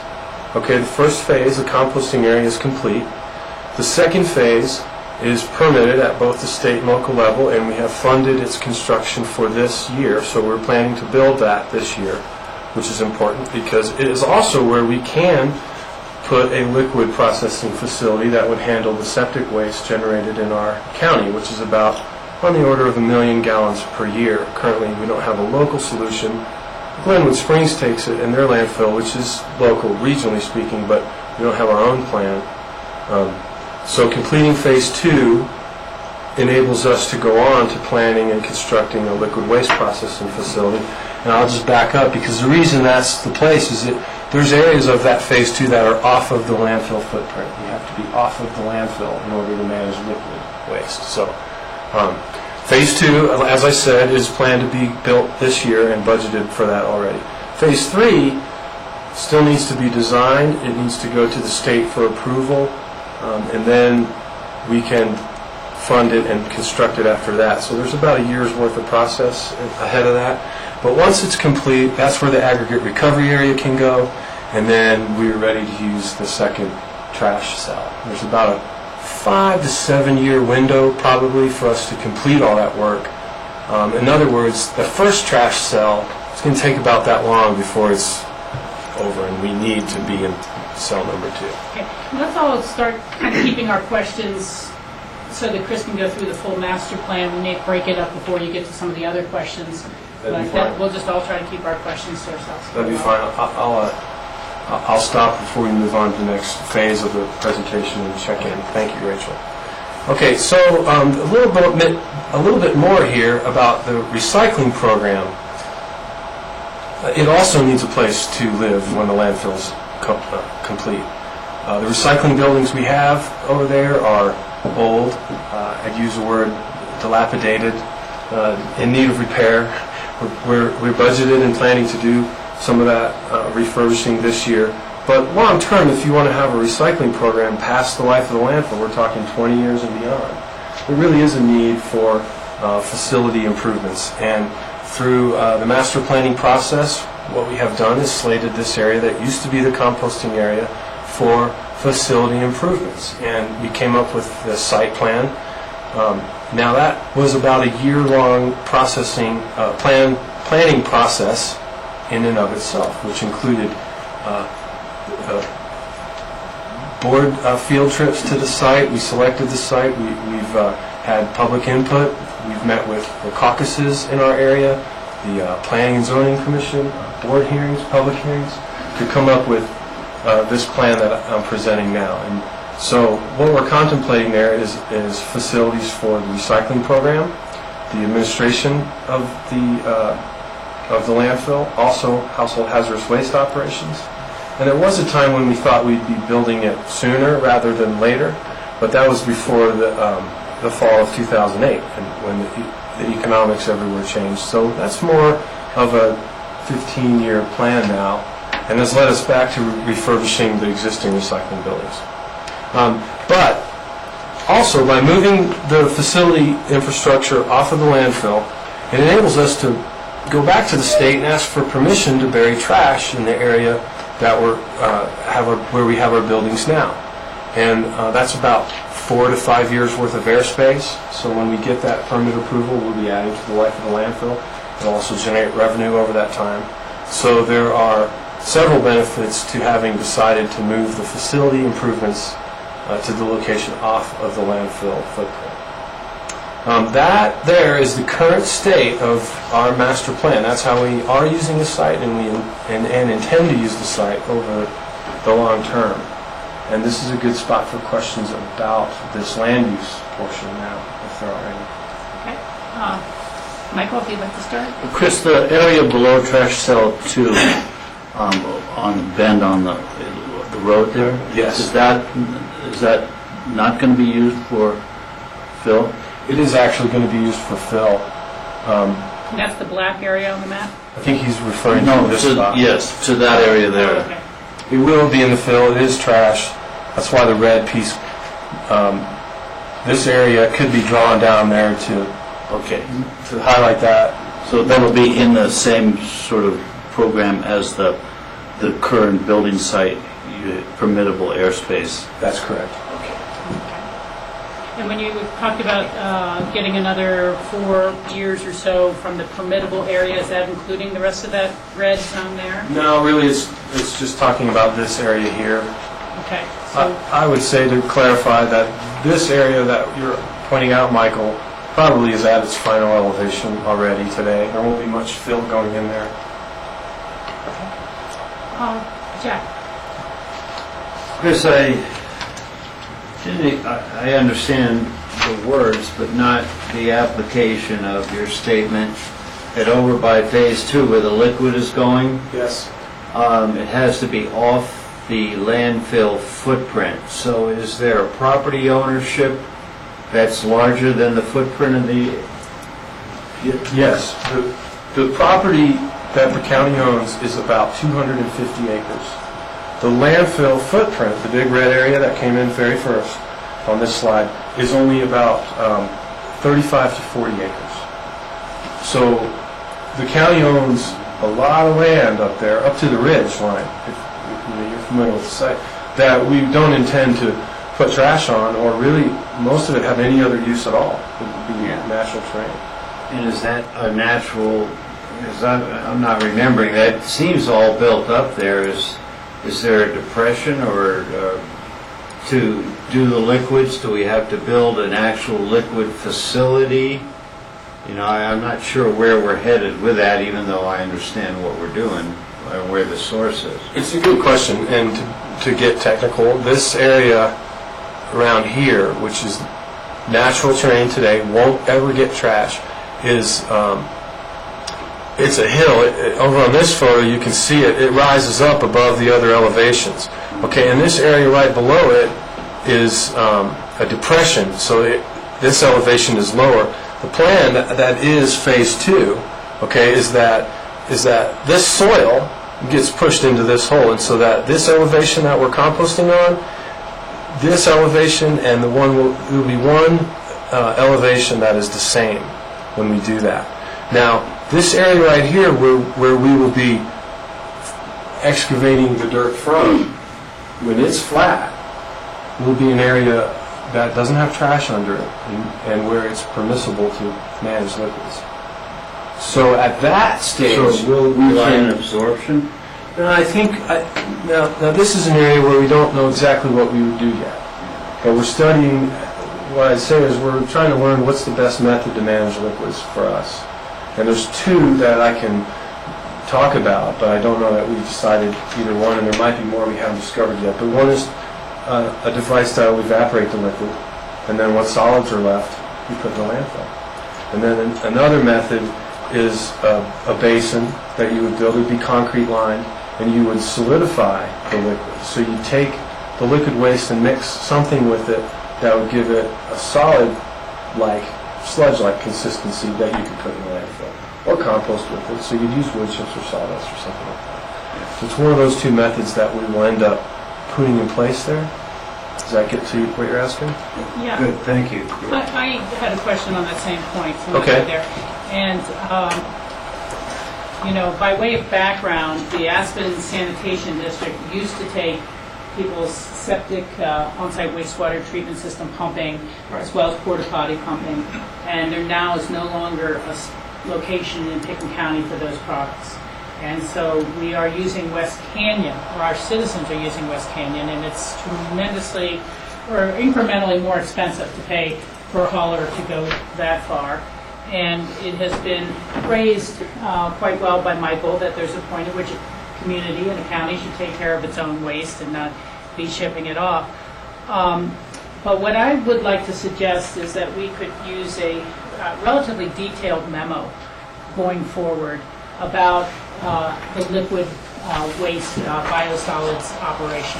Okay, the first phase, the composting area, is complete. The second phase is permitted at both the state and local level, and we have funded its construction for this year, so we're planning to build that this year, which is important because it is also where we can put a liquid processing facility that would handle the septic waste generated in our county, which is about on the order of 1 million gallons per year. Currently, we don't have a local solution. Glenwood Springs takes it in their landfill, which is local, regionally speaking, but we don't have our own plan. So completing phase 2 enables us to go on to planning and constructing a liquid waste processing facility. And I'll just back up, because the reason that's the place is that there's areas of that phase 2 that are off of the landfill footprint. You have to be off of the landfill in order to manage liquid waste. So phase 2, as I said, is planned to be built this year and budgeted for that already. Phase 3 still needs to be designed. It needs to go to the state for approval, and then we can fund it and construct it after that. So there's about a year's worth of process ahead of that. But once it's complete, that's where the aggregate recovery area can go, and then we're ready to use the second trash cell. There's about a 5 to 7 year window probably for us to complete all that work. In other words, the first trash cell, it's going to take about that long before it's over, and we need to be in cell number 2. Okay, let's all start kind of keeping our questions so that Chris can go through the full master plan. We may break it up before you get to some of the other questions. That'd be But fine. we'll just all try to keep our questions to ourselves. That'd be fine. I'll stop before we move on to the next phase of the presentation and check in. Thank you, Rachel. Okay, so a little bit more here about the recycling program. It also needs a place to live when the landfill's complete. The recycling buildings we have over there are old. I'd use the word dilapidated, in need of repair. We're budgeted and planning to do some of that refurbishing this year. But long term, if you want to have a recycling program past the life of the landfill, we're talking 20 years and beyond, there really is a need for facility improvements. And through the master planning process, what we have done is slated this area that used to be the composting area for facility improvements. And we came up with the site plan. Now that was about a year-long planning process in and of itself, which included board field trips to the site. We selected the site. We've had public input. We've met with the caucuses in our area, the Planning and Zoning Commission, board hearings, public hearings, to come up with this plan that I'm presenting now. And so what we're contemplating there is facilities for the recycling program, the administration of the landfill, also household hazardous waste operations. And there was a time when we thought we'd be building it sooner rather than later, but that was before the fall of 2008, and when the economics everywhere changed. So that's more of a 15-year plan now, and has led us back to refurbishing the existing recycling buildings. But also, by moving the facility infrastructure off of the landfill, it enables us to go back to the state and ask for permission to bury trash in the area that where we have our buildings now. And that's about 4 to 5 years worth of airspace. So when we get that permit approval, we'll be adding to the life of the landfill. It'll also generate revenue over that time. So there are several benefits to having decided to move the facility improvements to the location off of the landfill footprint. That there is the current state of our master plan. That's how we are using the site, and we and intend to use the site over the long term. And this is a good spot for questions about this land use portion now, if there are any. Okay. Michael, if you'd like to start? Chris, the area below Trash Cell 2, on the bend on the road there? Yes. Is that not going to be used for fill? It is actually going to be used for fill. And that's the black area on the map? I think he's referring No, to this spot. yes, to that area there. Oh, okay. It will be in the fill. It is trash. That's why the red piece, this area could be drawn down there Okay. to highlight that. So that'll be in the same sort of program as the current building site, permittable airspace. That's correct. And when you talked about getting another 4 years or so from the permittable area, is that including the rest of that red zone there? No, really, it's just talking about this area here. Okay. So, I would say to clarify that this area that you're pointing out, Michael, probably is at its final elevation already today. There won't be much fill going in there. Jack? Chris, I understand the words, but not the application of your statement that over by Phase 2 where the liquid is going, Yes. it has to be off the landfill footprint. So is there a property ownership that's larger than the footprint of the... Yes. The property that the county owns is about 250 acres. The landfill footprint, the big red area that came in very first on this slide, is only about 35 to 40 acres. So the county owns a lot of land up there, up to the ridge line, if you're familiar with the site, that we don't intend to put trash on, or really most of it have any other use at all. It would be natural terrain. And is that a natural, because I'm not remembering, that seems all built up there. Is there a depression or to do the liquids? Do we have to build an actual liquid facility? You know, I'm not sure where we're headed with that, even though I understand what we're doing, where the source is. It's a good question, and to get technical, this area around here, which is natural terrain today, won't ever get trash, is it's a hill. Over on this photo, you can see it rises up above the other elevations. Okay, and this area right below it is a depression, so this elevation is lower. The plan that is Phase 2, okay, is that this soil gets pushed into this hole, and so that this elevation that we're composting on, this elevation and the one will be one elevation that is the same when we do that. Now, this area right here where we will be excavating the dirt from, when it's flat, will be an area that doesn't have trash under it and where it's permissible to manage liquids. So at that stage, So will we find absorption? no, I think, now this is an area where we don't know exactly what we would do yet. But we're studying, what I'd say is we're trying to learn what's the best method to manage liquids for us. And there's two that I can talk about, but I don't know that we've decided either one, and there might be more we haven't discovered yet. But one is a device that will evaporate the liquid, and then what solids are left, we put in the landfill. And then another method is a basin that you would build. It would be concrete lined, and you would solidify the liquid. So you take the liquid waste and mix something with it that would give it a solid-like, sludge-like consistency that you could put in the landfill, or compost with it. So you'd use wood chips or sawdust or something like that. So it's one of those two methods that we will end up putting in place there. Does that get to what you're asking? Yeah. Good, thank you. I had a question on that same point. So Okay. There. And, by way of background, the Aspen Sanitation District used to take people's septic on-site wastewater treatment system pumping, as well as porta potty pumping, and there now is no longer a location in Pickens County for those products. And so we are using West Canyon, or our citizens are using West Canyon, and it's tremendously or incrementally more expensive to pay for a hauler to go that far. And it has been raised quite well by Michael that there's a point at which a community and a county should take care of its own waste and not be shipping it off. But what I would like to suggest is that we could use a relatively detailed memo going forward about the liquid waste biosolids operation.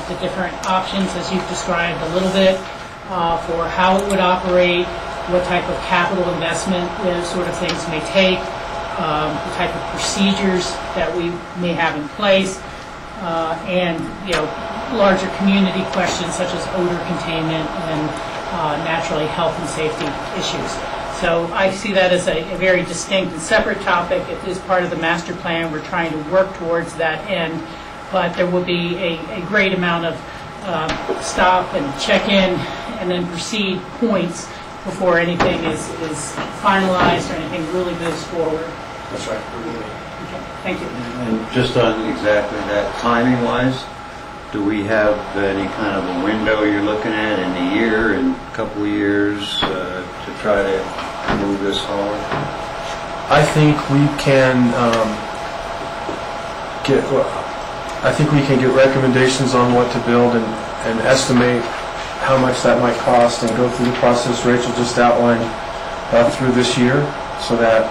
The different options, as you've described a little bit, for how it would operate, what type of capital investment those sort of things may take, the type of procedures that we may have in place, and larger community questions such as odor containment and naturally health and safety issues. So I see that as a very distinct and separate topic. It is part of the master plan. We're trying to work towards that end, but there will be a great amount of stop and check in and then proceed points before anything is finalized or anything really moves forward. That's right. Okay, thank you. And just on exactly that, timing-wise, do we have any kind of a window you're looking at in a year, in a couple of years, to try to move this forward? I think we can get recommendations on what to build and estimate how much that might cost and go through the process Rachel just outlined through this year, so that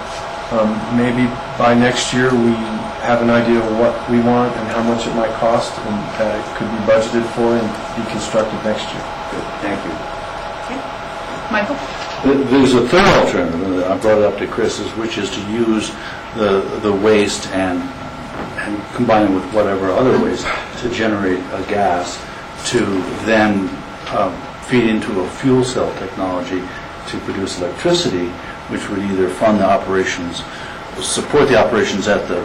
maybe by next year we have an idea of what we want and how much it might cost, and that it could be budgeted for and be constructed next year. Good, thank you. Michael? There's a third alternative, I brought it up to Chris's, which is to use the waste and combine it with whatever other waste to generate a gas to then feed into a fuel cell technology to produce electricity, which would either fund the operations, support the operations at the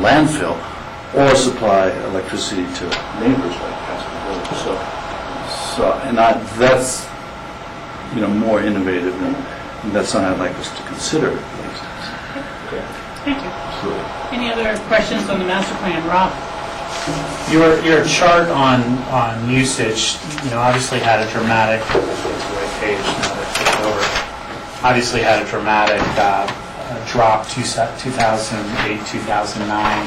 landfill, or supply electricity to neighbors like Castle Village. That's more innovative, and that's something I'd like us to consider. Thank you. Any other questions on the master plan? Rob? Your chart on usage, obviously had a dramatic, it's the right page now that it's over, obviously had a dramatic drop 2008, 2009.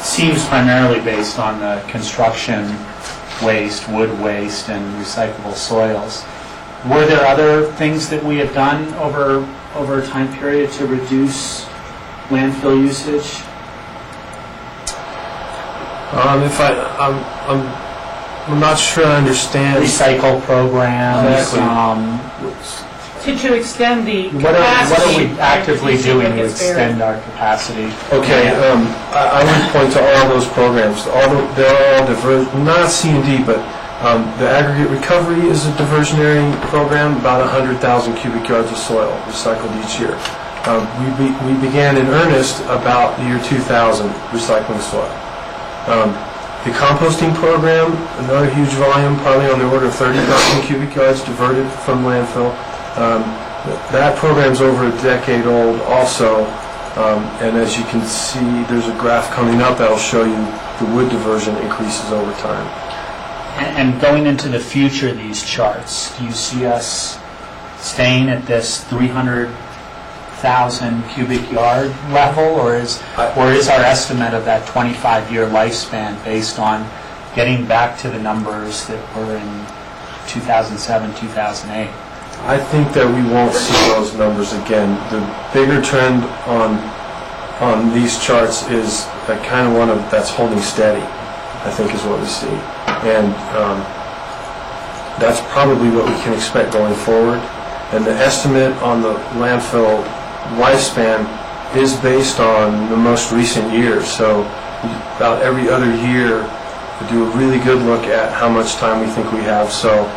Seems primarily based on the construction waste, wood waste, and recyclable soils. Were there other things that we have done over a time period to reduce landfill usage? I'm not sure I understand. Recycle programs. To extend the What capacity. are we actively doing to extend our capacity? Okay, I would point to all those programs. They're all diverse, not C&D, but the aggregate recovery is a diversionary program, about 100,000 cubic yards of soil recycled each year. We began in earnest about the year 2000 recycling soil. The composting program, another huge volume, probably on the order of 30,000 cubic yards diverted from landfill. That program's over a decade old also, and as you can see, there's a graph coming up that'll show you the wood diversion increases over time. And going into the future, these charts, do you see us staying at this 300,000 cubic yard level, or is our estimate of that 25-year lifespan based on getting back to the numbers that were in 2007, 2008? I think that we won't see those numbers again. The bigger trend on these charts is a kind of one that's holding steady, I think is what we see. And that's probably what we can expect going forward. And the estimate on the landfill lifespan is based on the most recent years. So about every other year, we do a really good look at how much time we think we have. So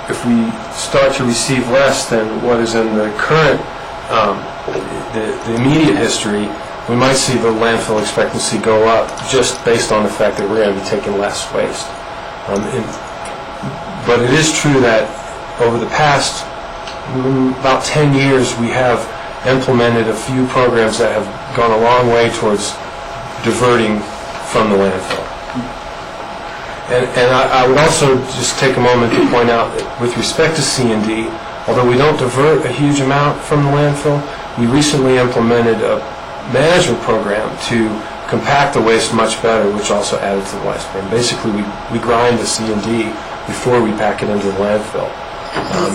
if we start to receive less than what is in the current, the immediate history, we might see the landfill expectancy go up just based on the fact that we're going to be taking less waste. But it is true that over the past about 10 years, we have implemented a few programs that have gone a long way towards diverting from the landfill. And I would also just take a moment to point out that with respect to C&D, although we don't divert a huge amount from the landfill, we recently implemented a management program to compact the waste much better, which also added to the lifespan. Basically, we grind the C&D before we pack it into the landfill.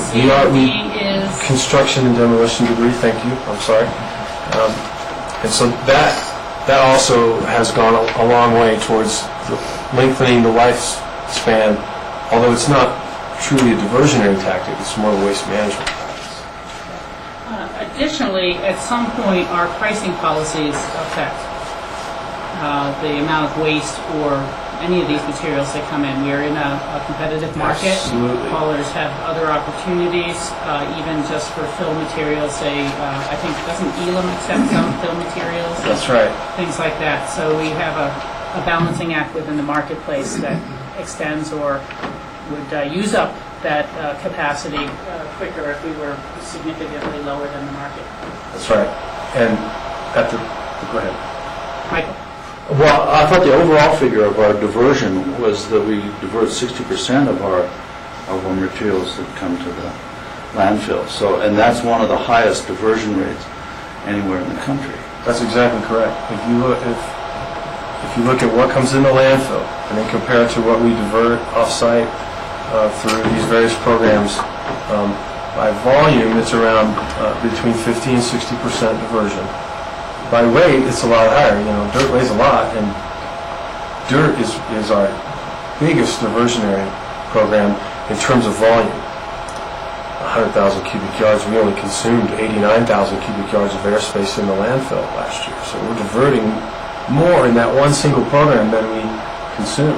C&D is? Construction and demolition debris, thank you, I'm sorry. And so that also has gone a long way towards lengthening the lifespan, although it's not truly a diversionary tactic, it's more a waste management practice. Additionally, at some point, our pricing policies affect the amount of waste or any of these materials that come in. We are in a competitive market. Absolutely. Haulers have other opportunities, even just for fill materials. I think, doesn't Elam accept some fill materials? That's right. Things like that. So we have a balancing act within the marketplace that extends or would use up that capacity quicker if we were significantly lower than the market. That's right. And go ahead. Michael? Well, I thought the overall figure of our diversion was that we divert 60% of our materials that come to the landfill. So, and that's one of the highest diversion rates anywhere in the country. That's exactly correct. If you look at what comes in the landfill and then compare it to what we divert off-site through these various programs, by volume it's around between 50 and 60% diversion. By weight, it's a lot higher. Dirt weighs a lot, and dirt is our biggest diversionary program in terms of volume. 100,000 cubic yards. We only consumed 89,000 cubic yards of airspace in the landfill last year. So we're diverting more in that one single program than we consume.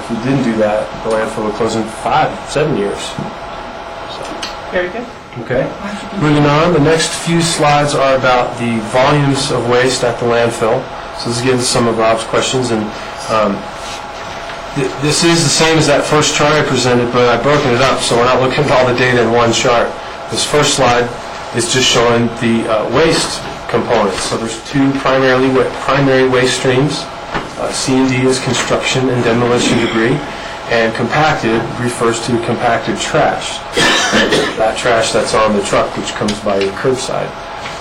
If we didn't do that, the landfill would close in 5-7 years. Very good. Okay. Moving on, the next few slides are about the volumes of waste at the landfill. So this is getting to some of Rob's questions, and this is the same as that first chart I presented, but I've broken it up, so we're not looking at all the data in one chart. This first slide is just showing the waste components. So there's two primary waste streams. C&D is construction and demolition debris, and compacted refers to compacted trash. That trash that's on the truck, which comes by your curbside.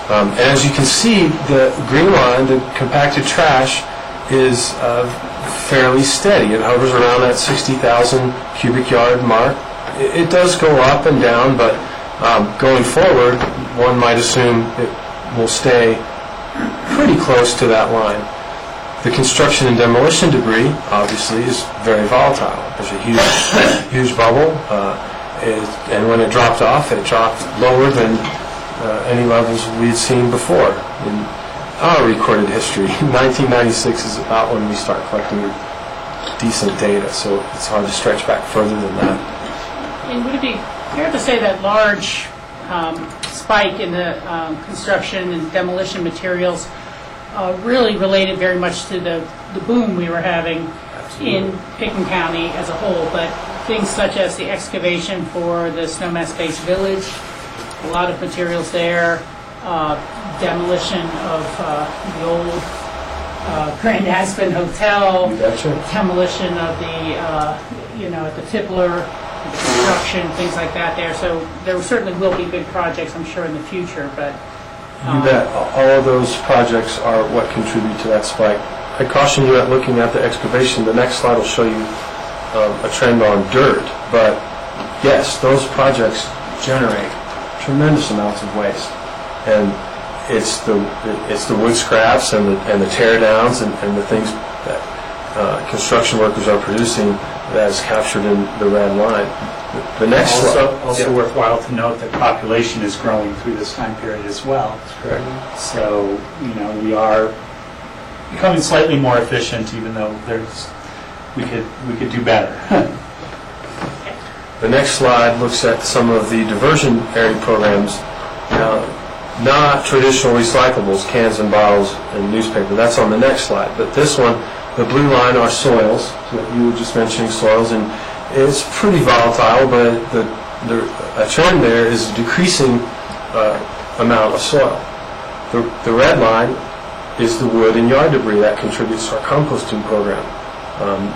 And as you can see, the green line, the compacted trash, is fairly steady. It hovers around that 60,000 cubic yard mark. It does go up and down, but going forward, one might assume it will stay pretty close to that line. The construction and demolition debris, obviously, is very volatile. There's a huge bubble, and when it dropped off, it dropped lower than any levels we'd seen before in our recorded history. 1996 is about when we start collecting decent data, so it's hard to stretch back further than that. And would it be fair to say that large spike in the construction and demolition materials really related very much to the boom we were having in Picken County as a whole, but things such as the excavation for the Snowmass Base Village, a lot of materials there, demolition of the old Grand Aspen Hotel, demolition of the, at the Tippler, construction, things like that there. So there certainly will be big projects, I'm sure, in the future, but... You bet. All of those projects are what contribute to that spike. I caution you at looking at the excavation. The next slide will show you a trend on dirt, but yes, those projects generate tremendous amounts of waste, and it's the wood scraps and the tear downs and the things that construction workers are producing that is captured in the red line. The next slide. Also worthwhile to note that population is growing through this time period as well. That's correct. So, we are becoming slightly more efficient, even though we could do better. The next slide looks at some of the diversionary programs. Not traditional recyclables, cans and bottles and newspaper. That's on the next slide. But this one, the blue line, are soils. So you were just mentioning soils, and it's pretty volatile, but a trend there is a decreasing amount of soil. The red line is the wood and yard debris that contributes to our composting program.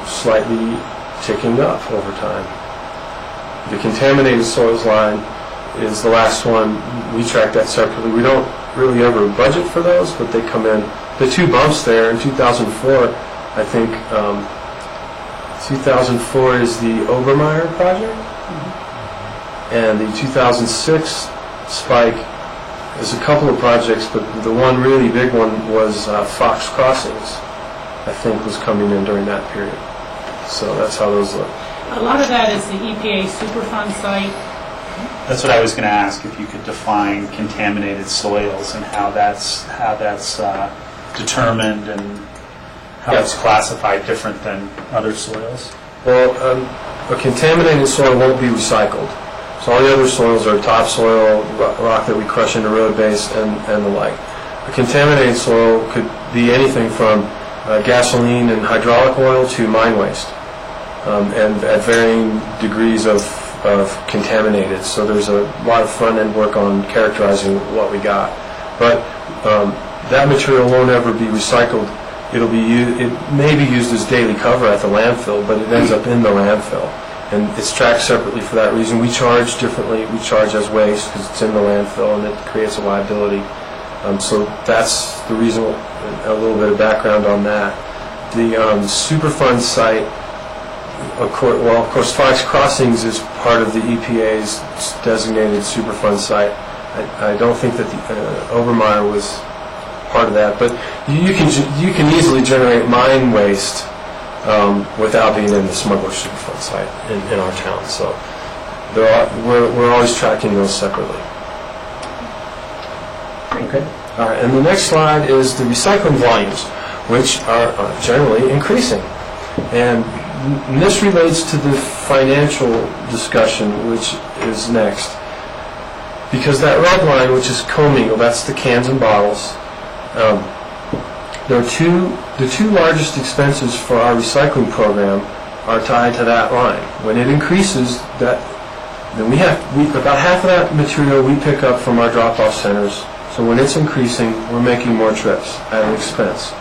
slightly ticking up over time. The contaminated soils line is the last one. We track that separately. We don't really ever budget for those, but they come in. The two bumps there in 2004, I think 2004 is the Obermeyer project, and the 2006 spike is a couple of projects, but the one really big one was Fox Crossings, I think, was coming in during that period. So that's how those look. A lot of that is the EPA Superfund site. That's what I was going to ask, if you could define contaminated soils and how that's determined and how it's classified different than other soils. Well, a contaminated soil won't be recycled. So all the other soils are topsoil, rock that we crush into road base, and the like. A contaminated soil could be anything from gasoline and hydraulic oil to mine waste, and at varying degrees of contaminated. So there's a lot of front-end work on characterizing what we got. But that material won't ever be recycled. It may be used as daily cover at the landfill, but it ends up in the landfill. And it's tracked separately for that reason. We charge differently. We charge as waste because it's in the landfill and it creates a liability. So that's the reason, a little bit of background on that. The Superfund site, of course, Fox Crossings is part of the EPA's designated Superfund site. I don't think that the Obermeyer was part of that, but you can easily generate mine waste without being in the Smuggler Superfund site in our town. So we're always tracking those separately. Okay. All right. And the next slide is the recycling volumes, which are generally increasing. And this relates to the financial discussion, which is next. Because that red line, which is commingled, that's the cans and bottles. The two largest expenses for our recycling program are tied to that line. When it increases, then about half of that material we pick up from our drop-off centers. So when it's increasing, we're making more trips at an expense.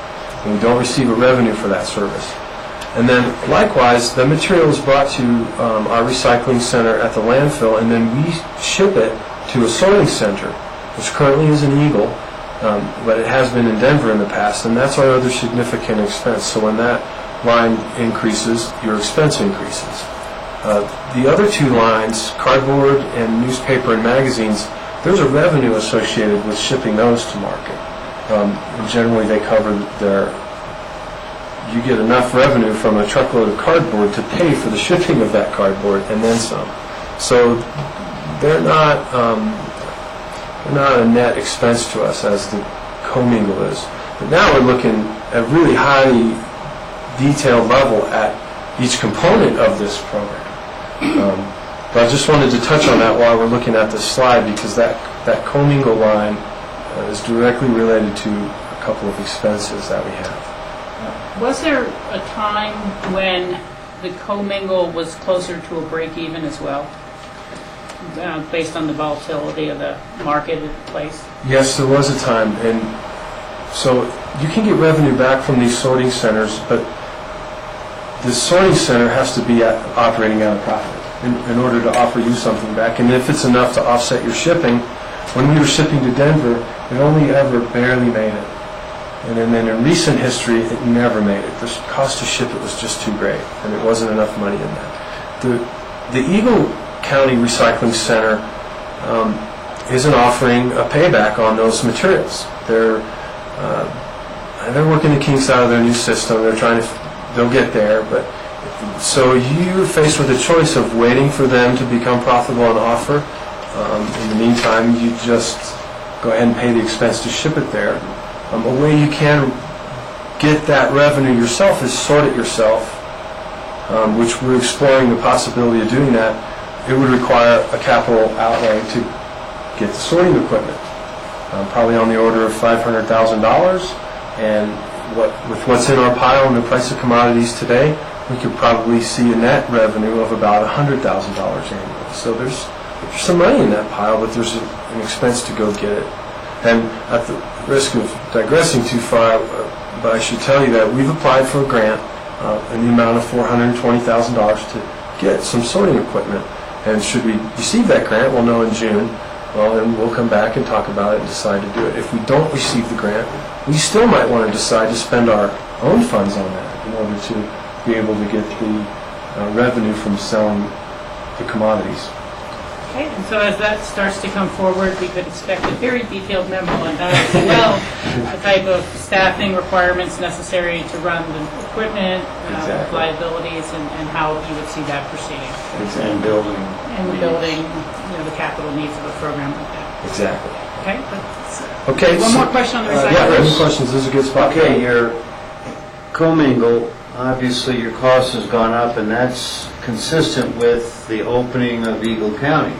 And we don't receive a revenue for that service. And then likewise, the material is brought to our recycling center at the landfill, and then we ship it to a sorting center, which currently is in Eagle, but it has been in Denver in the past, and that's our other significant expense. So when that line increases, your expense increases. The other two lines, cardboard and newspaper and magazines, there's a revenue associated with shipping those to market. Generally, they cover you get enough revenue from a truckload of cardboard to pay for the shipping of that cardboard and then some. So they're not a net expense to us as the commingle is. But now we're looking at really highly detailed level at each component of this program. But I just wanted to touch on that while we're looking at this slide, because that commingle line is directly related to a couple of expenses that we have. Was there a time when the commingle was closer to a break-even as well, based on the volatility of the marketplace? Yes, there was a time, and so you can get revenue back from these sorting centers, but the sorting center has to be operating at a profit in order to offer you something back. And if it's enough to offset your shipping, when we were shipping to Denver, it only ever barely made it. And then in recent history, it never made it. The cost to ship it was just too great, and it wasn't enough money in that. The Eagle County Recycling Center isn't offering a payback on those materials. They're working the kinks out of their new system. They'll get there, but so you're faced with a choice of waiting for them to become profitable and offer. In the meantime, you just go ahead and pay the expense to ship it there. A way you can get that revenue yourself is sort it yourself, which we're exploring the possibility of doing that. It would require a capital outlay to get the sorting equipment, probably on the order of $500,000. And with what's in our pile and the price of commodities today, we could probably see a net revenue of about $100,000 annually. So there's some money in that pile, but there's an expense to go get it. And at the risk of digressing too far, but I should tell you that we've applied for a grant in the amount of $420,000 to get some sorting equipment. And should we receive that grant, we'll know in June. Well, then we'll come back and talk about it and decide to do it. If we don't receive the grant, we still might want to decide to spend our own funds on that in order to be able to get the revenue from selling the commodities. Okay, and so as that starts to come forward, we could expect a very detailed memo on that as well, the type of staffing requirements necessary to run the equipment, Exactly. liabilities, and how you would see that proceeding. And building. And the building, the capital needs of a program like that. Exactly. Okay, but Okay. one more question on the recycling. Yeah, any questions? This is a good spot. Okay, your commingle, obviously your cost has gone up, and that's consistent with the opening of Eagle County.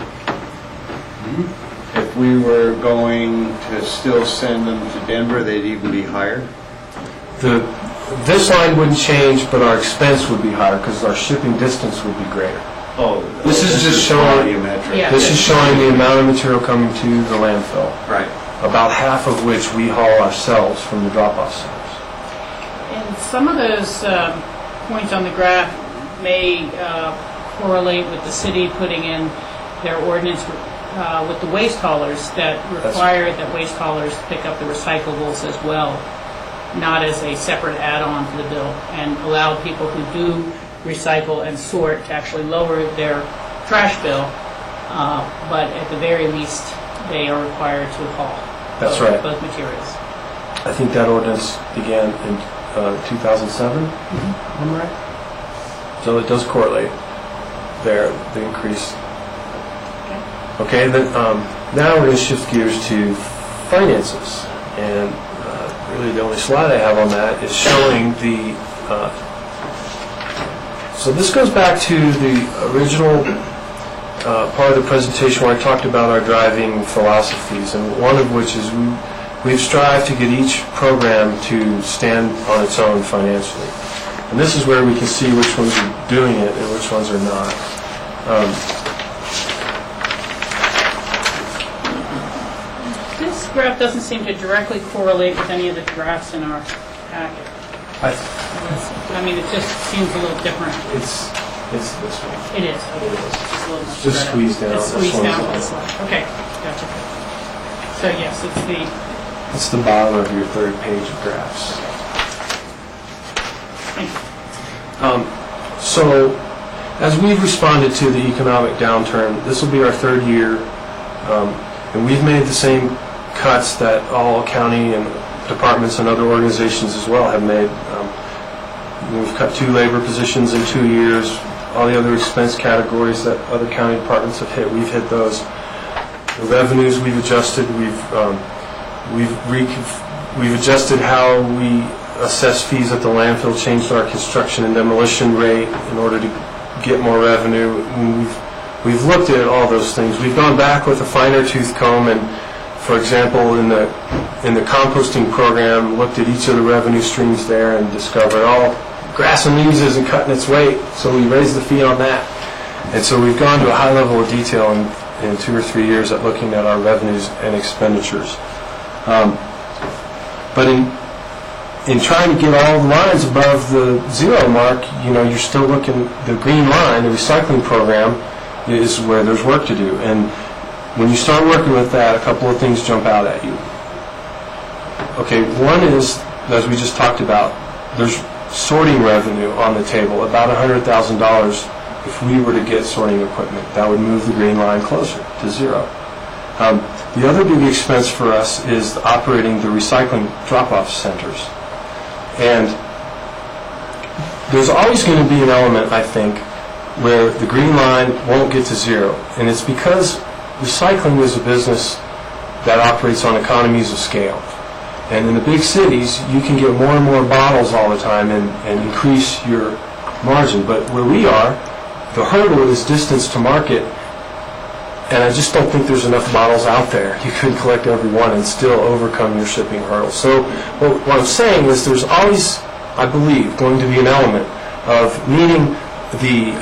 If we were going to still send them to Denver, they'd even be higher? This line wouldn't change, but our expense would be higher because our shipping distance would be greater. Oh, This is just showing, volumetric. Yeah. this is showing the amount of material coming to the landfill, Right. about half of which we haul ourselves from the drop-off centers. And some of those points on the graph may correlate with the city putting in their ordinance with the waste haulers that require that waste haulers pick up the recyclables as well, not as a separate add-on to the bill, and allow people who do recycle and sort to actually lower their trash bill, but at the very least, they are required to haul That's right. both materials. I think that ordinance began in 2007, am I right? So it does correlate there, the increase. Okay, then now we're going to shift gears to finances. And really the only slide I have on that is showing the... so this goes back to the original part of the presentation where I talked about our driving philosophies, and one of which is we've strived to get each program to stand on its own financially. And this is where we can see which ones are doing it and which ones are not. This graph doesn't seem to directly correlate with any of the graphs in our packet. I mean, it just seems a little different. It's this one. It is. Okay. It's just a little more Just spread out. squeezed down. It's This squeezed one's down the- on this one. Okay, gotcha. So yes, it's the, It's the bottom of your third page of graphs. thank you. So, as we've responded to the economic downturn, this will be our third year, and we've made the same cuts that all county and departments and other organizations as well have made. We've cut 2 labor positions in 2 years. All the other expense categories that other county departments have hit, we've hit those. The revenues we've adjusted. We've adjusted how we assess fees at the landfill, changed our construction and demolition rate in order to get more revenue. And we've looked at all those things. We've gone back with a finer tooth comb and, for example, in the composting program, looked at each of the revenue streams there and discovered, grass and leaves isn't cutting its weight, so we raised the fee on that. And so we've gone to a high level of detail in 2 or 3 years at looking at our revenues and expenditures. But in trying to get all the lines above the zero mark, you're still looking, the green line, the recycling program, is where there's work to do. And when you start working with that, a couple of things jump out at you. Okay, one is, as we just talked about, there's sorting revenue on the table, about $100,000 if we were to get sorting equipment. That would move the green line closer to zero. The other big expense for us is operating the recycling drop-off centers. And there's always going to be an element, I think, where the green line won't get to zero. And it's because recycling is a business that operates on economies of scale. And in the big cities, you can get more and more bottles all the time and increase your margin. But where we are, the hurdle is distance to market. And I just don't think there's enough bottles out there. You could collect every one and still overcome your shipping hurdle. So what I'm saying is there's always, I believe, going to be an element of needing the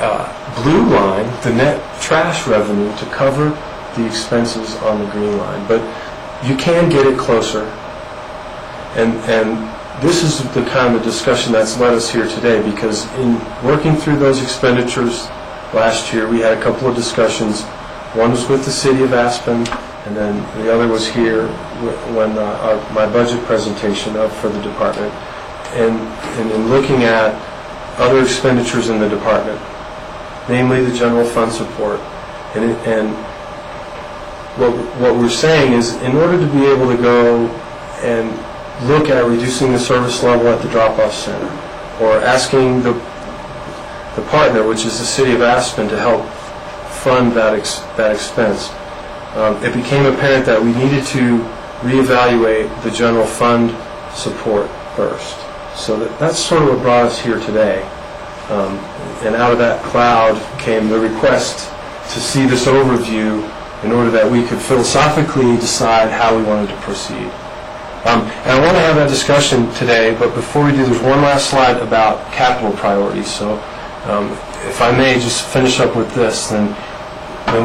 blue line, the net trash revenue, to cover the expenses on the green line. But you can get it closer. And this is the kind of discussion that's led us here today, because in working through those expenditures last year, we had a couple of discussions. One was with the city of Aspen, and then the other was here when my budget presentation up for the department. And in looking at other expenditures in the department, namely the general fund support, and what we're saying is, in order to be able to go and look at reducing the service level at the drop-off center, or asking the partner, which is the city of Aspen, to help fund that expense, it became apparent that we needed to reevaluate the general fund support first. So that's sort of what brought us here today. And out of that cloud came the request to see this overview in order that we could philosophically decide how we wanted to proceed. And I want to have that discussion today, but before we do, there's one last slide about capital priorities. So if I may just finish up with this, then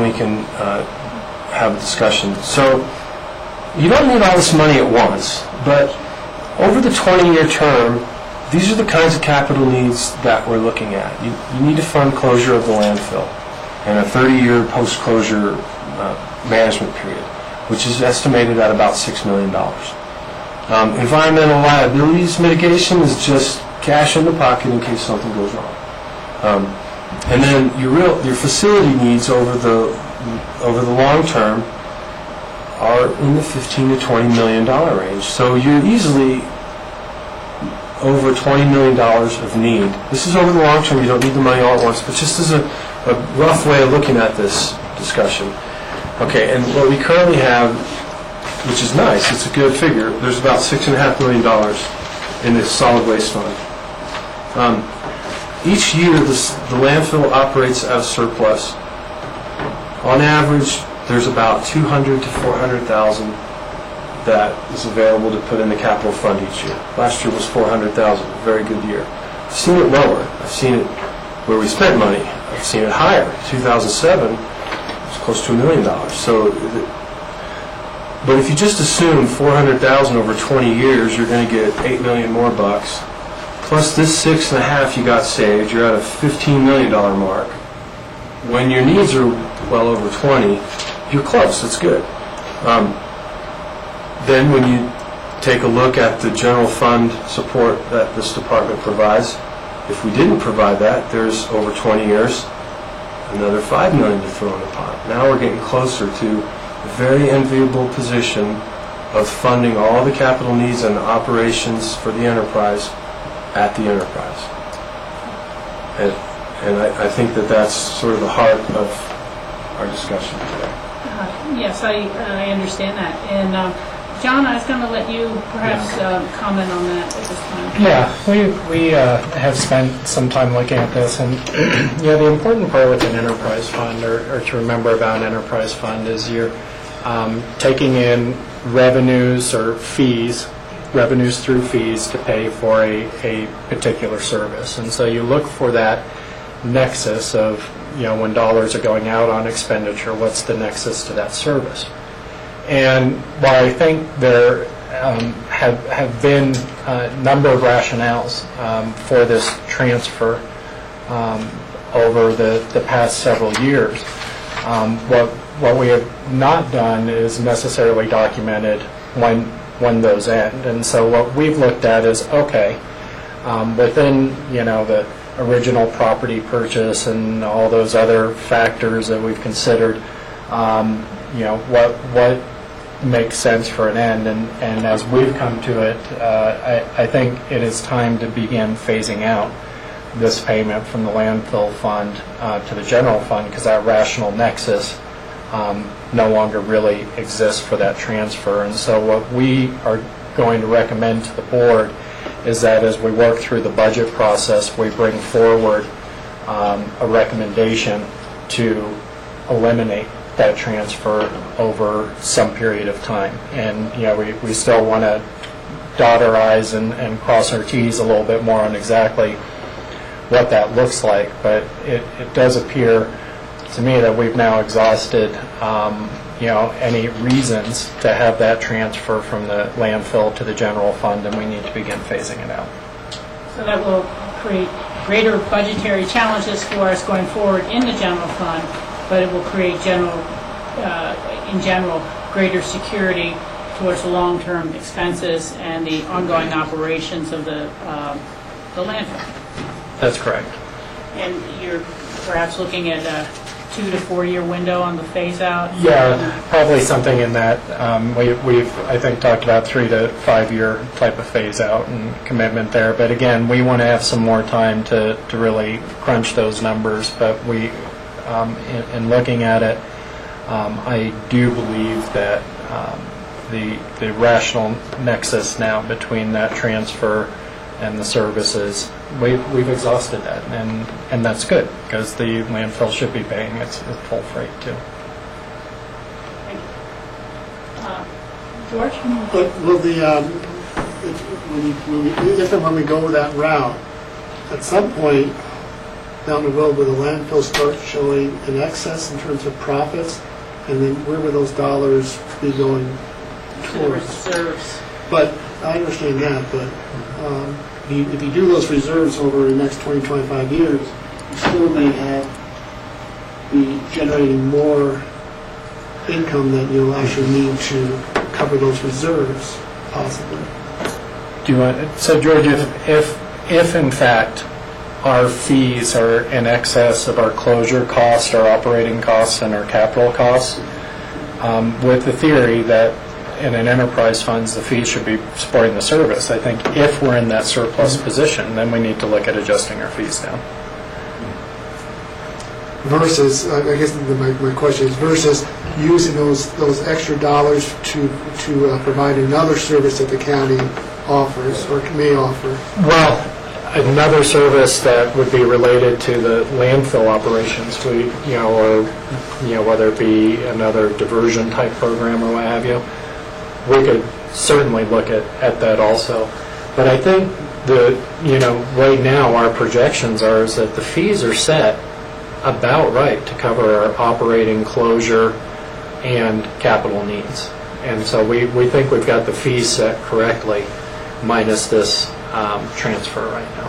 we can have a discussion. So you don't need all this money at once, but over the 20-year term, these are the kinds of capital needs that we're looking at. You need to fund closure of the landfill and a 30-year post-closure management period, which is estimated at about $6 million. Environmental liabilities mitigation is just cash in the pocket in case something goes wrong. And then your facility needs over the long term are in the $15 to $20 million range. So you're easily over $20 million of need. This is over the long term. You don't need the money all at once, but just as a rough way of looking at this discussion. Okay, and what we currently have, which is nice, it's a good figure, there's about $6.5 million in this solid waste fund. Each year, the landfill operates at a surplus. On average, there's about $200,000 to $400,000 that is available to put in the capital fund each year. Last year was $400,000, a very good year. I've seen it lower. I've seen it where we spent money. I've seen it higher. 2007, it was close to $1 million. So, but if you just assume $400,000 over 20 years, you're going to get $8 million more bucks. Plus this 6.5 you got saved, you're at a $15 million mark. When your needs are well over 20, you're close. That's good. Then when you take a look at the general fund support that this department provides, if we didn't provide that, there's over 20 years, another $5 million to throw in the pot. Now we're getting closer to a very enviable position of funding all the capital needs and operations for the enterprise at the enterprise. And I think that that's sort of the heart of our discussion today. Yes, I understand that. And John, I was going to let you perhaps comment on that at this time. Yeah, we have spent some time looking at this, and the important part with an enterprise fund, or to remember about an enterprise fund, is you're taking in revenues or fees, revenues through fees to pay for a particular service. And so you look for that nexus of, when dollars are going out on expenditure, what's the nexus to that service? And while I think there have been a number of rationales for this transfer over the past several years, what we have not done is necessarily documented when those end. And so what we've looked at is, okay, within the original property purchase and all those other factors that we've considered, what makes sense for an end, and as we've come to it, I think it is time to begin phasing out this payment from the landfill fund to the general fund, because that rational nexus no longer really exists for that transfer. And so what we are going to recommend to the board is that as we work through the budget process, we bring forward a recommendation to eliminate that transfer over some period of time. And we still want to dot our I's and cross our T's a little bit more on exactly what that looks like. But it does appear to me that we've now exhausted any reasons to have that transfer from the landfill to the general fund, then we need to begin phasing it out. So that will create greater budgetary challenges for us going forward in the general fund, but it will create in general, greater security towards the long-term expenses and the ongoing operations of the landfill. That's correct. And you're perhaps looking at a 2 to 4 year window on the phase-out? Yeah, probably something in that. We've, I think, talked about 3 to 5 year type of phase-out and commitment there. But again, we want to have some more time to really crunch those numbers. But we, in looking at it, I do believe that the rational nexus now between that transfer and the services, we've exhausted that, and that's good, because the landfill should be paying its full freight too. Thank you. George? But will if and when we go that route, at some point down the road, will the landfill start showing an excess in terms of profits? And then where will those dollars be going towards? Reserves. But I understand that, but if you do those reserves over the next 20, 25 years, you still may be generating more income than you'll actually need to cover those reserves, possibly. Do you want, so George, if in fact our fees are in excess of our closure costs, our operating costs, and our capital costs, with the theory that in an enterprise funds, the fees should be supporting the service. I think if we're in that surplus position, then we need to look at adjusting our fees down. Versus, I guess my question is, versus using those extra dollars to provide another service that the county offers or may offer. Well, another service that would be related to the landfill operations, or whether it be another diversion type program or what have you. We could certainly look at that also. But I think right now our projections are is that the fees are set about right to cover our operating, closure, and capital needs. And so we think we've got the fees set correctly, minus this transfer right now.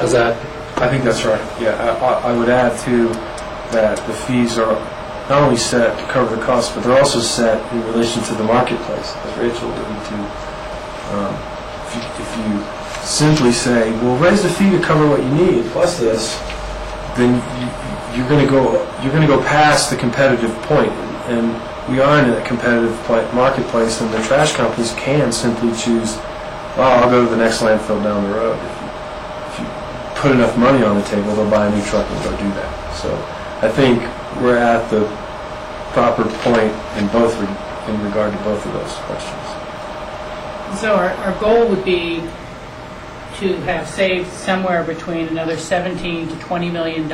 Is that? I think that's right. Yeah, I would add too that the fees are not only set to cover the costs, but they're also set in relation to the marketplace, as Rachel alluded to. If you simply say, "Well, raise the fee to cover what you need plus this," then you're going to go past the competitive point, and we are in a competitive marketplace, and the trash companies can simply choose, "Well, I'll go to the next landfill down the road." If you put enough money on the table, they'll buy a new truck and go do that. So I think we're at the proper point in regard to both of those questions. So our goal would be to have saved somewhere between another $17 to $20 million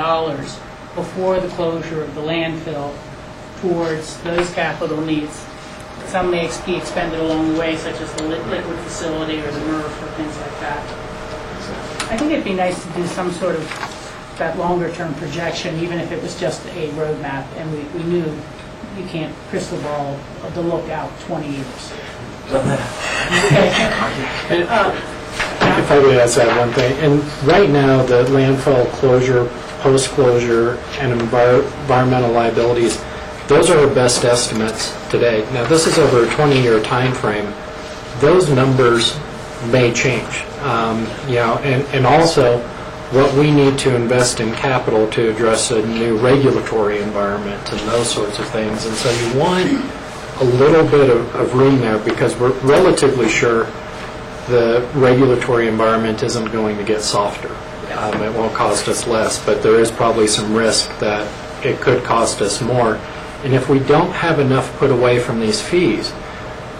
before the closure of the landfill towards those capital needs. Some may be expended along the way, such as the liquid facility or the MRF or things like that. I think it'd be nice to do some sort of that longer-term projection, even if it was just a roadmap, and we knew you can't crystal ball the look out 20 years. If I would ask that one thing, and right now the landfill closure, post-closure, and environmental liabilities, those are our best estimates today. Now this is over a 20-year time frame. Those numbers may change, and also what we need to invest in capital to address a new regulatory environment and those sorts of things. And so you want a little bit of room there, because we're relatively sure the regulatory environment isn't going to get softer. It won't cost us less, but there is probably some risk that it could cost us more. And if we don't have enough put away from these fees,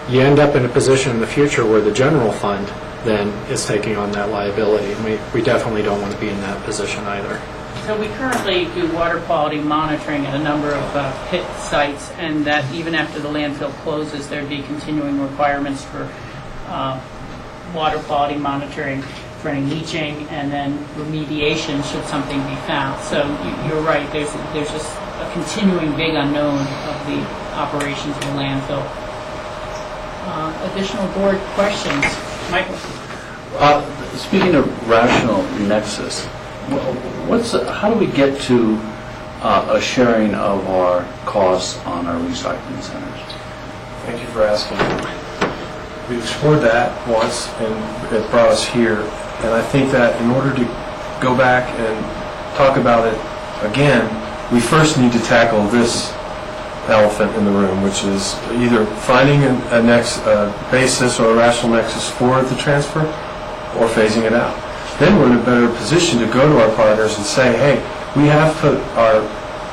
you end up in a position in the future where the general fund then is taking on that liability. And we definitely don't want to be in that position either. So we currently do water quality monitoring at a number of pit sites, and that even after the landfill closes, there'd be continuing requirements for water quality monitoring for any leaching, and then remediation should something be found. So you're right, there's just a continuing big unknown of the operations of the landfill. Additional board questions? Michael? Speaking of rational nexus, how do we get to a sharing of our costs on our recycling centers? Thank you for asking. We explored that once, and it brought us here. And I think that in order to go back and talk about it again, we first need to tackle this elephant in the room, which is either finding a basis or a rational nexus for the transfer or phasing it out. Then we're in a better position to go to our partners and say, hey, we have put our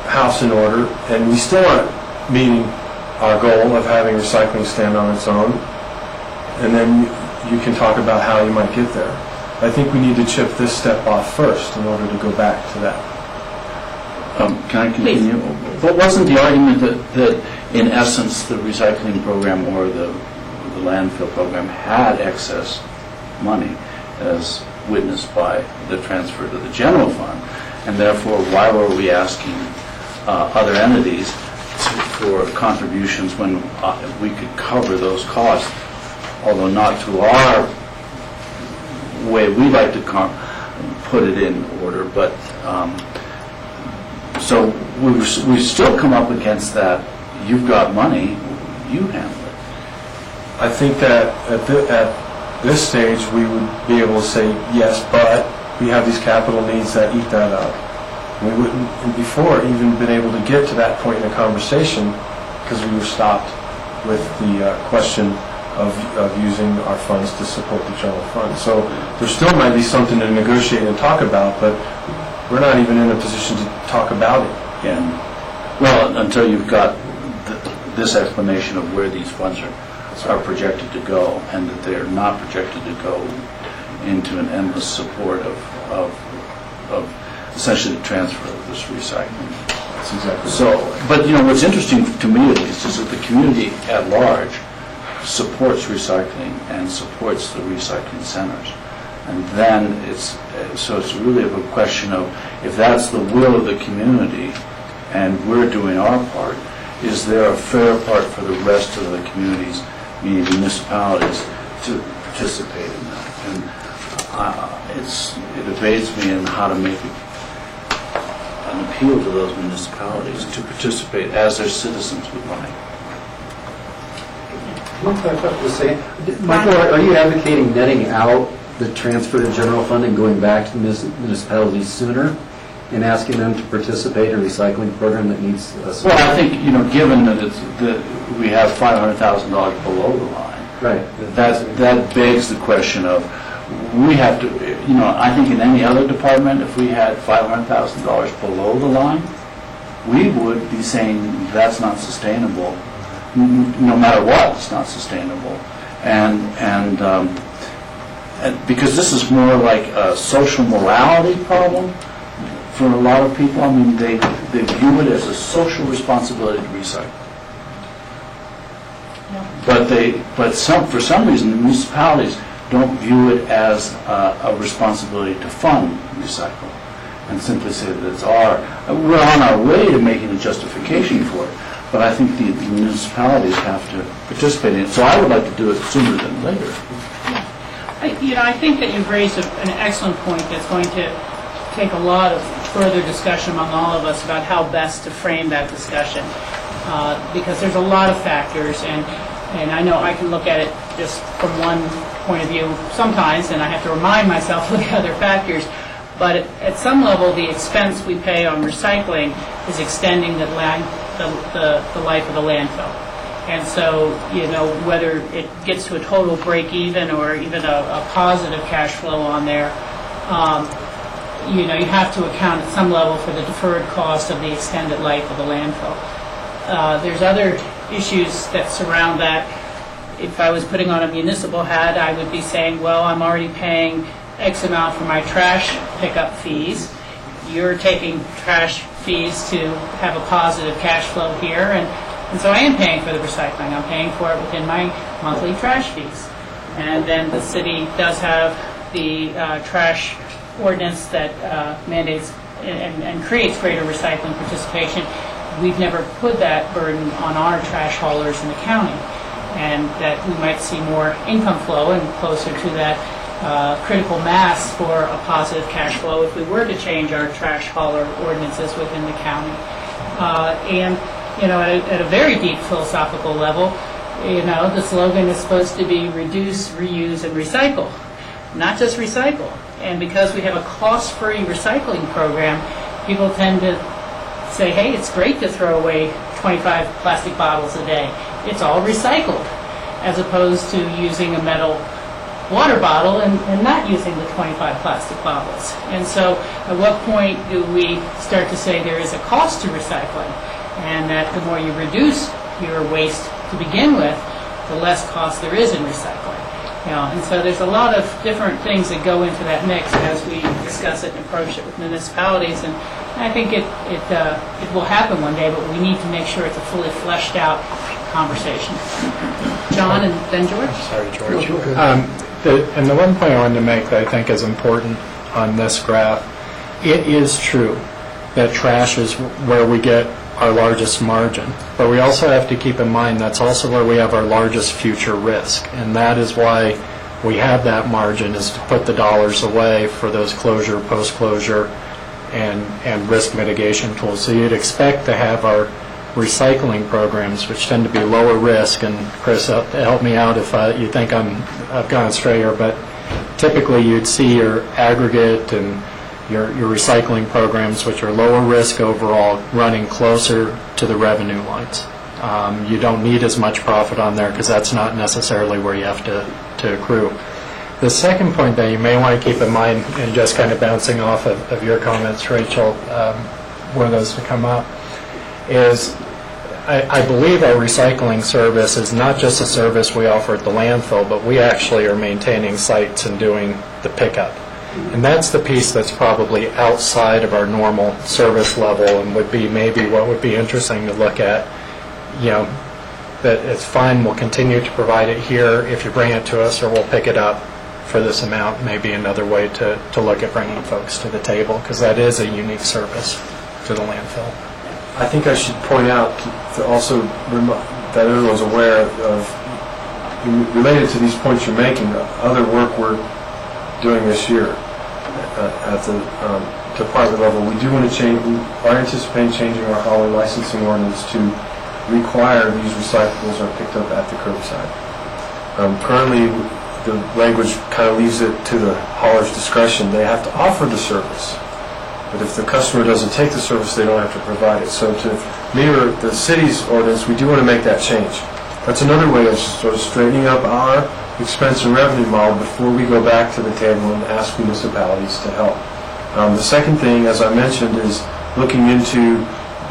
house in order and we still aren't meeting our goal of having recycling stand on its own. And then you can talk about how you might get there. I think we need to chip this step off first in order to go back to that. Can I continue? But wasn't the argument that in essence the recycling program or the landfill program had excess money as witnessed by the transfer to the general fund, and therefore why were we asking other entities for contributions when we could cover those costs, although not to our way we like to put it in order, but so we still come up against that. You've got money, you handle it. I think that at this stage we would be able to say yes, but we have these capital needs that eat that up. We wouldn't before even been able to get to that point in the conversation because we were stopped with the question of using our funds to support the general fund. So there still might be something to negotiate and talk about, but we're not even in a position to talk about it. And well, until you've got this explanation of where these funds are projected to go, and that they're not projected to go into an endless support of essentially the transfer of this recycling. That's exactly so. But what's interesting to me at least is that the community at large supports recycling and supports the recycling centers. And then it's really a question of if that's the will of the community and we're doing our part, is there a fair part for the rest of the communities, meaning municipalities, to participate in that? And it evades me in how to make an appeal to those municipalities to participate as their citizens would like. One thing I thought to say, Michael, are you advocating netting out the transfer to general fund and going back to the municipalities sooner and asking them to participate in a recycling program that needs us? Well, I think, given that we have $500,000 below the line, right, that begs the question of, we have to, I think in any other department, if we had $500,000 below the line, we would be saying that's not sustainable. No matter what, it's not sustainable. And because this is more like a social morality problem for a lot of people. I mean, they view it as a social responsibility to recycle. Yeah. But for some reason, the municipalities don't view it as a responsibility to fund recycle, and simply say that we're on our way to making a justification for it. But I think the municipalities have to participate in it. So I would like to do it sooner than later. I think that you've raised an excellent point that's going to take a lot of further discussion among all of us about how best to frame that discussion. Because there's a lot of factors, and I know I can look at it just from one point of view sometimes, and I have to remind myself of the other factors. But at some level, the expense we pay on recycling is extending the life of the landfill. And so, whether it gets to a total break even or even a positive cash flow on there, you have to account at some level for the deferred cost of the extended life of the landfill. There's other issues that surround that. If I was putting on a municipal hat, I would be saying, well, I'm already paying X amount for my trash pickup fees. You're taking trash fees to have a positive cash flow here, and so I am paying for the recycling. I'm paying for it within my monthly trash fees. And then the city does have the trash ordinance that mandates and creates greater recycling participation, we've never put that burden on our trash haulers in the county, and that we might see more income flow and closer to that critical mass for a positive cash flow if we were to change our trash hauler ordinances within the county. And, at a very deep philosophical level, the slogan is supposed to be reduce, reuse, and recycle, not just recycle. And because we have a cost-free recycling program, people tend to say, hey, it's great to throw away 25 plastic bottles a day. It's all recycled, as opposed to using a metal water bottle and not using the 25 plastic bottles. And so at what point do we start to say there is a cost to recycling, and that the more you reduce your waste to begin with, the less cost there is in recycling? And so there's a lot of different things that go into that mix as we discuss it and approach it with municipalities. And I think it will happen one day, but we need to make sure it's a fully fleshed out conversation. John and then George? Sorry, George. And the one point I wanted to make that I think is important on this graph, it is true that trash is where we get our largest margin, but we also have to keep in mind that's also where we have our largest future risk, and that is why we have that margin, is to put the dollars away for those closure, post-closure, and risk mitigation tools. So you'd expect to have our recycling programs, which tend to be lower risk, and Chris, help me out if you think I've gone astray here, but typically you'd see your aggregate and your recycling programs, which are lower risk overall, running closer to the revenue lines. You don't need as much profit on there because that's not necessarily where you have to accrue. The second point that you may want to keep in mind, and just kind of bouncing off of your comments, Rachel, were those to come up, is I believe our recycling service is not just a service we offer at the landfill, but we actually are maintaining sites and doing the pickup. And that's the piece that's probably outside of our normal service level, and would be maybe what would be interesting to look at. That it's fine, we'll continue to provide it here if you bring it to us, or we'll pick it up for this amount. Maybe another way to look at bringing folks to the table, because that is a unique service to the landfill. I think I should point out to also that everyone's aware of, related to these points you're making, other work we're doing this year at the department level. We do want to change, we are anticipating changing our hauler licensing ordinance to require these recyclables are picked up at the curbside. Currently, the language kind of leaves it to the hauler's discretion. They have to offer the service, but if the customer doesn't take the service, they don't have to provide it. So to mirror the city's ordinance, we do want to make that change. That's another way of sort of straightening up our expense and revenue model before we go back to the table and ask municipalities to help. The second thing, as I mentioned, is looking into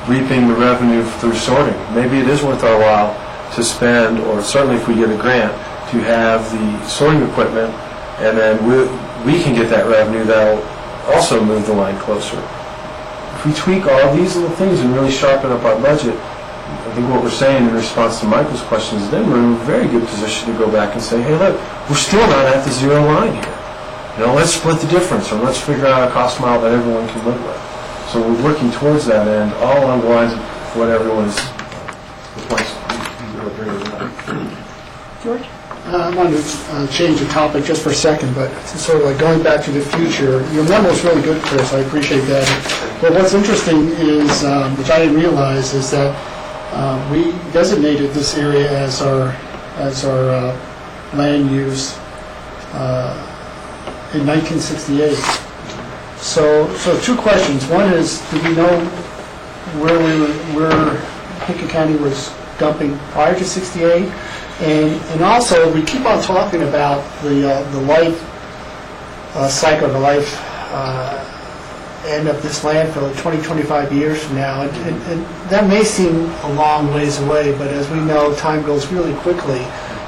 reaping the revenue through sorting. Maybe it is worth our while to spend, or certainly if we get a grant, to have the sorting equipment, and then we can get that revenue that'll also move the line closer. If we tweak all these little things and really sharpen up our budget, I think what we're saying in response to Michael's question is then we're in a very good position to go back and say, hey, look, we're still not at the zero line here. Let's split the difference, or let's figure out a cost model that everyone can live with. So we're working towards that end, all along the lines of what everyone is. George? I wanted to change the topic just for a second, but sort of like going back to the future. Your memo is really good, Chris. I appreciate that. But what's interesting is, which I didn't realize, is that we designated this area as our land use in 1968. So two questions. One is, do we know where Pickett County was dumping prior to 68? And also, we keep on talking about the life cycle, the life end of this landfill 20, 25 years from now. And that may seem a long ways away, but as we know, time goes really quickly.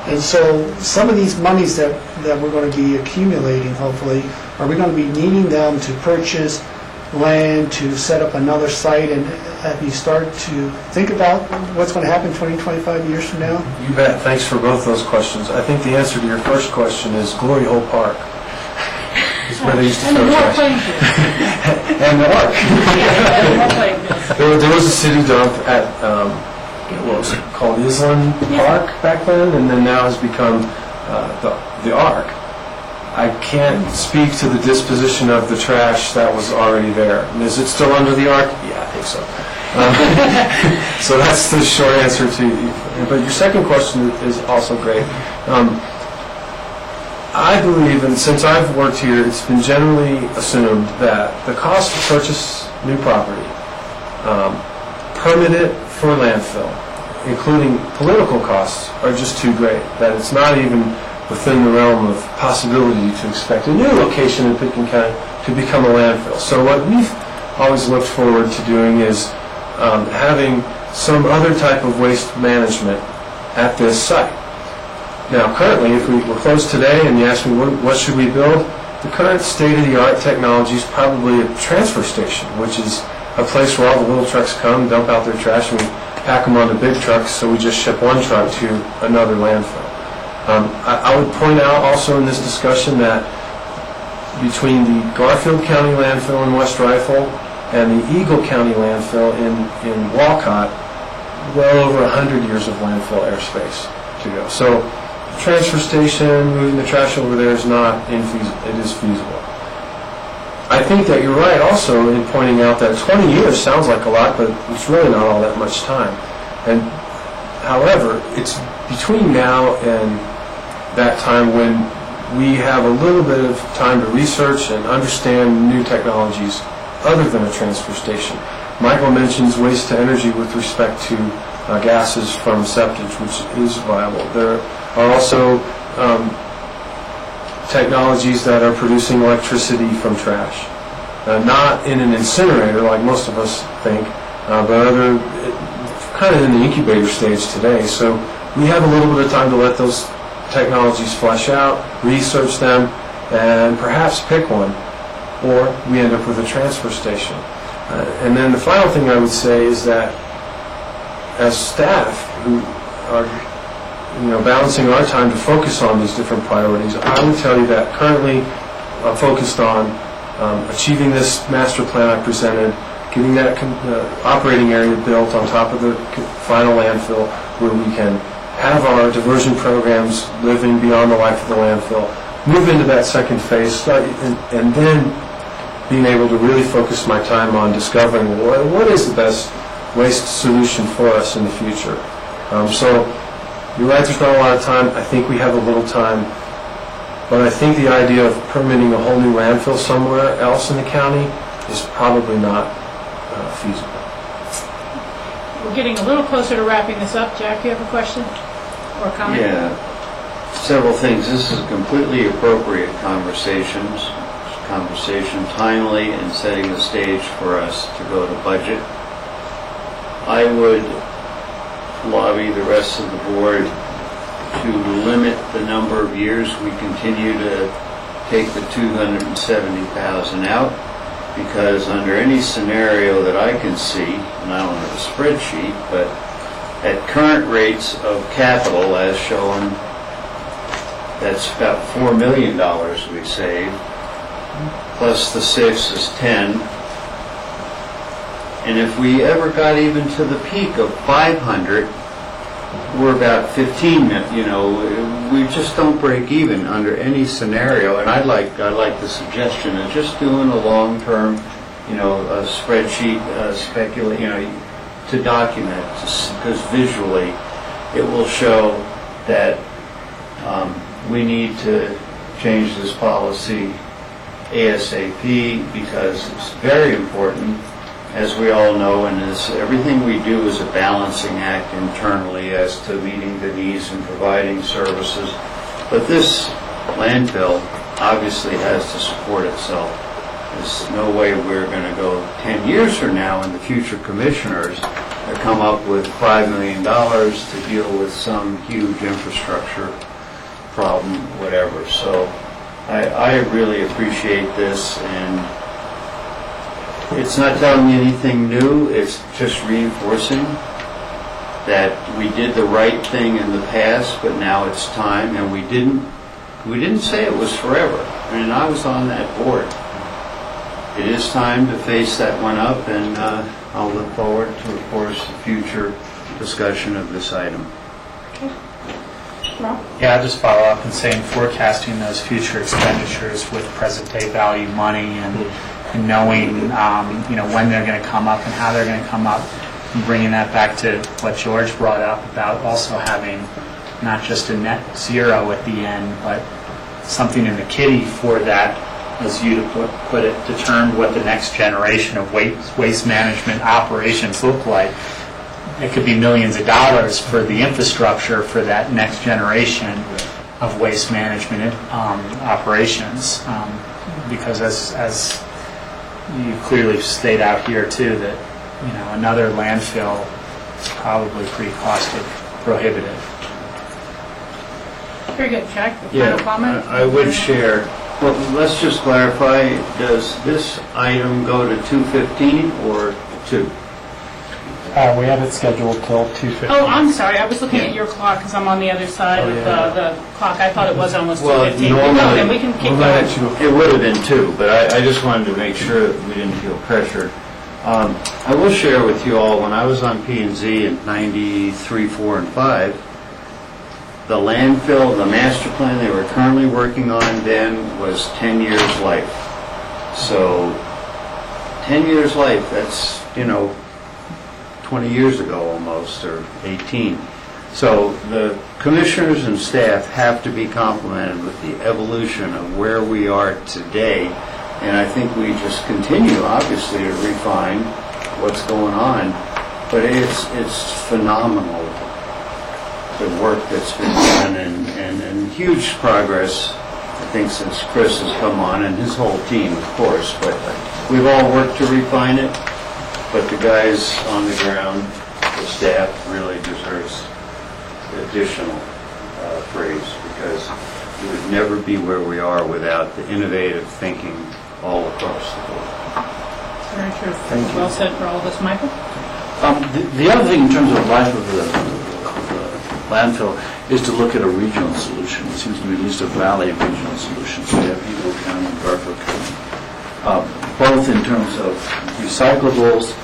And so some of these monies that we're going to be accumulating, hopefully, are we going to be needing them to purchase land, to set up another site, and have you started to think about what's going to happen 20, 25 years from now? You bet. Thanks for both those questions. I think the answer to your first question is Glory Hole Park. is where they used to And throw more trash. playing fields. And the arc. And more playing fields. There was a city dump at, what was it called, Island Park back then, and then now has become the Ark. I can't speak to the disposition of the trash that was already there. And is it still under the Ark? Yeah, I think so. So that's the short answer to you. But your second question is also great. I believe, and since I've worked here, it's been generally assumed that the cost to purchase new property, permit it for landfill, including political costs, are just too great. That it's not even within the realm of possibility to expect a new location in Pitkin County to become a landfill. So what we've always looked forward to doing is having some other type of waste management at this site. Now, currently, if we were closed today and you asked me what should we build, the current state-of-the-art technology is probably a transfer station, which is a place where all the little trucks come, dump out their trash, and we pack them onto big trucks, so we just ship one truck to another landfill. I would point out also in this discussion that between the Garfield County landfill in West Rifle and the Eagle County landfill in Walcott, well over 100 years of landfill airspace to go. So transfer station, moving the trash over there is not infeasible. It is feasible. I think that you're right also in pointing out that 20 years sounds like a lot, but it's really not all that much time. And however, it's between now and that time when we have a little bit of time to research and understand new technologies other than a transfer station. Michael mentions waste to energy with respect to gases from septage, which is viable. There are also technologies that are producing electricity from trash. Not in an incinerator like most of us think, but other kind of in the incubator stage today. So we have a little bit of time to let those technologies flesh out, research them, and perhaps pick one, or we end up with a transfer station. And then the final thing I would say is that as staff who are balancing our time to focus on these different priorities, I would tell you that currently I'm focused on achieving this master plan I presented, getting that operating area built on top of the final landfill where we can have our diversion programs living beyond the life of the landfill, move into that second phase, start, and then being able to really focus my time on discovering what is the best waste solution for us in the future. So you're right, there's not a lot of time. I think we have a little time. But I think the idea of permitting a whole new landfill somewhere else in the county is probably not feasible. We're getting a little closer to wrapping this up. Jack, you have a question or a comment? Yeah, several things. This is a completely appropriate conversation, timely and setting the stage for us to go to budget. I would lobby the rest of the board to limit the number of years we continue to take the 270,000 out, because under any scenario that I can see, and I don't have a spreadsheet, but at current rates of capital as shown, that's about $4 million we save, plus the 6 is 10. And if we ever got even to the peak of 500, we're about 15 minutes, we just don't break even under any scenario. And I like the suggestion of just doing a long-term, a spreadsheet, speculate, to document, because visually it will show that we need to change this policy ASAP, because it's very important, as we all know, and as everything we do is a balancing act internally as to meeting the needs and providing services. But this landfill obviously has to support itself. There's no way we're going to go 10 years from now and the future commissioners come up with $5 million to deal with some huge infrastructure problem, whatever. So I really appreciate this, and it's not telling me anything new. It's just reinforcing that we did the right thing in the past, but now it's time, and we didn't say it was forever. and I was on that board. It is time to face that one up, and I'll look forward to, of course, the future discussion of this item. Yeah, I'll just follow up and saying forecasting those future expenditures with present-day value money and knowing, when they're going to come up and how they're going to come up, and bringing that back to what George brought up about also having not just a net zero at the end, but something in the kitty for that, as you put it, determine what the next generation of waste management operations look like. It could be millions of dollars for the infrastructure for that next generation of waste management operations. Because as you clearly state out here too, that another landfill is probably pretty cost prohibitive. Very good. Jack, final comment? I would share. Well, let's just clarify, does this item go to 2:15 or 2? We have it scheduled till 2:15. Oh, I'm sorry. I was looking at your clock because I'm on the other side of the clock. I thought it was almost 2:15. No, then we can keep going. It would have been 2, but I just wanted to make sure that we didn't feel pressured. I will share with you all, when I was on P&Z in 93, 4, and 5, the landfill, the master plan they were currently working on then was 10 years life. So 10 years life, that's, 20 years ago almost, or 18. So the commissioners and staff have to be complimented with the evolution of where we are today. And I think we just continue, obviously, to refine what's going on. But it's phenomenal, the work that's been done, and huge progress, I think, since Chris has come on, and his whole team, of course. But we've all worked to refine it. But the guys on the ground, the staff, really deserves additional praise, because we would never be where we are without the innovative thinking all across the board. Very true. Well said for all of us. Michael? The other thing in terms of life of the landfill is to look at a regional solution. It seems to me at least a valley regional solution. So we have Eagle County and Garfield County, both in terms of recyclables,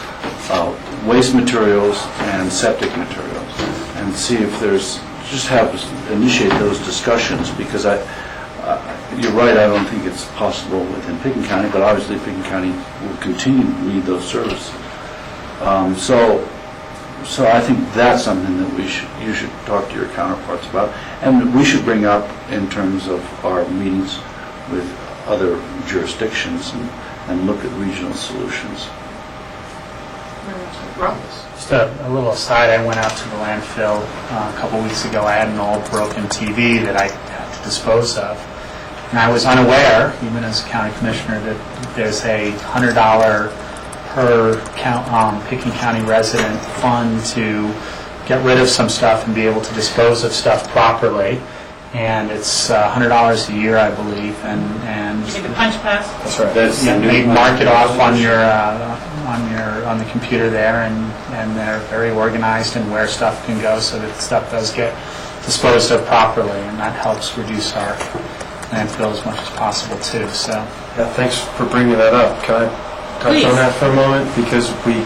waste materials, and septic materials, and see if there's, initiate those discussions, because you're right, I don't think it's possible within Pickens County, but obviously Pickens County will continue to need those services. So I think that's something that you should talk to your counterparts about, and we should bring up in terms of our meetings with other jurisdictions and look at regional solutions. Just a little aside, I went out to the landfill a couple weeks ago. I had an old broken TV that I had to dispose of. And I was unaware, even as a county commissioner, that there's a $100 per Pickens County resident fund to get rid of some stuff and be able to dispose of stuff properly. And it's $100 a year, I believe. And Take a punch pass. that's right. They mark it off on the computer there, and they're very organized in where stuff can go, so that stuff does get disposed of properly, and that helps reduce our landfill as much as possible too. So Yeah, thanks for bringing that up. Can I touch on that for a moment? Because we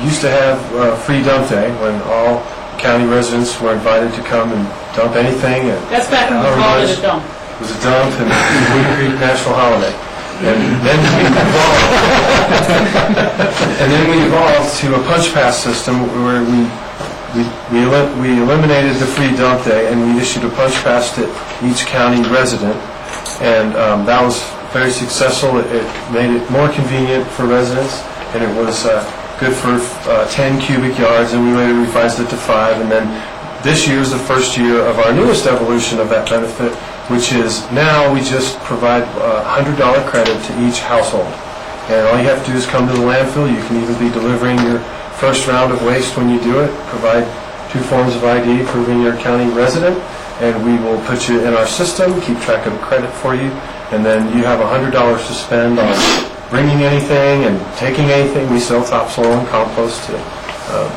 used to have free dump day when all county residents were invited to come and dump anything. That's back when we called it a dump. It was a dump, and Wood Creek National Holiday. And then we evolved to a punch pass system where we eliminated the free dump day, and we issued a punch pass to each county resident, and that was very successful. It made it more convenient for residents, and it was good for 10 cubic yards, and we later revised it to 5, and then this year is the first year of our newest evolution of that benefit, which is now we just provide $100 credit to each household. And all you have to do is come to the landfill. You can even be delivering your first round of waste when you do it. Provide 2 forms of ID proving you're a county resident, and we will put you in our system, keep track of the credit for you, and then you have $100 to spend on bringing anything and taking anything. We sell topsoil and compost to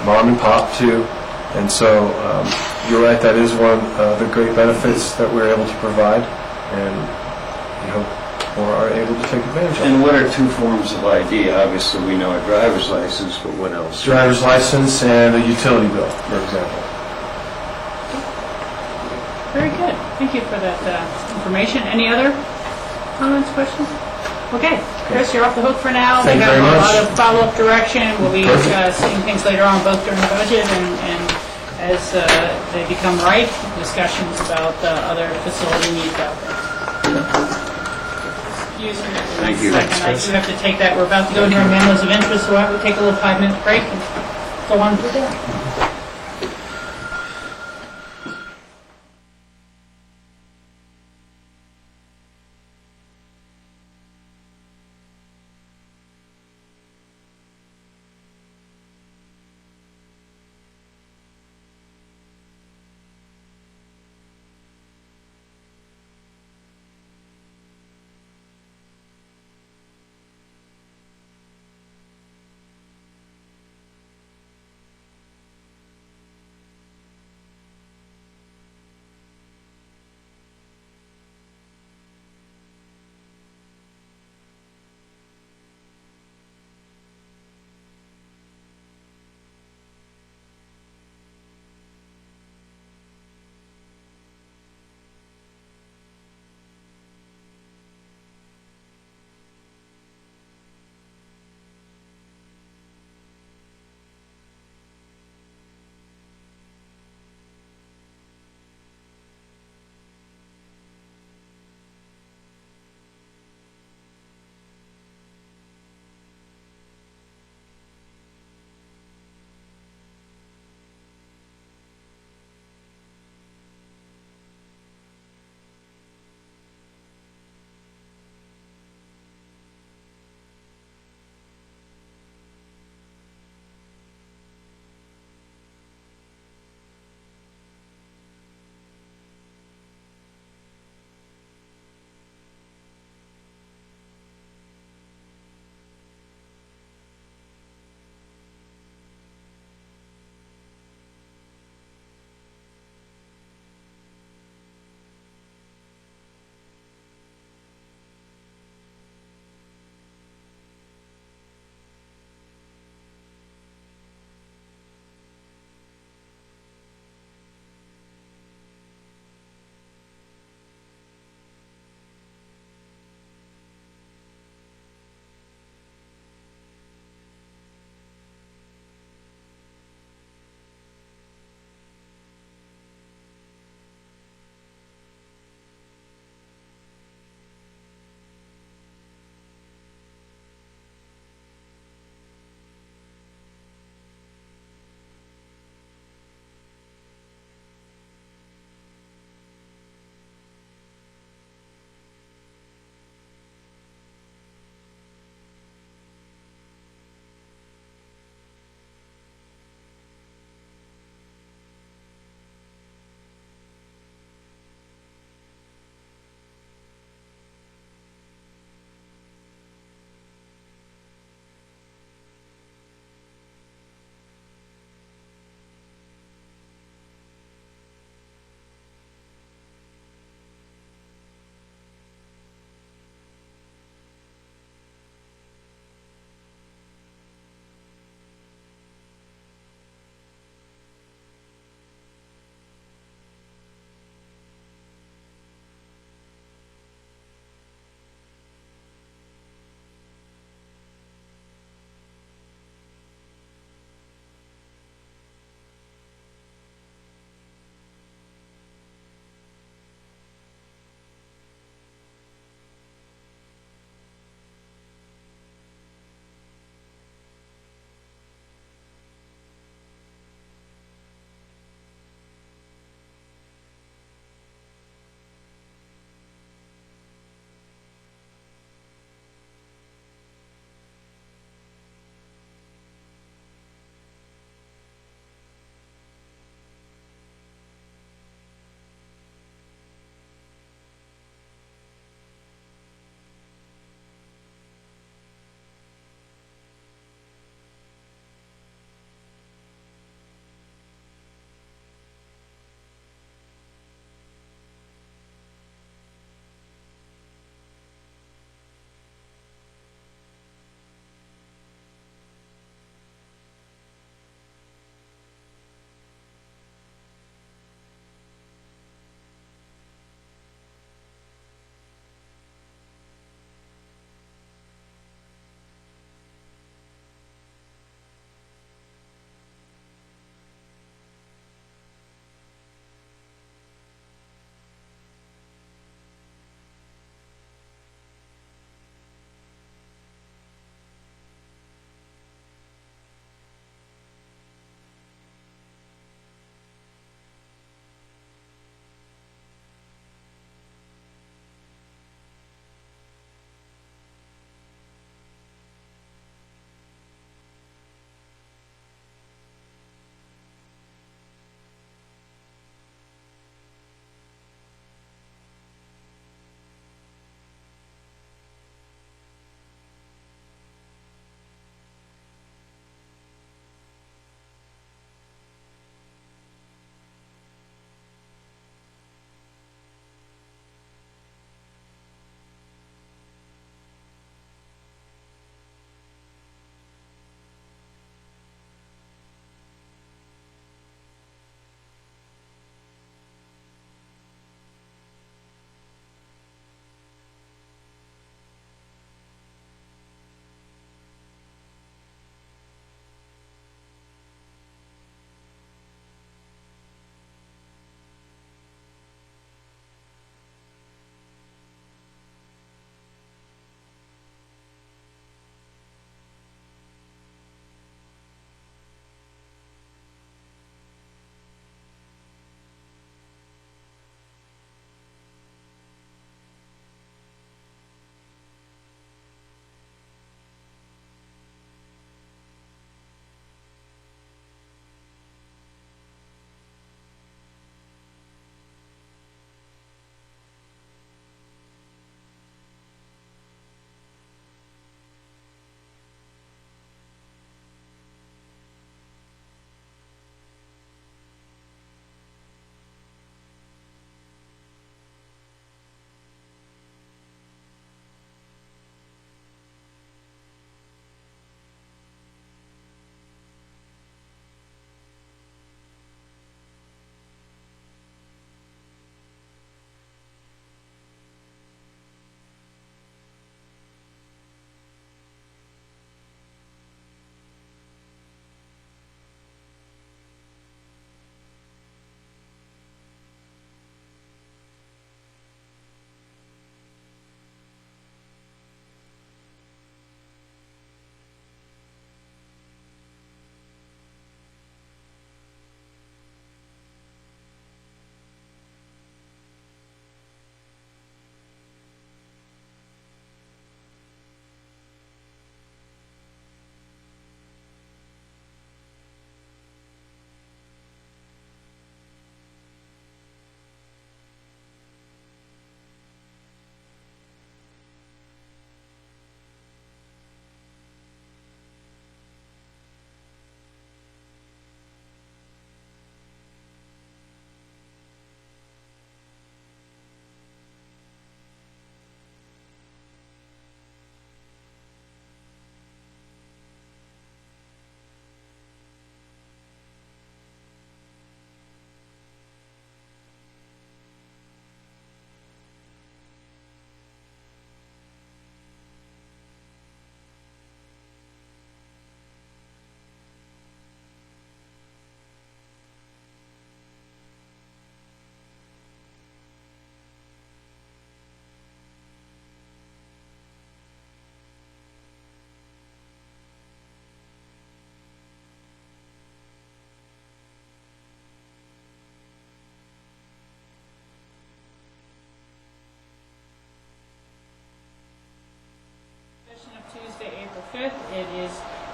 mom and pop too. And so you're right, that is one of the great benefits that we're able to provide. And or are able to take advantage of. And what are two forms of ID? Obviously, we know a driver's license, but what else? Driver's license and a utility bill, for example. Very good. Thank you for that information. Any other comments, questions? Okay, Chris, you're off the hook for now. Thank you We have very a much. lot of follow-up direction. We'll be Perfect. seeing things later on, both during the budget and as they become ripe, discussions about other facility needs out there. Excuse me. Thank you. Second, I do have to take that. We're about to go into our memos of interest, so why don't we take a little 5-minute break and go on through that.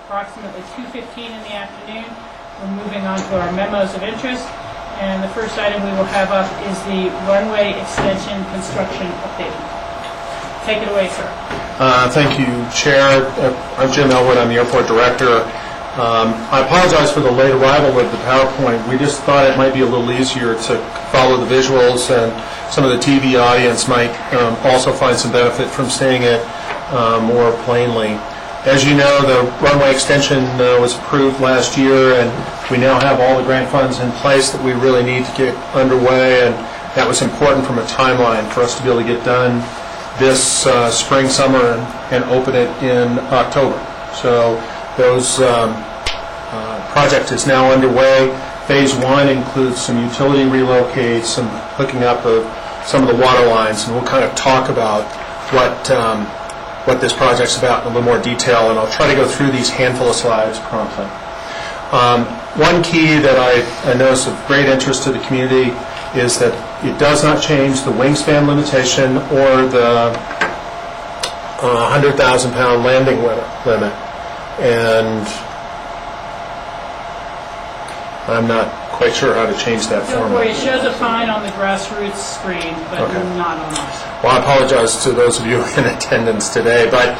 approximately 2:15 in the afternoon. We're moving on to our memos of interest, and the first item we will have up is the runway extension construction update. Take it away, sir. Thank you, Chair. I'm Jim Elwood. I'm the airport director. I apologize for the late arrival of the PowerPoint. We just thought it might be a little easier to follow the visuals, and some of the TV audience might also find some benefit from seeing it more plainly. As you know, the runway extension was approved last year, and we now have all the grant funds in place that we really need to get underway, and that was important from a timeline for us to be able to get done this spring, summer, and open it in October. So those project is now underway. Phase 1 includes some utility relocates, some hooking up of some of the water lines, and we'll kind of talk about what this project's about in a little more detail, and I'll try to go through these handful of slides promptly. One key that I know is of great interest to the community is that it does not change the wingspan limitation or the 100,000-pound landing limit. And I'm not quite sure how to change that Don't format. worry, it shows a fine on the grassroots screen, but Okay. not on ours. Well, I apologize to those of you in attendance today, but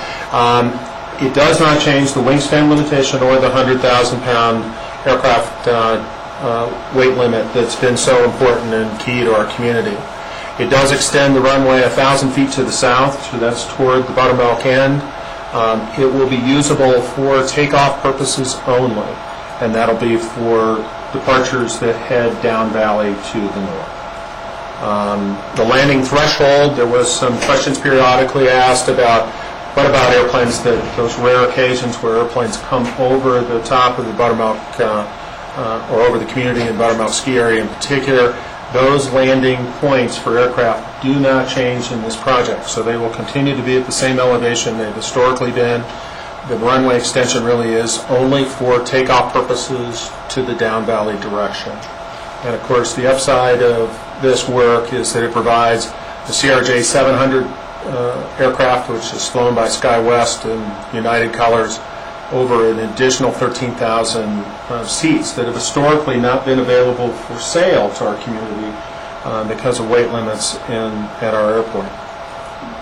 it does not change the wingspan limitation or the 100,000-pound aircraft weight limit that's been so important and key to our community. It does extend the runway 1,000 feet to the south, so that's toward the buttermilk end. It will be usable for takeoff purposes only, and that'll be for departures that head down valley to the north. The landing threshold, there was some questions periodically asked about what about airplanes that, those rare occasions where airplanes come over the top of the buttermilk or over the community in buttermilk ski area in particular. Those landing points for aircraft do not change in this project, so they will continue to be at the same elevation they've historically been. The runway extension really is only for takeoff purposes to the down valley direction. And of course, the upside of this work is that it provides the CRJ 700 aircraft, which is flown by SkyWest in United Colors, over an additional 13,000 seats that have historically not been available for sale to our community because of weight limits at our airport.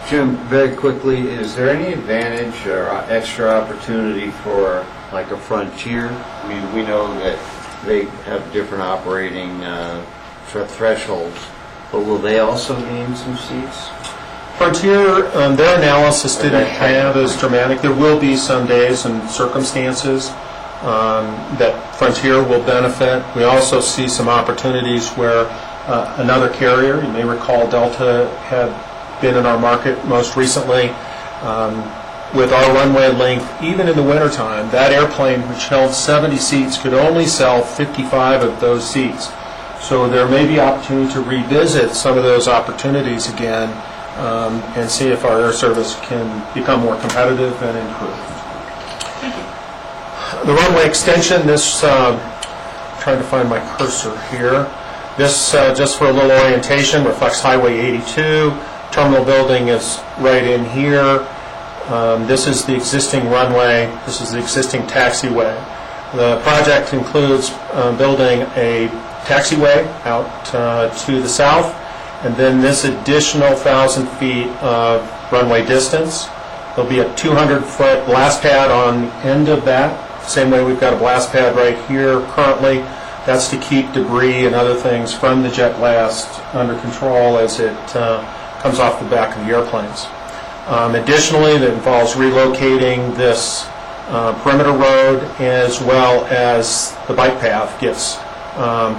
Jim, very quickly, is there any advantage or extra opportunity for like a Frontier? I mean, we know that they have different operating thresholds, but will they also gain some seats? Frontier, their analysis didn't have as dramatic. There will be some days and circumstances that Frontier will benefit. We also see some opportunities where another carrier, you may recall Delta had been in our market most recently. With our runway length, even in the wintertime, that airplane, which held 70 seats, could only sell 55 of those seats. So there may be opportunity to revisit some of those opportunities again and see if our air service can become more competitive and improved. The runway extension, this, trying to find my cursor here. This, just for a little orientation, reflects Highway 82. Terminal building is right in here. This is the existing runway. This is the existing taxiway. The project includes building a taxiway out to the south, and then this additional 1,000 feet of runway distance. There'll be a 200-foot blast pad on the end of that. Same way we've got a blast pad right here currently. That's to keep debris and other things from the jet blast under control as it comes off the back of the airplanes. Additionally, that involves relocating this perimeter road as well as the bike path gets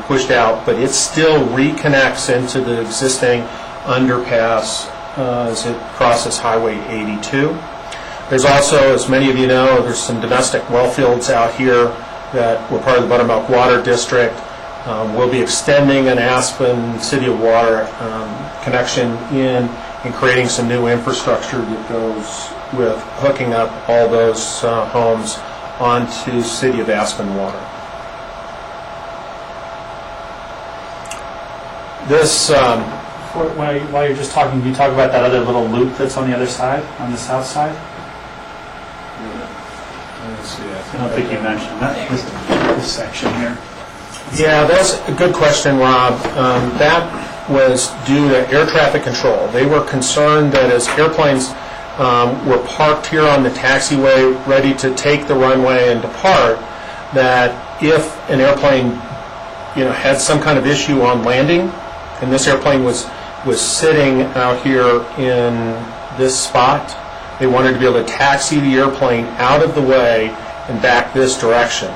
pushed out, but it still reconnects into the existing underpass as it crosses Highway 82. There's also, as many of you know, there's some domestic well fields out here that were part of the Buttermilk Water District. We'll be extending an Aspen City of Water connection in and creating some new infrastructure that goes with hooking up all those homes onto City of Aspen water. This, While you're just talking, can you talk about that other little loop that's on the other side, on the south side? Let's I don't think you mentioned that, this section here. Yeah, that's a good question, Rob. That was due to air traffic control. They were concerned that as airplanes were parked here on the taxiway, ready to take the runway and depart, that if an airplane, had some kind of issue on landing, and this airplane was sitting out here in this spot, they wanted to be able to taxi the airplane out of the way and back this direction.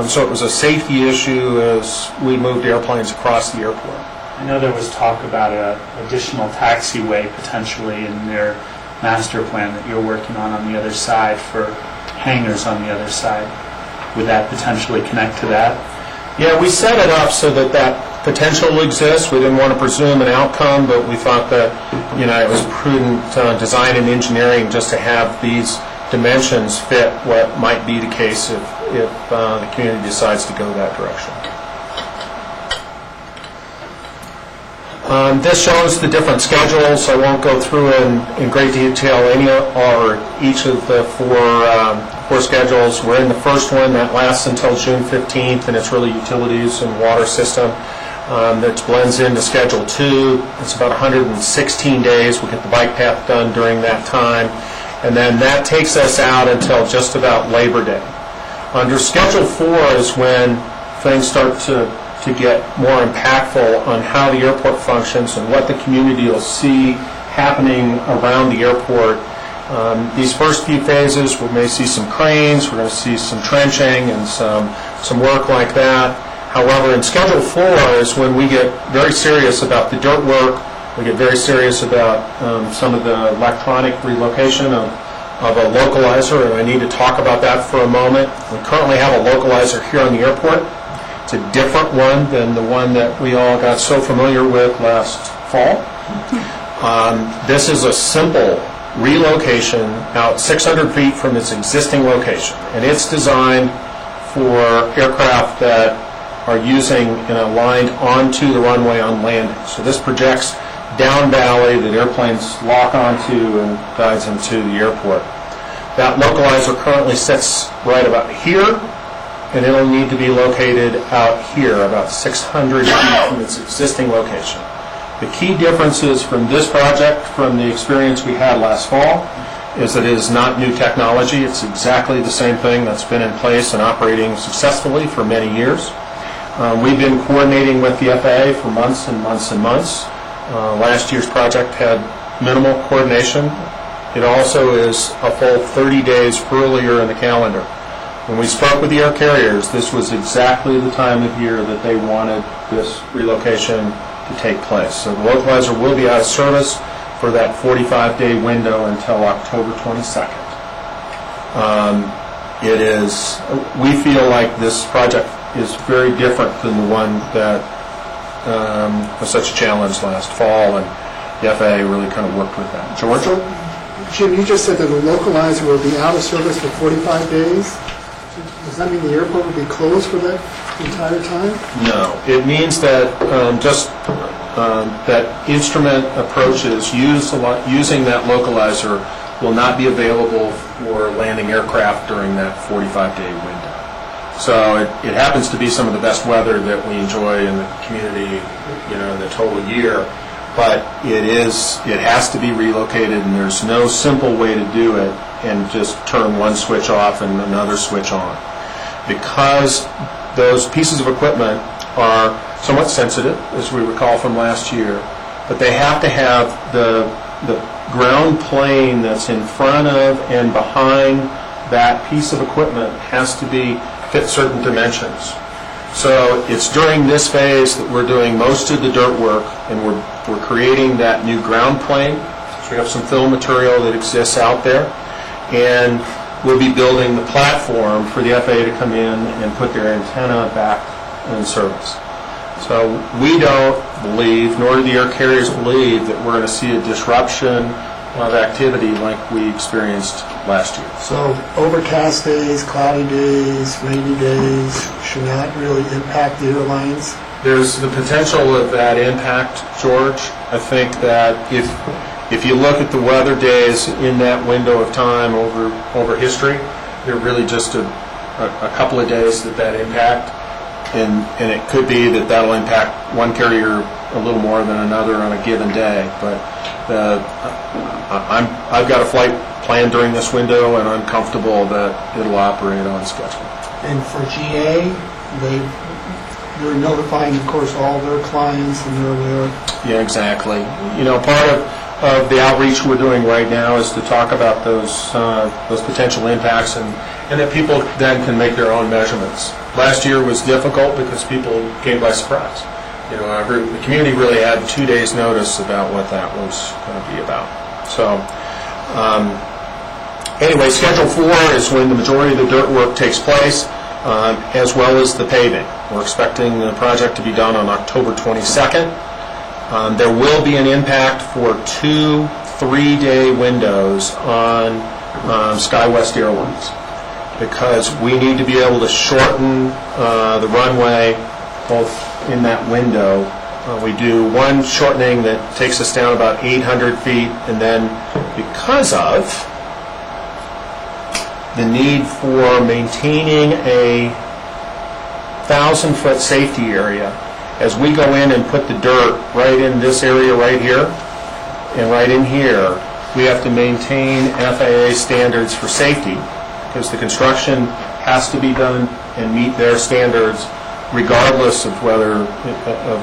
So it was a safety issue as we moved airplanes across the airport. I know there was talk about an additional taxiway potentially in their master plan that you're working on the other side for hangars on the other side. Would that potentially connect to that? Yeah, we set it up so that potential exists. We didn't want to presume an outcome, but we thought that, it was prudent design and engineering just to have these dimensions fit what might be the case if the community decides to go that direction. This shows the different schedules. I won't go through in great detail any or each of the four schedules. We're in the first one that lasts until June 15th, and it's really utilities and water system. That blends into Schedule 2. It's about 116 days. We'll get the bike path done during that time. And then that takes us out until just about Labor Day. Under Schedule 4 is when things start to get more impactful on how the airport functions and what the community will see happening around the airport. These first few phases, we may see some cranes, we're going to see some trenching and some work like that. However, in Schedule 4 is when we get very serious about the dirt work. We get very serious about some of the electronic relocation of a localizer, and I need to talk about that for a moment. We currently have a localizer here on the airport. It's a different one than the one that we all got so familiar with last fall. This is a simple relocation out 600 feet from its existing location, and it's designed for aircraft that are using and aligned onto the runway on landing. So this projects down valley that airplanes lock onto and guides them to the airport. That localizer currently sits right about here, and it'll need to be located out here, about 600 feet from its existing location. The key differences from this project, from the experience we had last fall, is that it is not new technology. It's exactly the same thing that's been in place and operating successfully for many years. We've been coordinating with the FAA for months and months and months. Last year's project had minimal coordination. It also is a full 30 days earlier in the calendar. When we spoke with the air carriers, this was exactly the time of year that they wanted this relocation to take place. So the localizer will be out of service for that 45-day window until October 22nd. We feel like this project is very different than the one that was such a challenge last fall, and the FAA really kind of worked with that. George? So, Jim, you just said that the localizer will be out of service for 45 days. Does that mean the airport will be closed for that entire time? No. It means that that instrument approaches using that localizer will not be available for landing aircraft during that 45-day window. So it happens to be some of the best weather that we enjoy in the community, in the total year. But it has to be relocated, and there's no simple way to do it and just turn one switch off and another switch on. Because those pieces of equipment are somewhat sensitive, as we recall from last year, but they have to have the ground plane that's in front of and behind that piece of equipment has to fit certain dimensions. So it's during this phase that we're doing most of the dirt work, and we're creating that new ground plane. So we have some fill material that exists out there, and we'll be building the platform for the FAA to come in and put their antenna back in service. So we don't believe, nor do the air carriers believe, that we're going to see a disruption of activity like we experienced last year. So overcast days, cloudy days, rainy days should not really impact the airlines? There's the potential of that impact, George. I think that if you look at the weather days in that window of time over history, they're really just a couple of days that impact, and it could be that that'll impact one carrier a little more than another on a given day. But I've got a flight planned during this window, and I'm comfortable that it'll operate on schedule. And for GA, they're notifying, of course, all their clients, and they're aware. Yeah, exactly. Part of the outreach we're doing right now is to talk about those potential impacts, and that people then can make their own measurements. Last year was difficult because people came by surprise. The community really had 2 days' notice about what that was going to be about. So, anyway, Schedule 4 is when the majority of the dirt work takes place, as well as the paving. We're expecting the project to be done on October 22nd. There will be an impact for 2 3-day windows on SkyWest Airlines, because we need to be able to shorten the runway both in that window. We do one shortening that takes us down about 800 feet, and then because of the need for maintaining a 1,000-foot safety area, as we go in and put the dirt right in this area right here and right in here, we have to maintain FAA standards for safety, because the construction has to be done and meet their standards regardless of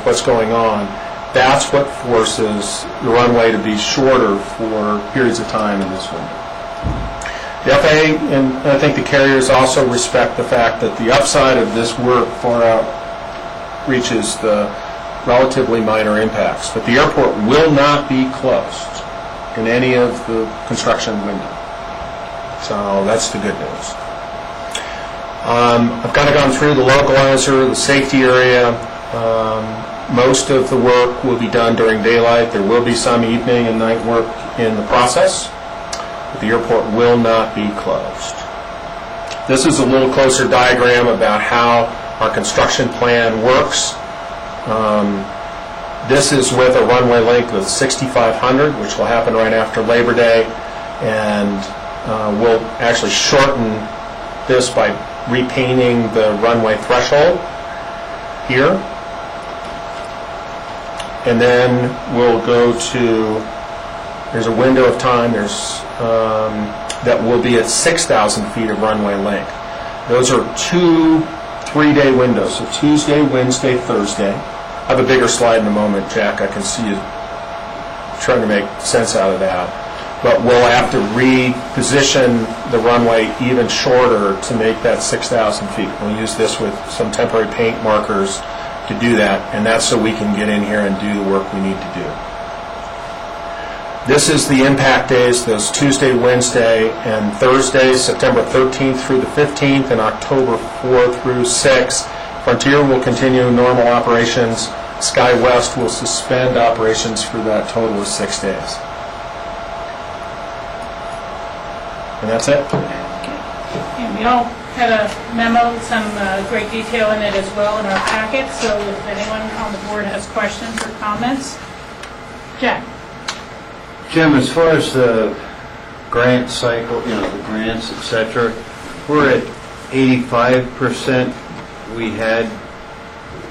what's going on. That's what forces the runway to be shorter for periods of time in this window. The FAA and I think the carriers also respect the fact that the upside of this work far out reaches the relatively minor impacts, but the airport will not be closed in any of the construction window. So that's the good news. I've kind of gone through the localizer, the safety area. Most of the work will be done during daylight. There will be some evening and night work in the process, but the airport will not be closed. This is a little closer diagram about how our construction plan works. This is with a runway length of 6,500, which will happen right after Labor Day, and we'll actually shorten this by repainting the runway threshold here. And then we'll go to, there's a window of time that will be at 6,000 feet of runway length. Those are 2 3-day windows, so Tuesday, Wednesday, Thursday. I have a bigger slide in a moment, Jack. I can see you trying to make sense out of that. But we'll have to reposition the runway even shorter to make that 6,000 feet. We'll use this with some temporary paint markers to do that, and that's so we can get in here and do the work we need to do. This is the impact days, those Tuesday, Wednesday, and Thursdays, September 13th through the 15th, and October 4th through 6th. Frontier will continue normal operations. SkyWest will suspend operations for that total of 6 days. And that's it. And we all had a memo, some great detail in it as well in our packet, so if anyone on the board has questions or comments. Jack? Jim, as far as the grant cycle, the grants, et cetera, we're at 85%. We had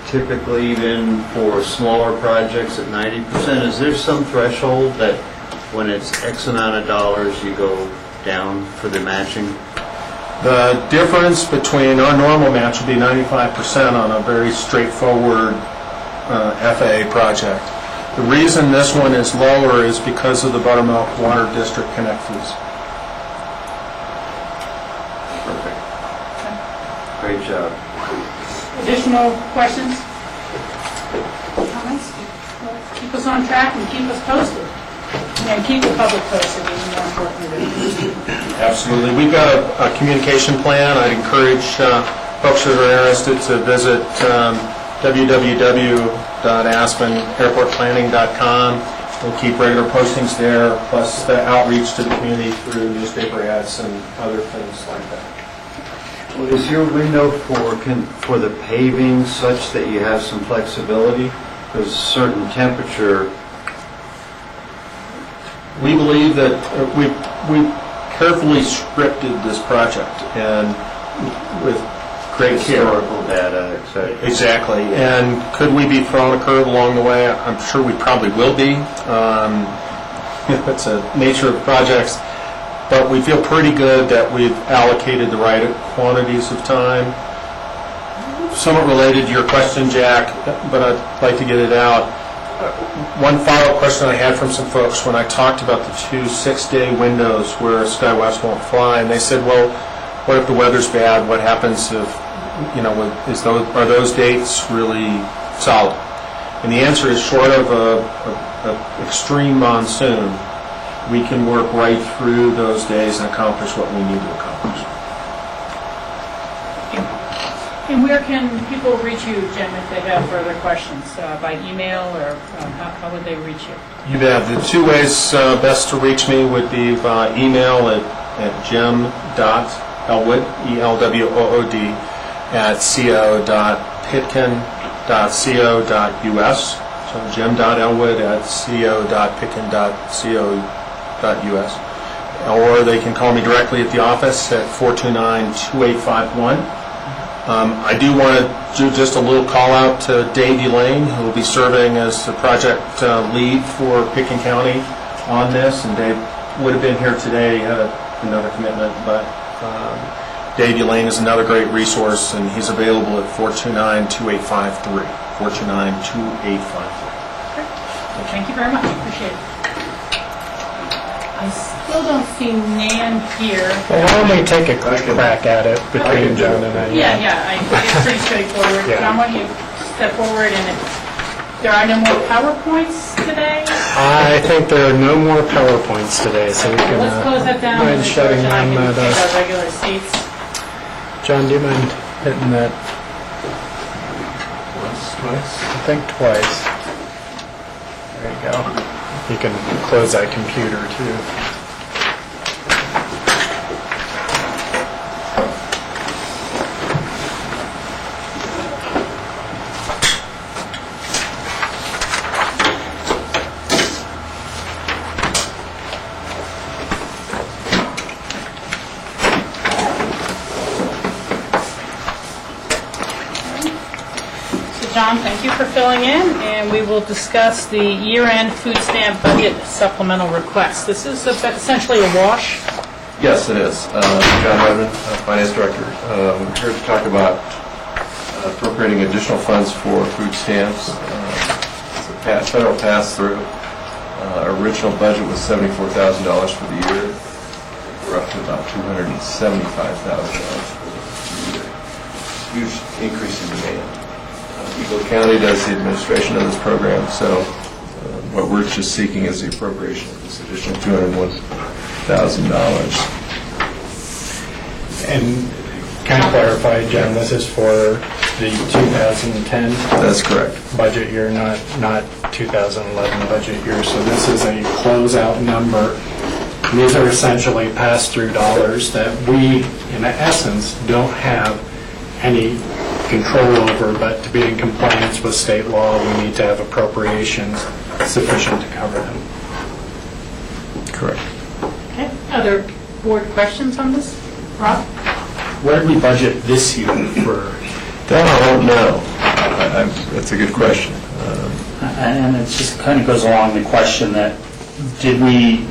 typically, even for smaller projects, at 90%. Is there some threshold that when it's X amount of dollars, you go down for the matching? The difference between our normal match would be 95% on a very straightforward FAA project. The reason this one is lower is because of the Buttermilk Water District Connect fees. Perfect. Great job. Additional questions? Comments? Well, keep us on track and keep us posted. And keep the public posted, even more importantly. Absolutely. We've got a communication plan. I'd encourage folks that are interested to visit www.aspenairportplanning.com. We'll keep regular postings there, plus the outreach to the community through newspaper ads and other things like that. Well, is your window for the paving such that you have some flexibility? Because a certain temperature. We believe that we carefully scripted this project and with great care. Historical data, et cetera. Exactly. And could we be thrown a curve along the way? I'm sure we probably will be. It's the nature of projects. But we feel pretty good that we've allocated the right quantities of time. Somewhat related to your question, Jack, but I'd like to get it out. One follow-up question I had from some folks when I talked about the 2 6-day windows where SkyWest won't fly, and they said, well, what if the weather's bad? What happens if, are those dates really solid? And the answer is, short of an extreme monsoon, we can work right through those days and accomplish what we need to accomplish. And where can people reach you, Jim, if they have further questions? By email, or how would they reach you? You bet. The two ways best to reach me would be by email at jim.elwood, ELWOOD, at co.pitkin.co.us. So jim.elwood at co.pitkin.co.us. Or they can call me directly at the office at 429-2851. I do want to do just a little call out to Dave Elaine, who will be serving as the project lead for Pitkin County on this. And Dave would have been here today, had another commitment, but Dave Elaine is another great resource, and he's available at 429-2853. 429-2853. Thank you very much. Appreciate it. I still don't see Nan here. Well, why don't we take a crack at it between John and I? Yeah, it's pretty straightforward. Yeah. John, why don't you step forward, and if there are no more PowerPoints today, I think there are no more PowerPoints today, so we can let's close that down. mind shutting and I them can take at our regular seats. John, do you mind hitting that? Twice. I think twice. There you go. You can close that computer too. John, thank you for filling in, and we will discuss the year-end food stamp budget supplemental request. This is essentially a wash. Yes, it is. John Redmond, Finance Director. We're here to talk about appropriating additional funds for food stamps. It's a federal pass-through. Our original budget was $74,000 for the year. We're up to about $275,000 for the year. Huge increase in demand. Eagle County does the administration of this program, so what we're just seeking is the appropriation of this additional $201,000. And can I clarify, Jen, this is for the 2010? That's correct. Budget year, not 2011 budget year. So this is a closeout number. And these are essentially pass-through dollars that we, in essence, don't have any control over, but to be in compliance with state law, we need to have appropriations sufficient to cover them. Correct. Okay. Other board questions on this? Rob? What did we budget this year for? That I don't know. That's a good question. And it just kind of goes along the question that, did we,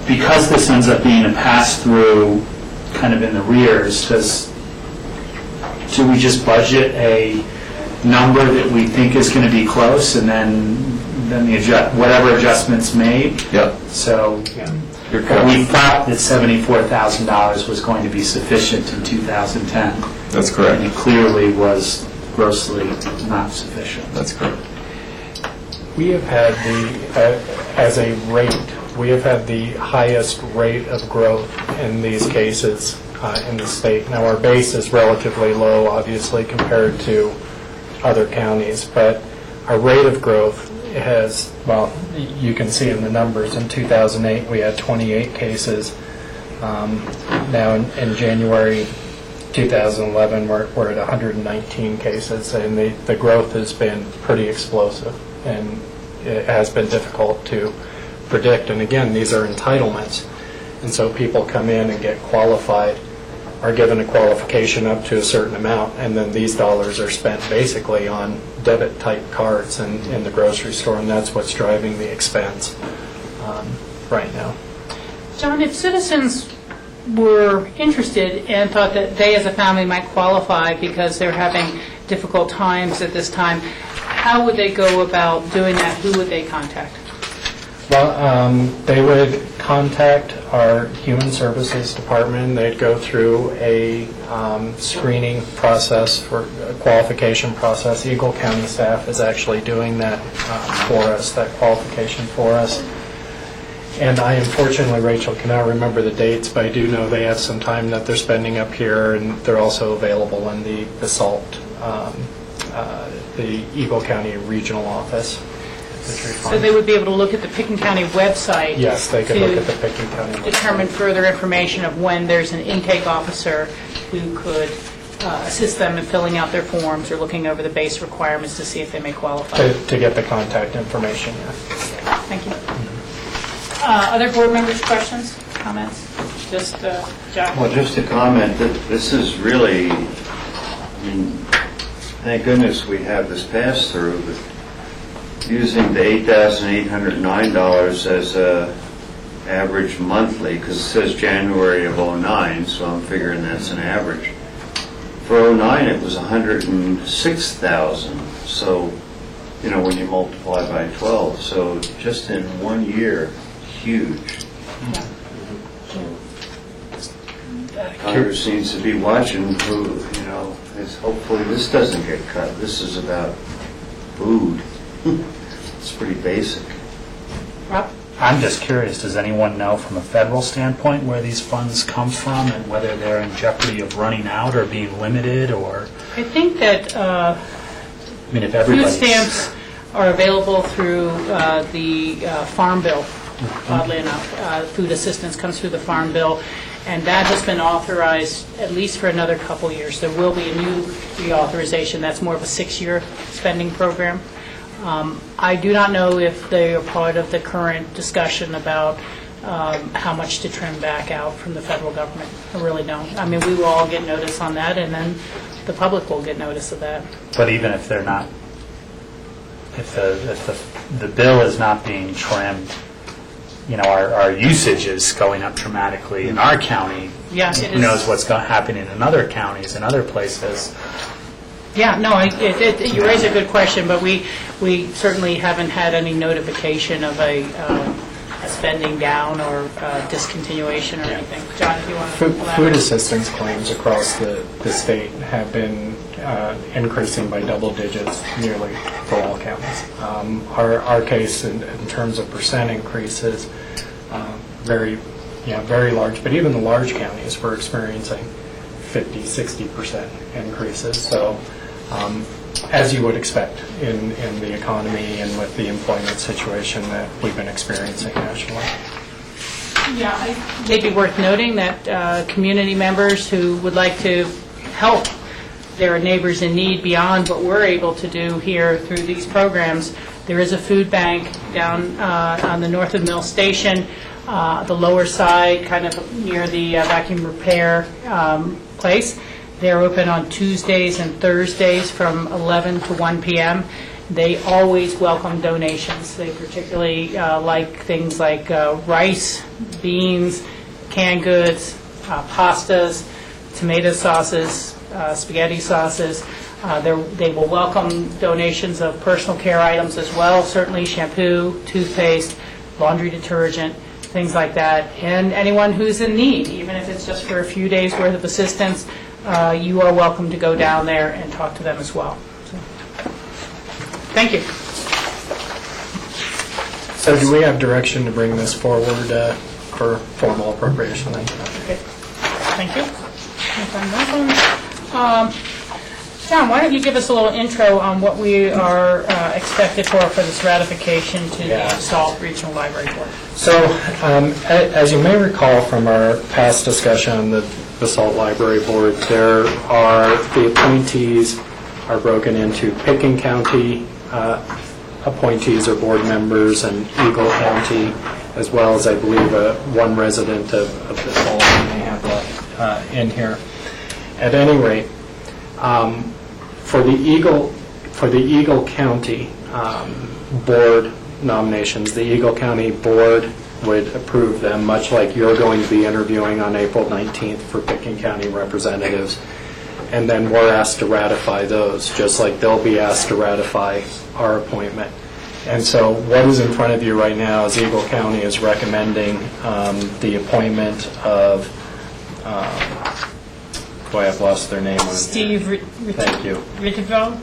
because this ends up being a pass-through kind of in the rears, do we just budget a number that we think is going to be close, and then whatever adjustments made? Yeah. So You're we correct. thought that $74,000 was going to be sufficient in 2010. That's correct. And it clearly was grossly not sufficient. That's correct. We have had as a rate, we have had the highest rate of growth in these cases in the state. Now, our base is relatively low, obviously, compared to other counties, but our rate of growth has, well, you can see in the numbers. In 2008, we had 28 cases. Now, in January 2011, we're at 119 cases, and the growth has been pretty explosive, and it has been difficult to predict. And again, these are entitlements. And so people come in and get qualified, are given a qualification up to a certain amount, and then these dollars are spent basically on debit-type cards in the grocery store, and that's what's driving the expense right now. John, if citizens were interested and thought that they as a family might qualify because they're having difficult times at this time, how would they go about doing that? Who would they contact? Well, they would contact our Human Services Department. They'd go through a screening process for a qualification process. Eagle County staff is actually doing that for us, that qualification for us. And I unfortunately, Rachel, cannot remember the dates, but I do know they have some time that they're spending up here, and they're also available in the BOCC, the Eagle County Regional Office. So they would be able to look at the Picken County website. Yes, they could look at the Picken County website. Determine further information of when there's an intake officer who could assist them in filling out their forms or looking over the base requirements to see if they may qualify. To get the contact information, yeah. Thank you. Other board members, questions, comments? Just John? Well, just a comment that this is really, I mean, thank goodness we have this pass-through, but using the $8,809 as a average monthly, because it says January of '09, so I'm figuring that's an average. For '09, it was $106,000. So, you know, when you multiply by 12, so just in 1 year, huge. Yeah. Congress needs to be watching who, you know, hopefully this doesn't get cut. This is about food. It's pretty basic. Rob? I'm just curious, does anyone know from a federal standpoint where these funds come from and whether they're in jeopardy of running out or being limited, or? I think that I mean, if food everybody's... stamps are available through the Farm Bill, oddly enough. Food assistance comes through the Farm Bill, and that has been authorized at least for another couple years. There will be a new reauthorization. That's more of a 6-year spending program. I do not know if they are part of the current discussion about how much to trim back out from the federal government. I really don't. I mean, we will all get notice on that, and then the public will get notice of that. But even if they're not, if the bill is not being trimmed, you know, our usage is going up dramatically in our county. Yeah, it Who is. knows what's happening in other counties and other places. Yeah, no, you raise a good question, but we certainly haven't had any notification of a spending down or discontinuation or anything. John, if you want to elaborate. Food assistance claims across the state have been increasing by double digits nearly for all counties. Our case in terms of percent increases, very large, but even the large counties were experiencing 50, 60% increases. So as you would expect in the economy and with the employment situation that we've been experiencing nationally. Yeah, it may be worth noting that community members who would like to help their neighbors in need beyond what we're able to do here through these programs, there is a food bank down on the north of Mill Station, the lower side, kind of near the vacuum repair place. They're open on Tuesdays and Thursdays from 11 to 1 p.m. They always welcome donations. They particularly like things like rice, beans, canned goods, pastas, tomato sauces, spaghetti sauces. They will welcome donations of personal care items as well, certainly shampoo, toothpaste, laundry detergent, things like that. And anyone who's in need, even if it's just for a few days' worth of assistance, you are welcome to go down there and talk to them as well. So, thank you. So do we have direction to bring this forward for formal appropriation then? Okay. Thank you. John, why don't you give us a little intro on what we are expected for this ratification to the Salt Regional Library Board? So, as you may recall from our past discussion on the Salt Library Board, there are, the appointees are broken into Picken County appointees or board members and Eagle County as well as, I believe, one resident of this hall may have that in here. At any rate, for the Eagle County board nominations, the Eagle County board would approve them, much like you're going to be interviewing on April 19th for Pickens County representatives. And then we're asked to ratify those, just like they'll be asked to ratify our appointment. And so what is in front of you right now is Eagle County is recommending the appointment of, boy, I've lost their name. Steve Thank you. Ritterville?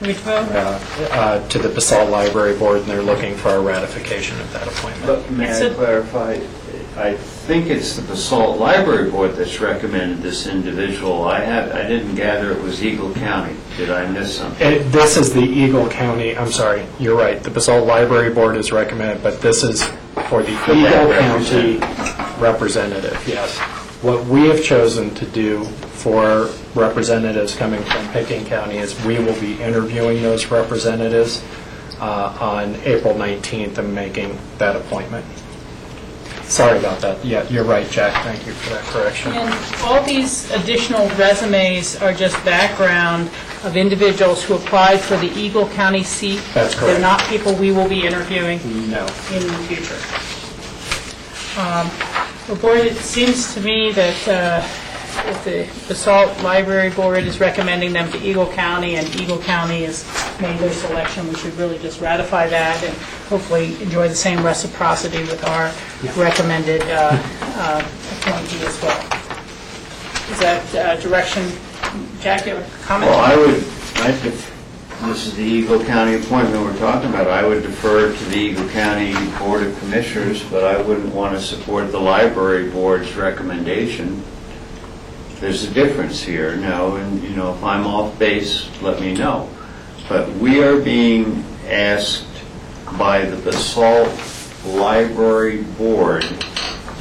To the Basalt Library Board, and they're looking for a ratification of that appointment. But may I clarify? I think it's the Basalt Library Board that's recommended this individual. I didn't gather it was Eagle County. Did I miss something? This is the Eagle County, I'm sorry, you're right. The Basalt Library Board is recommended, but this is for the Eagle County representative, yes. What we have chosen to do for representatives coming from Pickens County is we will be interviewing those representatives on April 19th and making that appointment. Sorry about that. Yeah, you're right, Jack. Thank you for that correction. And all these additional resumes are just background of individuals who applied for the Eagle County seat. That's correct. They're not people we will be interviewing No. in the future. Well, Board, it seems to me that if the Basalt Library Board is recommending them to Eagle County and Eagle County has made their selection, we should really just ratify that and hopefully enjoy the same reciprocity with our recommended appointee as well. Is that direction? Jack, you have a comment? Well, this is the Eagle County appointment we're talking about. I would defer to the Eagle County Board of Commissioners, but I wouldn't want to support the Library Board's recommendation. There's a difference here now, and if I'm off base, let me know. But we are being asked by the Basalt Library Board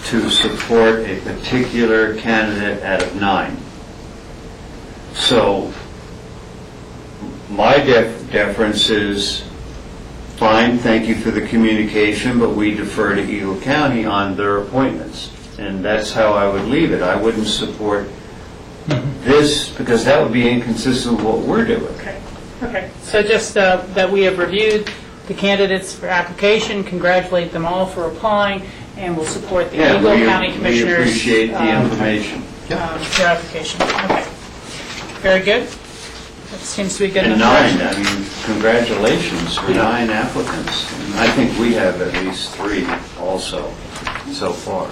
to support a particular candidate out of 9. So my deference is, fine, thank you for the communication, but we defer to Eagle County on their appointments. And that's how I would leave it. I wouldn't support this, because that would be inconsistent with what we're doing. Okay. So just that we have reviewed the candidates for application, congratulate them all for applying, and we'll support the Eagle County Commissioners. We appreciate the information. Their application. Okay. Very good. That seems to be good And enough. 9, I mean, congratulations for 9 applicants. And I think we have at least 3 also so far.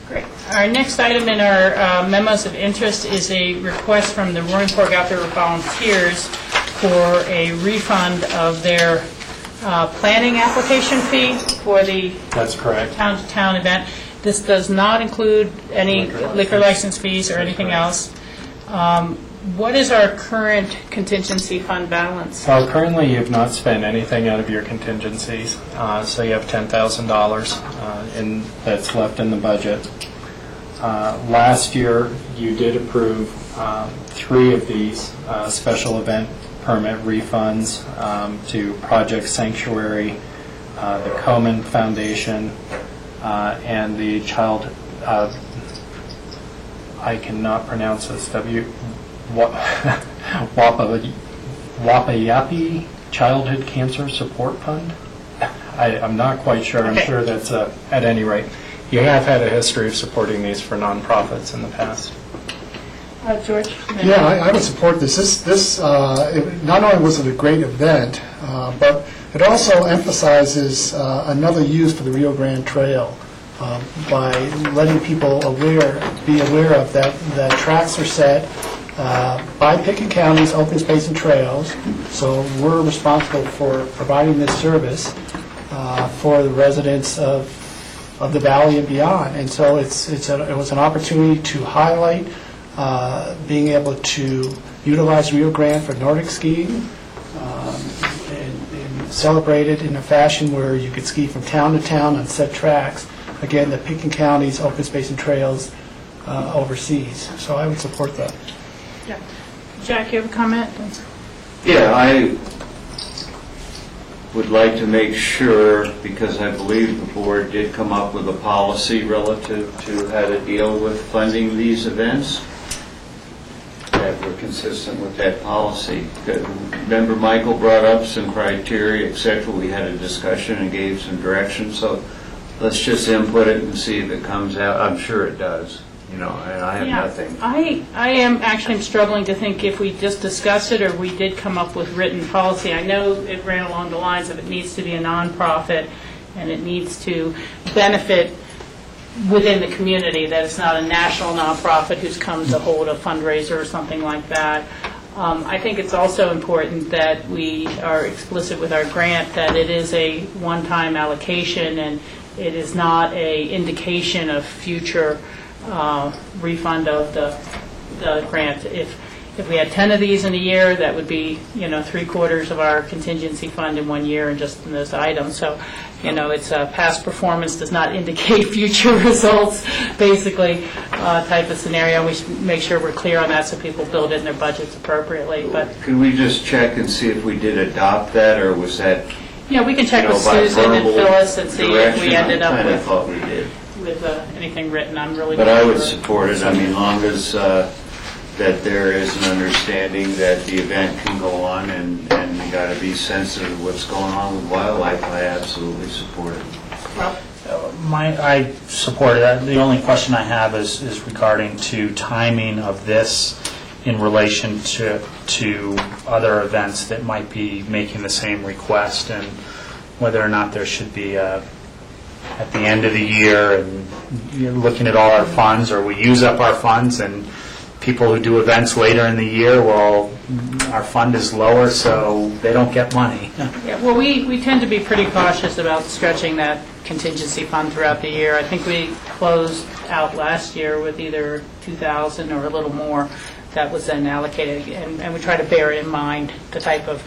Great. Our next item in our memos of interest is a request from the Roaring Fork Outdoor Volunteers for a refund of their planning application fee for the That's correct. town-to-town event. This does not include any liquor license fees or anything else. What is our current contingency fund balance? Well, currently you have not spent anything out of your contingencies, so you have $10,000 that's left in the budget. Last year, you did approve 3 of these special event permit refunds to Project Sanctuary, the Komen Foundation, and the Child, I cannot pronounce this, Wapayapi Childhood Cancer Support Fund. I'm not quite sure. I'm sure that's at any rate. You have had a history of supporting these for nonprofits in the past. George? Yeah, I would support this. This not only was it a great event, but it also emphasizes another use for the Rio Grande Trail by letting people be aware of that tracks are set by Pickens County's open space and trails. So we're responsible for providing this service for the residents of the valley and beyond. And so it was an opportunity to highlight being able to utilize Rio Grande for Nordic skiing and celebrate it in a fashion where you could ski from town to town on set tracks. Again, the Pickens County's open space and trails overseas. So I would support that. Yeah. Jack, you have a comment? Yeah, would like to make sure, because I believe the board did come up with a policy relative to how to deal with funding these events, that we're consistent with that policy. Remember, Michael brought up some criteria, et cetera. We had a discussion and gave some direction, so let's just input it and see if it comes out. I'm sure it does, and I have nothing. I am actually struggling to think if we just discussed it or we did come up with written policy. I know it ran along the lines of it needs to be a nonprofit and it needs to benefit within the community, that it's not a national nonprofit who's come to hold a fundraiser or something like that. I think it's also important that we are explicit with our grant that it is a one-time allocation and it is not a indication of future refund of the grant. If we had 10 of these in a year, that would be, 3/4 of our contingency fund in 1 year and just in those items. So, it's past performance does not indicate future results, basically, type of scenario. We should make sure we're clear on that so people build it in their budgets appropriately. But can we just check and see if we did adopt that, or was that? We can check with by Susan and verbal Phyllis and see if we direction? ended up I kind of with thought we did. Anything written. I'm really But not I would sure. support it. I mean, long as that there is an understanding that the event can go on and you got to be sensitive to what's going on with wildlife, I absolutely support it. I support it. The only question I have is regarding to timing of this in relation to other events that might be making the same request, and whether or not there should be at the end of the year and you're looking at all our funds, or we use up our funds and people who do events later in the year, well, our fund is lower, so they don't get money. Yeah, well, we tend to be pretty cautious about stretching that contingency fund throughout the year. I think we closed out last year with either 2,000 or a little more that was then allocated, and we try to bear in mind the type of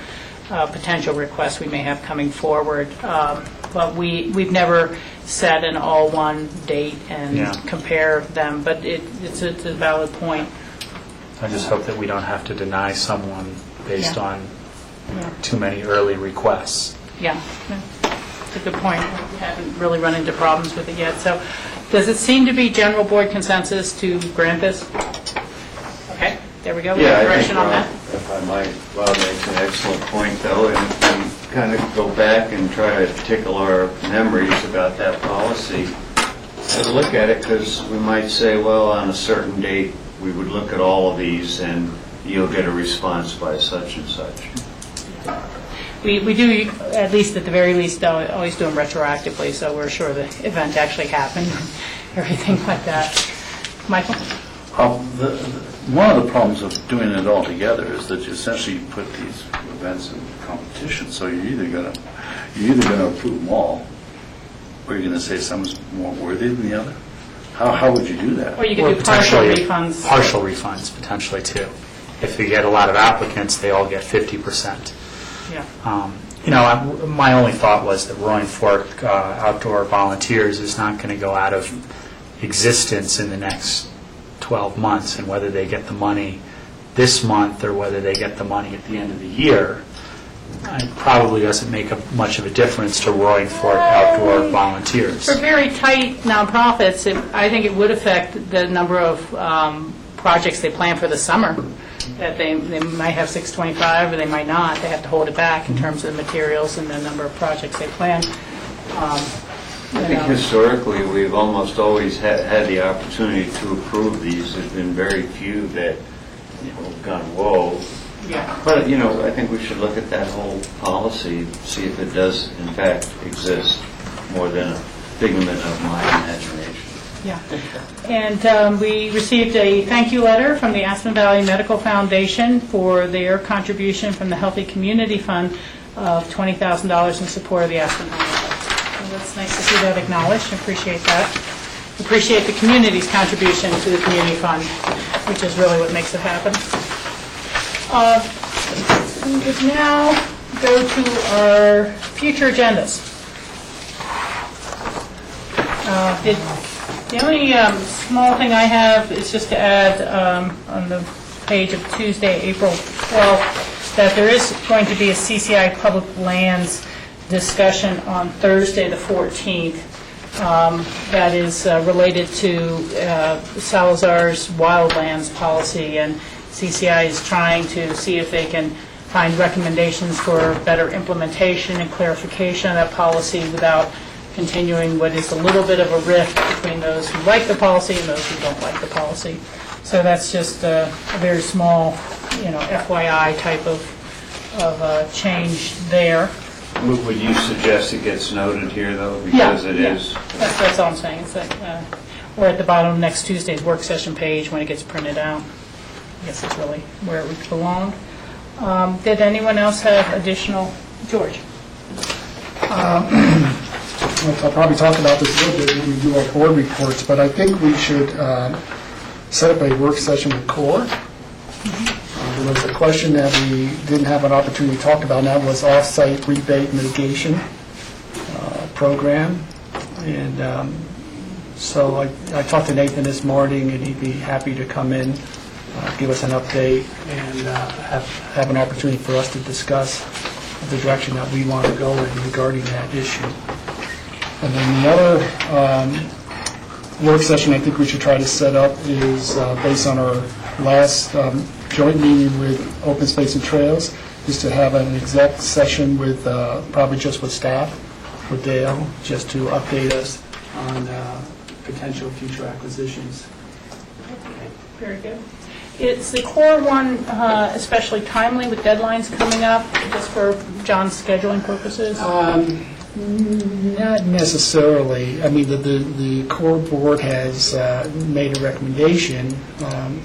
potential requests we may have coming forward. But we've never set an all-one date and compare them, but it's a valid point. I just hope that we don't have to deny someone based on too many early requests. Yeah, it's a good point. We haven't really run into problems with it yet. So does it seem to be general board consensus to grant this? Okay, there we go. We have direction on that. If I might, Bob makes an excellent point, though, and we kind of go back and try to tickle our memories about that policy and look at it, because we might say, well, on a certain date, we would look at all of these and you'll get a response by such and such. We do, at least at the very least, always do them retroactively, so we're sure the event actually happened, everything like that. Michael? One of the problems of doing it all together is that you essentially put these events in competition. So you're either going to approve them all, or you're going to say someone's more worthy than the other. How would you do that? Or you could do partial refunds. Partial refunds, potentially, too. If you get a lot of applicants, they all get 50%. Yeah. My only thought was that Roaring Fork Outdoor Volunteers is not going to go out of existence in the next 12 months, and whether they get the money this month or whether they get the money at the end of the year, it probably doesn't make much of a difference to Roaring Fork Outdoor Volunteers. For very tight nonprofits, I think it would affect the number of projects they plan for the summer. That they might have 625 or they might not. They have to hold it back in terms of the materials and the number of projects they plan. I think historically, we've almost always had the opportunity to approve these. There's been very few that have gone, whoa. Yeah. But, I think we should look at that whole policy, see if it does, in fact, exist more than a figment of my imagination. Yeah. And we received a thank you letter from the Aspen Valley Medical Foundation for their contribution from the Healthy Community Fund of $20,000 in support of the Aspen Valley. So that's nice to see that acknowledged. I appreciate that. Appreciate the community's contribution to the community fund, which is really what makes it happen. We would now go to our future agendas. The only small thing I have is just to add on the page of Tuesday, April 12th, that there is going to be a CCI Public Lands discussion on Thursday, the 14th. That is related to Salazar's wildlands policy, and CCI is trying to see if they can find recommendations for better implementation and clarification of that policy without continuing what is a little bit of a rift between those who like the policy and those who don't like the policy. So that's just a very small, FYI type of change there. Would you suggest it gets noted here, though, because it is? That's all I'm saying. It's like, we're at the bottom of next Tuesday's work session page when it gets printed out. I guess it's really where it would belong. Did anyone else have additional? George? I'll probably talk about this a little bit when we do our board reports, but I think we should set up a work session with CORE. There was a question that we didn't have an opportunity to talk about, and that was off-site rebate mitigation program. And so I talked to Nathan this morning, and he'd be happy to come in, give us an update, and have an opportunity for us to discuss the direction that we want to go in regarding that issue. And then the other work session I think we should try to set up is based on our last joint meeting with Open Space and Trails, is to have an exec session with, probably just with staff, with Dale, just to update us on potential future acquisitions. Okay, very good. Is the core one especially timely with deadlines coming up, just for John's scheduling purposes? Not necessarily. I mean, the core board has made a recommendation.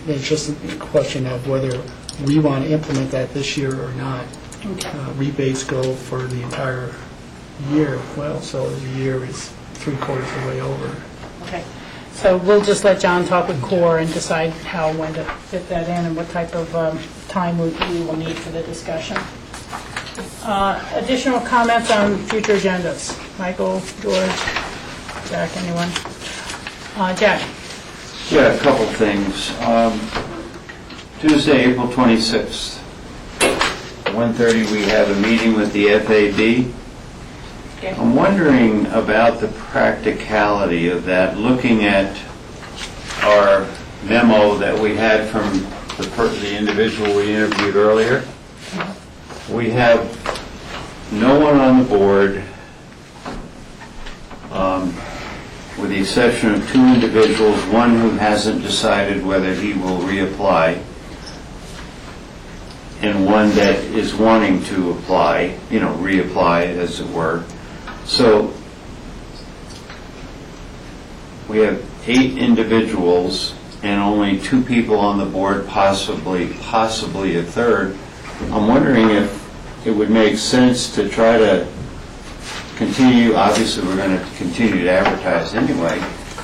It's just a question of whether we want to implement that this year or not. Okay. Rebates go for the entire year. Well, so the year is 3/4 of the way over. Okay. So we'll just let John talk with CORE and decide how and when to fit that in and what type of time we will need for the discussion. Additional comments on future agendas? Michael, George, Jack, anyone? Jack? Yeah, a couple things. Tuesday, April 26th, 1:30, we have a meeting with the FAB. Okay. I'm wondering about the practicality of that, looking at our memo that we had from the individual we interviewed earlier. We have no one on the board, with the exception of 2 individuals, one who hasn't decided whether he will reapply, and one that is wanting to apply, reapply as it were. So we have 8 individuals and only 2 people on the board, possibly a third. I'm wondering if it would make sense to try to continue, obviously we're going to continue to advertise anyway,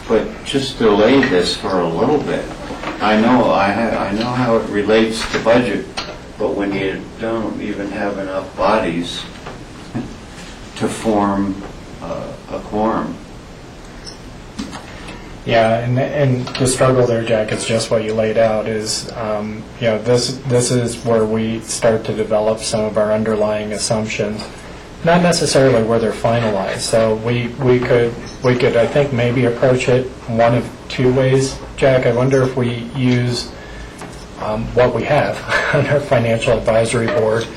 but just delay this for a little bit. I know how it relates to budget, but when you don't even have enough bodies to form a quorum. Yeah, and the struggle there, Jack, is just what you laid out. Is this is where we start to develop some of our underlying assumptions, not necessarily where they're finalized. So we could I think maybe approach it one of 2 ways, Jack. I wonder if we use what we have on our financial advisory board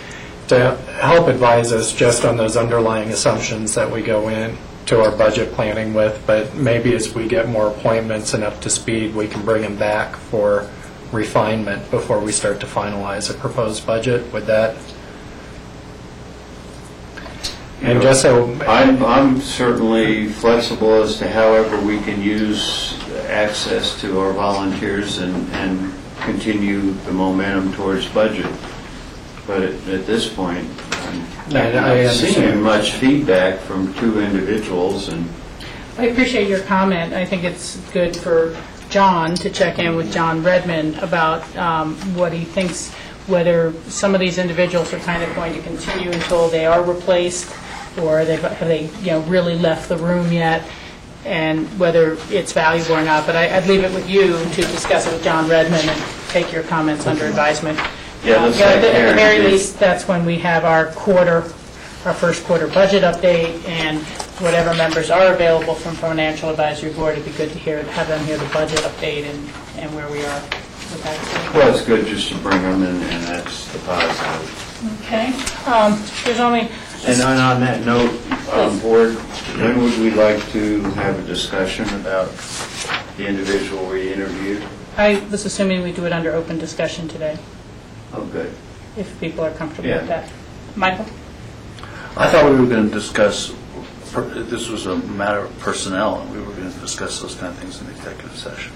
to help advise us just on those underlying assumptions that we go in to our budget planning with, but maybe as we get more appointments and up to speed, we can bring them back for refinement before we start to finalize a proposed budget. With that, and just so I'm certainly flexible as to however we can use access to our volunteers and continue the momentum towards budget. But at this point, I'm not seeing much feedback from 2 individuals. And I appreciate your comment. I think it's good for John to check in with John Redmond about what he thinks, whether some of these individuals are kind of going to continue until they are replaced, or have they really left the room yet, and whether it's valuable or not. But I'd leave it with you to discuss it with John Redmond and take your comments under advisement. Yeah, At the very least, that's when we have our quarter our first quarter budget update, and whatever members are available from Financial Advisory Board, it'd be good to have them hear the budget update and where we are with that. Well, it's good just to bring them in, and that's the positive. Okay. There's only... And on that note, Board, when would we like to have a discussion about the individual we interviewed? I was assuming we do it under open discussion today, Oh, good. if people are comfortable Yeah. with that. Michael? I thought we were going to discuss, this was a matter of personnel, and we were going to discuss those kind of things in the executive session.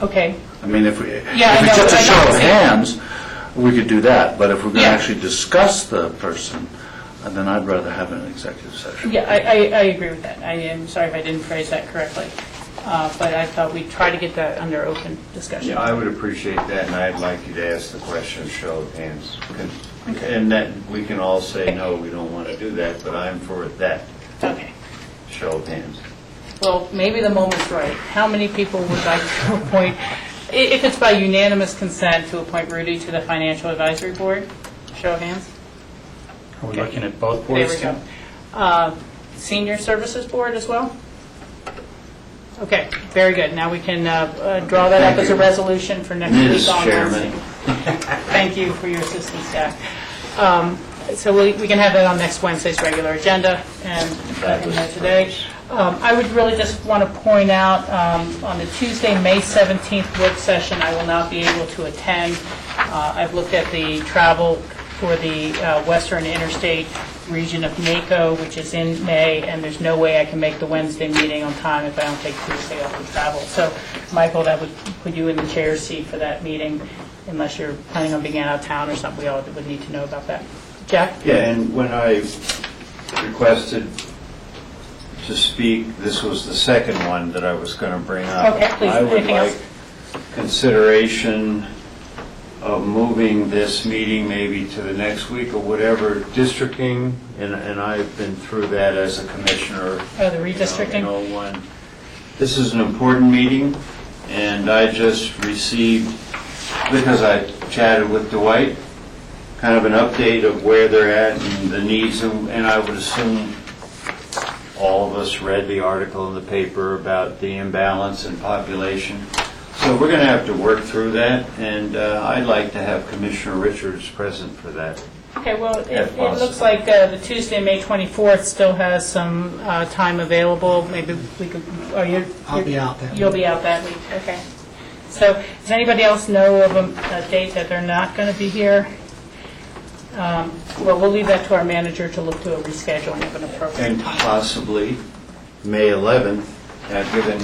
Okay. I mean, if Yeah, I it's know, just a I know show what of you're saying. hands, we could do that, but if we're going to Yeah. actually discuss the person, then I'd rather have an executive session. Yeah, I agree with that. I am sorry if I didn't phrase that correctly. But I thought we'd try to get that under open discussion. Yeah, I would appreciate that, and I'd like you to ask the question, show of hands. And that we can all say, no, we don't want to do that, but I'm for that, Okay. show of hands. Well, maybe the moment's right. How many people would like to appoint, if it's by unanimous consent, to appoint Rudy to the Financial Advisory Board? Show of hands? Are we looking at both There boards? we go. Senior Services Board as well? Okay, very good. Now we can draw that up as a resolution for next Ms. week on Chairman. Wednesday. Thank you for your assistance, Jack. So we can have that on next Wednesday's regular agenda, and that in there today. I would really just want to point out, on the Tuesday, May 17th work session, I will not be able to attend. I've looked at the travel for the Western Interstate region of NACO, which is in May, and there's no way I can make the Wednesday meeting on time if I don't take Tuesday off to travel. So, Michael, that would put you in the chair seat for that meeting, unless you're planning on being out of town or something. We all would need to know about that. Jack? Yeah, and when I requested to speak, this was the second one that I was going to bring up. Okay, please. I would Anything like else? consideration of moving this meeting maybe to the next week or whatever, districting, and I've been through that as a commissioner. Oh, the redistricting? In 01. This is an important meeting, and I just received, because I chatted with Dwight, kind of an update of where they're at and the needs, and I would assume all of us read the article in the paper about the imbalance in population. So we're going to have to work through that, and I'd like to have Commissioner Richards present for that. Okay, well, If it possible. looks like the Tuesday, May 24th still has some time available. Maybe we could, I'll be out that You'll be out that week, okay. So, does anybody else know of a date that they're not going to be here? Well, we'll leave that to our manager to look to a rescheduling of an appropriate And time. possibly May 11th, given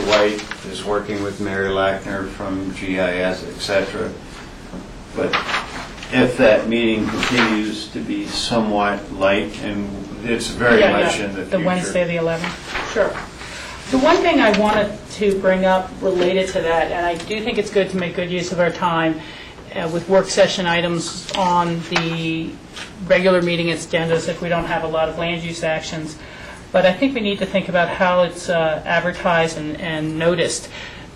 Dwight is working with Mary Lackner from GIS, et cetera. But if that meeting continues to be somewhat light, and it's very much in the future. The Wednesday, the 11th. Sure. The one thing I wanted to bring up related to that, and I do think it's good to make good use of our time with work session items on the regular meeting agendas if we don't have a lot of land use actions. But I think we need to think about how it's advertised and noticed,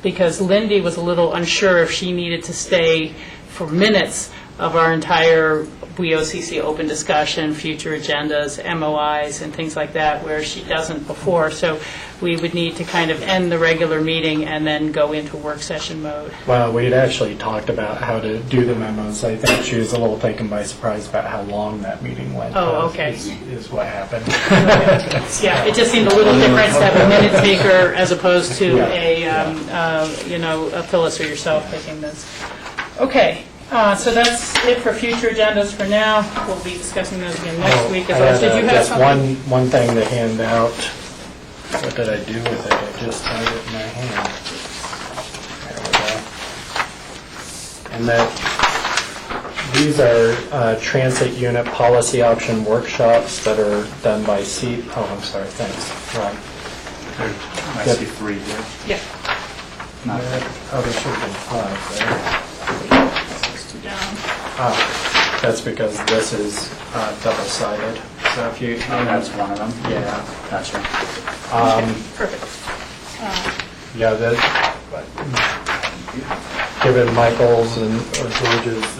because Lindy was a little unsure if she needed to stay for minutes of our entire BOCC open discussion, future agendas, MOIs, and things like that, where she doesn't before. So we would need to kind of end the regular meeting and then go into work session mode. Well, we had actually talked about how to do the memos. I think she was a little taken by surprise about how long that meeting went. Oh, okay. Is what happened. Yeah, it just seemed a little different to have a minute taker as opposed to Yeah. a Phyllis or yourself taking this. Okay, so that's it for future agendas for now. We'll be discussing those again next week. I had Did you have just something? one thing to hand out. What did I do with it? I just had it in my hand. There we go. And that these are transit unit policy option workshops that are done by Oh, I'm sorry, thanks. Wrong. I Yep. see 3 here. Yeah. Oh, there should have been 5 there. 60 down. Ah, that's because this is double-sided. So if you, Oh, that's one of them. yeah. Gotcha. Perfect. Yeah, given Michael's and George's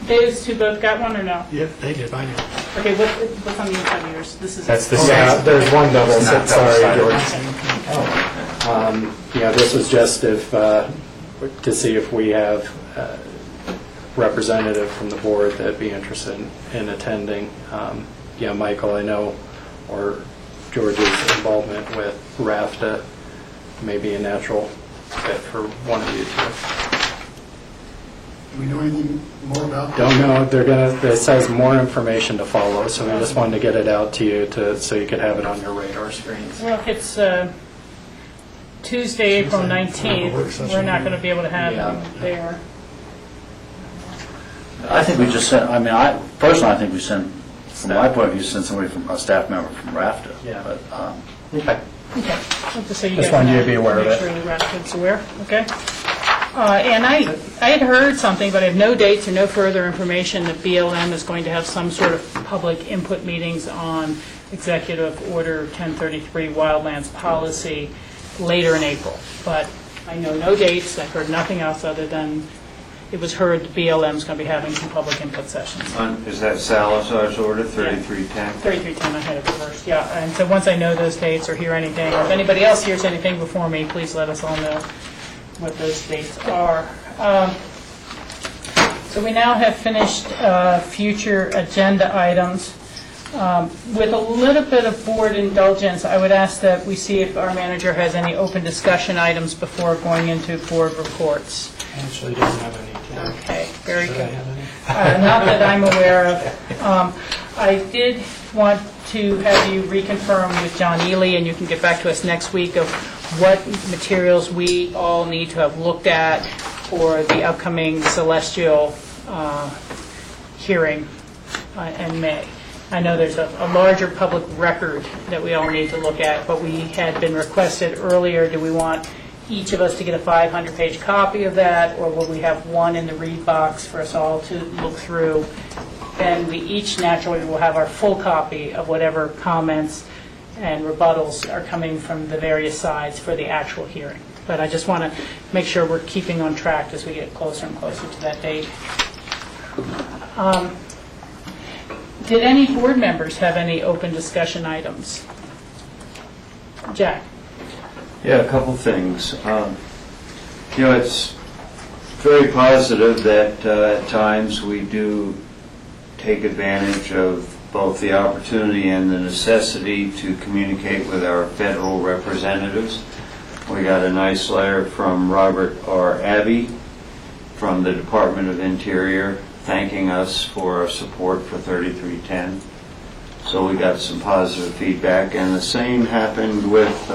Those two both got one or no? Yeah, they did, I did. Okay, what's on the inside of yours? This is. That's the Yeah, same. there's one double It's not set, sorry, double-sided. George. Yeah, this was just if, to see if we have a representative from the board that'd be interested in attending. Yeah, Michael, I know, or George's involvement with RAFTA may be a natural fit for one of you two. Do we know anything more about? Don't know, it says more information to follow, so we just wanted to get it out to you so you could have it on your radar screens. Well, it's Tuesday, April 19th. We're not going to be able to have them there. I think we just sent, personally, I think we sent, from my point of view, sent somebody from, a staff member from RAFTA. Yeah. But, Okay. Okay. Just so you Just guys wanted you to know, be aware of make it. sure the rest aware, okay? And I had heard something, but I have no dates or no further information that BLM is going to have some sort of public input meetings on Executive Order 1033 Wildlands Policy later in April. But I know no dates. I've heard nothing else other than it was heard that BLM is going to be having some public input sessions. Is that Salazar's order, 3310? 3310, I had it reversed, yeah. And so once I know those dates or hear anything, or if anybody else hears anything before me, please let us all know what those dates are. So we now have finished future agenda items. With a little bit of board indulgence, I would ask that we see if our manager has any open discussion items before going into board reports. Actually, don't have any. Okay, very Should I good. have any? Not that I'm aware of. I did want to have you reconfirm with John Ely, and you can get back to us next week, of what materials we all need to have looked at for the upcoming Celestial hearing in May. I know there's a larger public record that we all need to look at, but we had been requested earlier, do we want each of us to get a 500-page copy of that, or will we have one in the read box for us all to look through? Then we each naturally will have our full copy of whatever comments and rebuttals are coming from the various sides for the actual hearing. But I just want to make sure we're keeping on track as we get closer and closer to that date. Did any board members have any open discussion items? Jack? Yeah, a couple things. It's very positive that at times we do take advantage of both the opportunity and the necessity to communicate with our federal representatives. We got a nice letter from Robert R. Abbey from the Department of Interior thanking us for our support for 3310. So we got some positive feedback, and the same happened with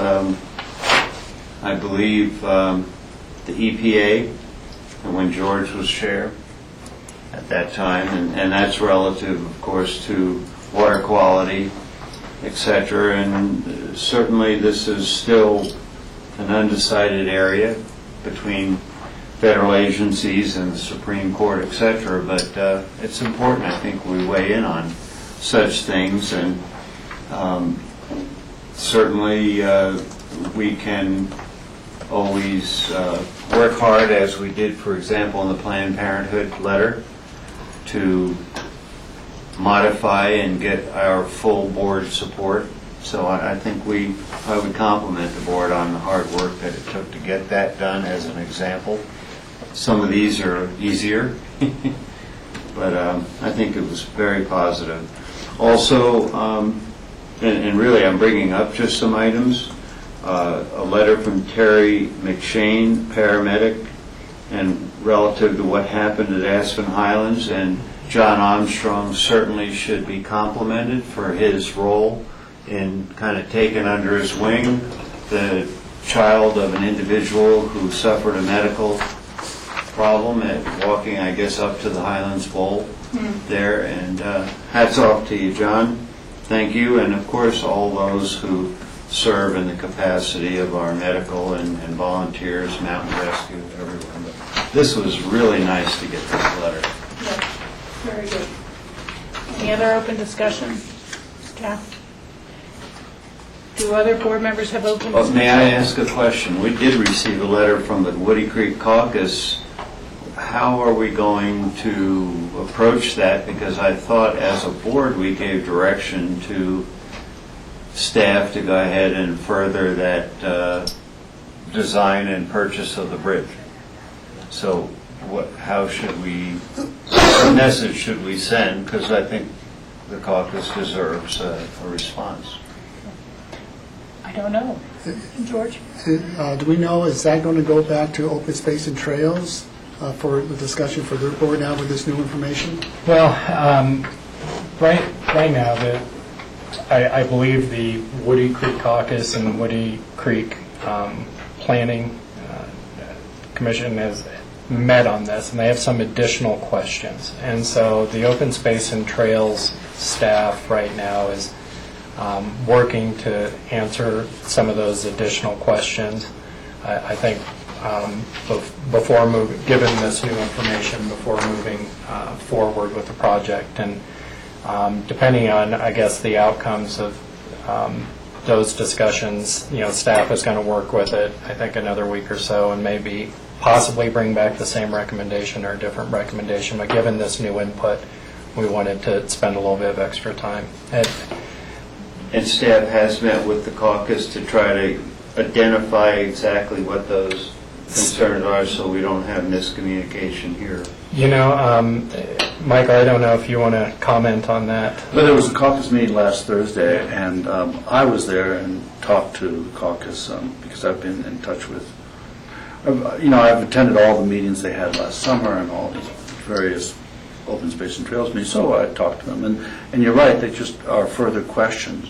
I believe the EPA, and when George was chair at that time, and that's relative, of course, to water quality, etc. And certainly this is still an undecided area between federal agencies and the Supreme Court, etc. But it's important, I think, we weigh in on such things, and certainly we can always work hard, as we did, for example, in the Planned Parenthood letter, to modify and get our full board support. So I think I would compliment the board on the hard work that it took to get that done as an example. Some of these are easier, but I think it was very positive. Also, and really I'm bringing up just some items, a letter from Terry McShane, paramedic, and relative to what happened at Aspen Highlands, and John Armstrong certainly should be complimented for his role in kind of taking under his wing the child of an individual who suffered a medical problem at walking, I guess, up to the Highlands Bowl there. And hats off to you, John. Thank you. And of course, all those who serve in the capacity of our medical and volunteers, mountain rescue, everyone. But this was really nice to get this letter. Yeah, very good. Any other open discussion? Kath? Do other board members have open discussion? May I ask a question? We did receive a letter from the Woody Creek Caucus. how are we going to approach that? Because I thought as a board, we gave direction to staff to go ahead and further that design and purchase of the bridge. So how should we, what message should we send? Because I think the caucus deserves a response. I don't know. George? Do we know, is that going to go back to open space and trails for the discussion for their board now with this new information? Well, right now, I believe the Woody Creek Caucus and Woody Creek Planning Commission has met on this, and they have some additional questions. And so the Open Space and Trails staff right now is working to answer some of those additional questions. I think before given this new information, before moving forward with the project, and depending on, I guess, the outcomes of those discussions, staff is going to work with it, I think, another week or so, and maybe possibly bring back the same recommendation or a different recommendation. But given this new input, we wanted to spend a little bit of extra time. And staff has met with the caucus to try to identify exactly what those concerns are so we don't have miscommunication here. Michael, I don't know if you want to comment on that. But there was a caucus meeting last Thursday, and I was there and talked to the caucus because I've been in touch with, I've attended all the meetings they had last summer and all these various open space and trails meetings, so I talked to them. And you're right, they just are further questions.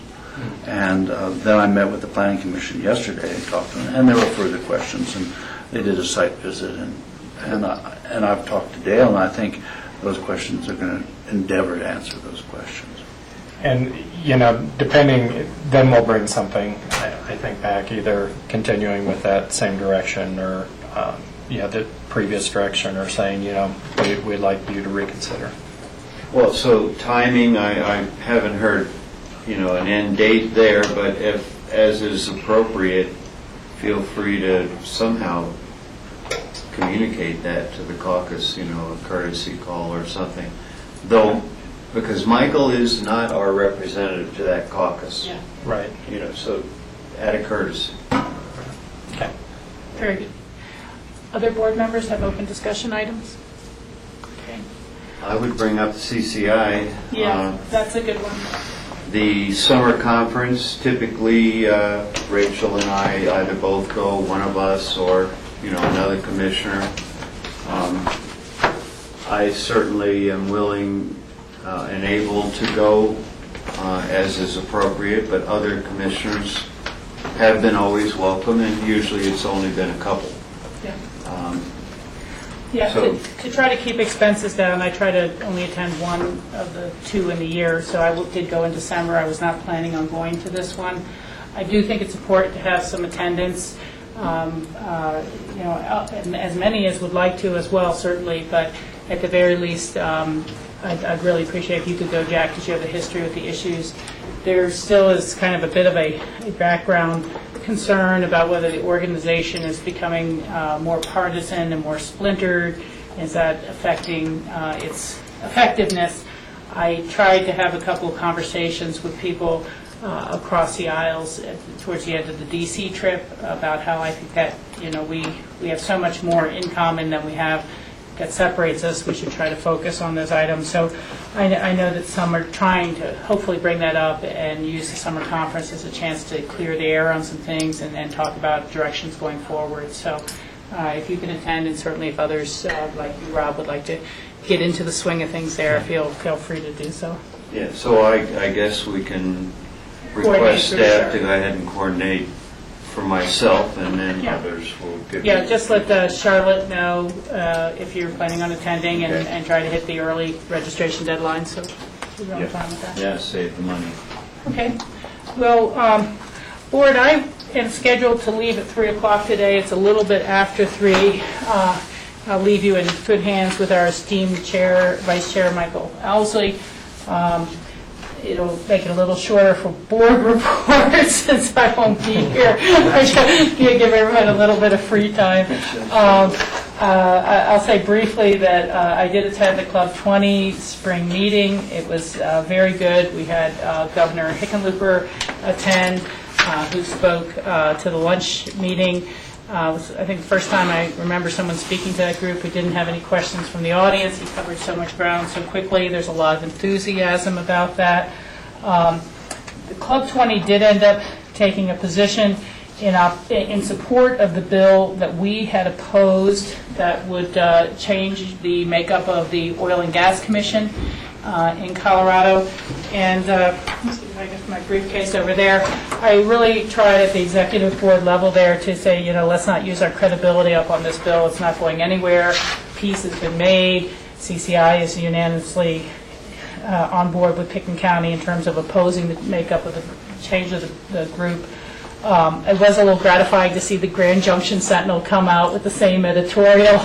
And then I met with the Planning Commission yesterday and talked to them, and there were further questions, and they did a site visit, and I've talked to Dale, and I think those questions are going to endeavor to answer those questions. And, depending, then we'll bring something, I think, back, either continuing with that same direction or, the previous direction, or saying, we'd like you to reconsider. Well, so timing, I haven't heard, an end date there, but if, as is appropriate, feel free to somehow communicate that to the caucus, a courtesy call or something. Though, because Michael is not our representative to that caucus. Yeah. Right. So add a courtesy. Okay. Very good. Other board members have open discussion items? Okay. I would bring up the CCI. Yeah, that's a good one. The summer conference, typically Rachel and I either both go, one of us, or another commissioner. I certainly am willing and able to go as is appropriate, but other commissioners have been always welcome, and usually it's only been a couple. Yeah, So- to try to keep expenses down, I try to only attend one of the two in the year, so I did go in December. I was not planning on going to this one. I do think it's important to have some attendance, as many as would like to as well, certainly, but at the very least, I'd really appreciate if you could go, Jack, because you have a history with the issues. There still is kind of a bit of a background concern about whether the organization is becoming more partisan and more splintered. Is that affecting its effectiveness? I tried to have a couple of conversations with people across the aisles towards the end of the DC trip about how I think that we have so much more in common than we have that separates us. We should try to focus on those items. So I know that some are trying to hopefully bring that up and use the summer conference as a chance to clear the air on some things and talk about directions going forward. So if you can attend, and certainly if others like you, Rob, would like to get into the swing of things there, feel free to do so. Yeah, so I guess we can Coordinate request for staff sure. to go ahead and coordinate for myself, and then Yeah. others will give Yeah, you- just let Charlotte know if you're planning on attending, Okay. and try to hit the early registration deadline, so we're on Yeah. time with that. Yeah, save the money. Okay. Well, Board, I am scheduled to leave at 3 o'clock today. It's a little bit after 3. I'll leave you in good hands with our esteemed chair, Vice Chair Michael Owsley. It'll make it a little shorter for board reports since I won't be here. I should give everyone a little bit of free time. I'll say briefly that I did attend the Club 20 spring meeting. It was very good. We had Governor Hickenlooper attend, who spoke to the lunch meeting. It was, I think, the first time I remember someone speaking to that group who didn't have any questions from the audience. He covered so much ground so quickly. There's a lot of enthusiasm about that. The Club 20 did end up taking a position in support of the bill that we had opposed that would change the makeup of the Oil and Gas Commission in Colorado. And let's see if I get my briefcase over there. I really tried at the executive board level there to say, you know, let's not use our credibility up on this bill. It's not going anywhere. Peace has been made. CCI is unanimously on board with Pickens County in terms of opposing the makeup of the change of the group. It was a little gratifying to see the Grand Junction Sentinel come out with the same editorial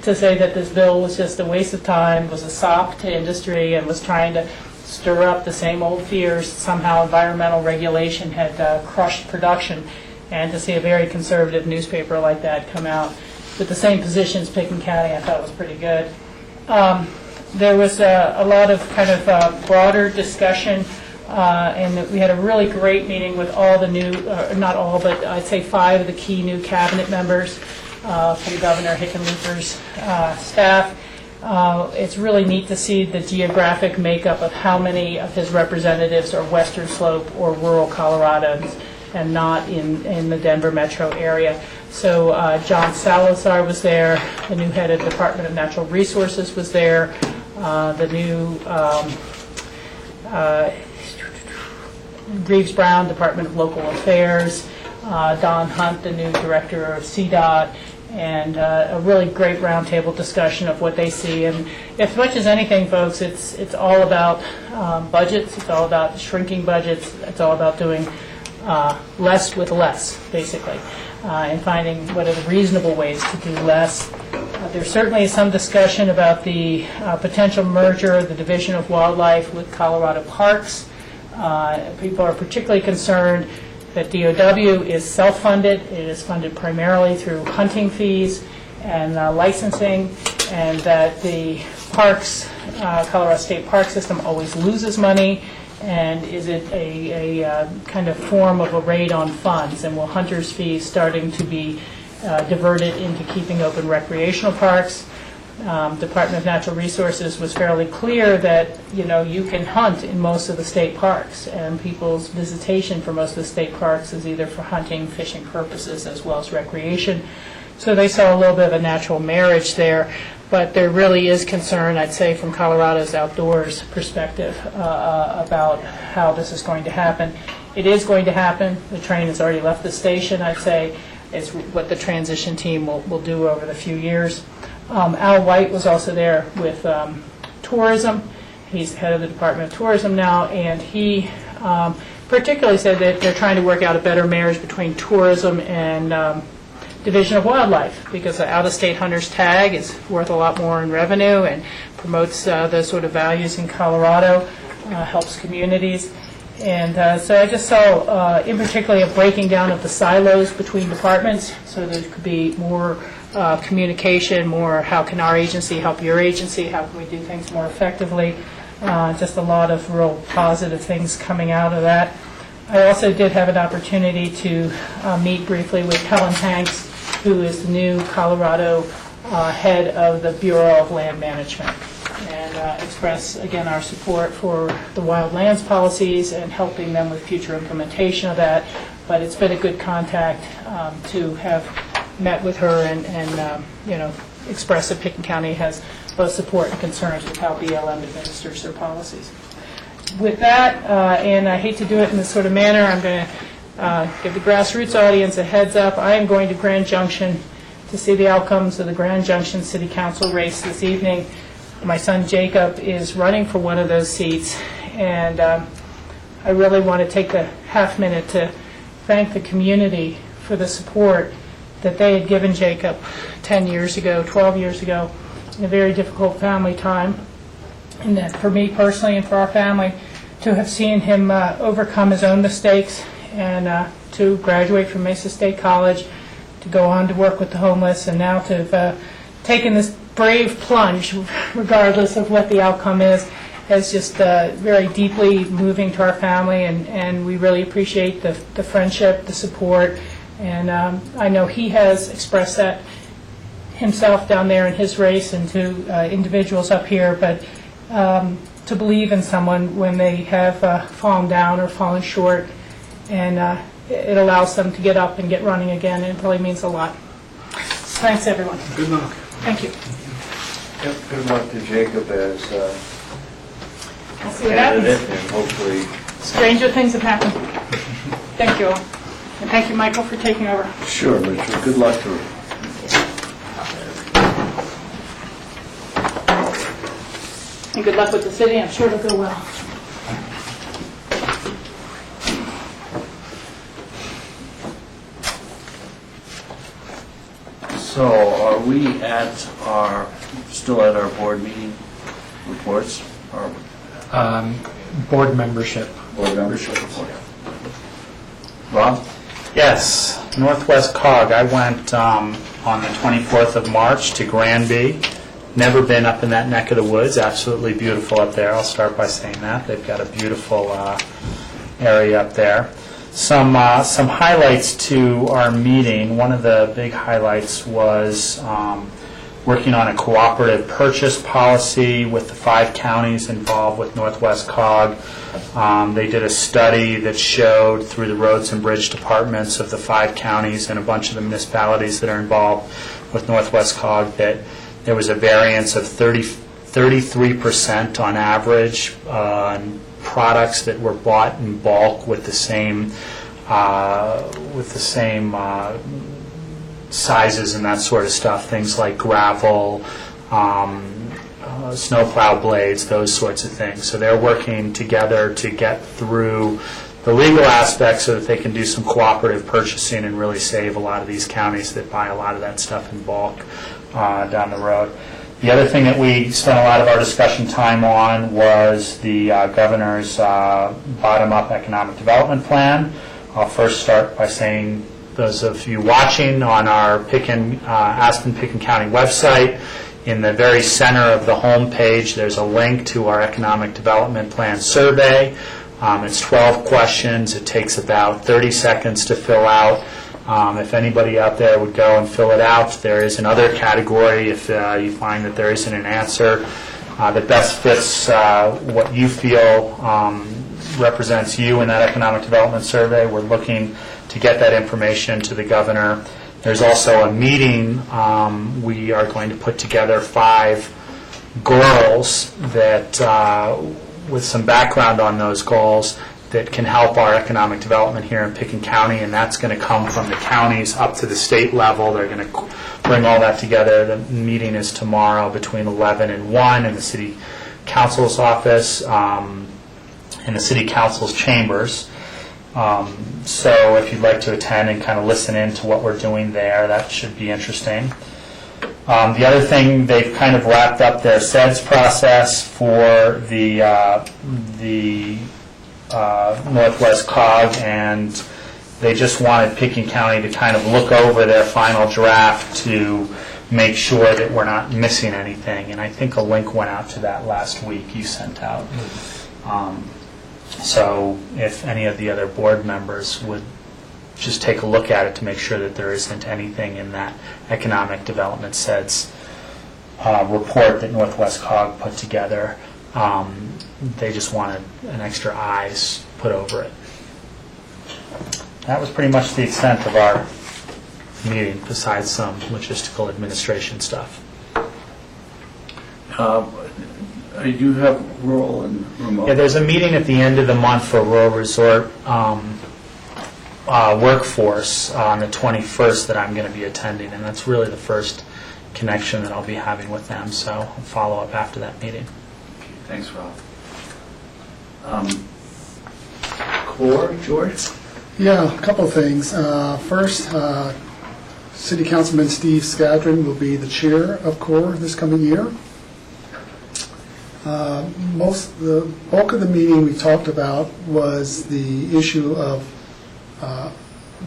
to say that this bill was just a waste of time, was a sop to industry, and was trying to stir up the same old fears. Somehow environmental regulation had crushed production, and to see a very conservative newspaper like that come out with the same positions Pickens County, I thought was pretty good. There was a lot of kind of broader discussion. And we had a really great meeting with all the new, not all, but I'd say 5 of the key new cabinet members from Governor Hickenlooper's staff. It's really neat to see the geographic makeup of how many of his representatives are Western Slope or rural Coloradans and not in the Denver metro area. So John Salazar was there, the new head of Department of Natural Resources was there, the new Greaves Brown, Department of Local Affairs, Don Hunt, the new director of CDOT, and a really great roundtable discussion of what they see. And as much as anything, folks, it's all about budgets. It's all about shrinking budgets. It's all about doing less with less, basically, and finding what are the reasonable ways to do less. There certainly is some discussion about the potential merger of the Division of Wildlife with Colorado Parks. People are particularly concerned that DOW is self-funded. It is funded primarily through hunting fees and licensing, and that the parks, Colorado State Park System always loses money, and is it a kind of form of a raid on funds, and will hunters' fees starting to be diverted into keeping open recreational parks. Department of Natural Resources was fairly clear that, you know, you can hunt in most of the state parks, and people's visitation for most of the state parks is either for hunting, fishing purposes, as well as recreation. So they saw a little bit of a natural marriage there, but there really is concern, I'd say, from Colorado's outdoors perspective about how this is going to happen. It is going to happen. The train has already left the station, I'd say. It's what the transition team will do over the few years. Al White was also there with tourism. He's head of the Department of Tourism now, and he particularly said that they're trying to work out a better marriage between tourism and Division of Wildlife, because the out-of-state hunter's tag is worth a lot more in revenue and promotes those sort of values in Colorado, helps communities. And so I just saw, in particular, a breaking down of the silos between departments, so there could be more communication, more how can our agency help your agency, how can we do things more effectively. Just a lot of real positive things coming out of that. I also did have an opportunity to meet briefly with Helen Hanks, who is the new Colorado head of the Bureau of Land Management, and express, again, our support for the wild lands policies and helping them with future implementation of that. But it's been a good contact to have met with her and you know, express that Pickens County has both support and concerns with how BLM administers their policies. With that, and I hate to do it in this sort of manner, I'm going to give the grassroots audience a heads up. I am going to Grand Junction to see the outcomes of the Grand Junction City Council race this evening. My son Jacob is running for one of those seats, and I really want to take a half minute to thank the community for the support that they had given Jacob 10 years ago, 12 years ago, in a very difficult family time. And that for me personally and for our family, to have seen him overcome his own mistakes and to graduate from Mesa State College, to go on to work with the homeless, and now to have taken this brave plunge, regardless of what the outcome is just very deeply moving to our family, and we really appreciate the friendship, the support, and I know he has expressed that himself down there in his race and to individuals up here, but to believe in someone when they have fallen down or fallen short, and it allows them to get up and get running again, and it really means a lot. Thanks, everyone. Good luck. Thank you. Yep, good luck to Jacob as We'll see what happens. candidate, and hopefully Stranger things have happened. Thank you all. And thank you, Michael, for taking over. Sure, Richard. Good luck to her. And good luck with the city. I'm sure it'll go well. So are we still at our board meeting reports? Or Board membership. board membership report? Rob? Yes, Northwest Cog. I went on the 24th of March to Granby. Never been up in that neck of the woods. Absolutely beautiful up there. I'll start by saying that. They've got a beautiful area up there. Some highlights to our meeting. One of the big highlights was working on a cooperative purchase policy with the 5 counties involved with Northwest Cog. They did a study that showed through the roads and bridge departments of the 5 counties and a bunch of the municipalities that are involved with Northwest Cog that there was a variance of 33% on average on products that were bought in bulk with the same sizes and that sort of stuff, things like gravel, snowplow blades, those sorts of things. So they're working together to get through the legal aspects so that they can do some cooperative purchasing and really save a lot of these counties that buy a lot of that stuff in bulk down the road. The other thing that we spent a lot of our discussion time on was the governor's bottom-up economic development plan. I'll first start by saying, those of you watching on our Aspen-Picken County website, in the very center of the home page, there's a link to our economic development plan survey. It's 12 questions. It takes about 30 seconds to fill out. If anybody out there would go and fill it out, there is another category if you find that there isn't an answer that best fits what you feel represents you in that economic development survey. We're looking to get that information to the governor. There's also a meeting. We are going to put together 5 goals that, with some background on those goals, that can help our economic development here in Picken County, and that's going to come from the counties up to the state level. They're going to bring all that together. The meeting is tomorrow between 11 and 1 in the City Council's office, in the City Council's chambers. So if you'd like to attend and kind of listen in to what we're doing there, that should be interesting. The other thing, they've kind of wrapped up their SEDS process for the Northwest Cog, and they just wanted Picken County to kind of look over their final draft to make sure that we're not missing anything. And I think a link went out to that last week you sent out. So if any of the other board members would just take a look at it to make sure that there isn't anything in that economic development SEDS report that Northwest Cog put together. They just wanted an extra eyes put over it. That was pretty much the extent of our meeting, besides some logistical administration stuff. You do have rural and remote? Yeah, there's a meeting at the end of the month for rural resort workforce on the 21st that I'm going to be attending, and that's really the first connection that I'll be having with them, so I'll follow up after that meeting. Okay, thanks, Rob. Core, George? Yeah, a couple of things. First, City Councilman Steve Skadron will be the chair of CORE this coming year. The bulk of the meeting we talked about was the issue of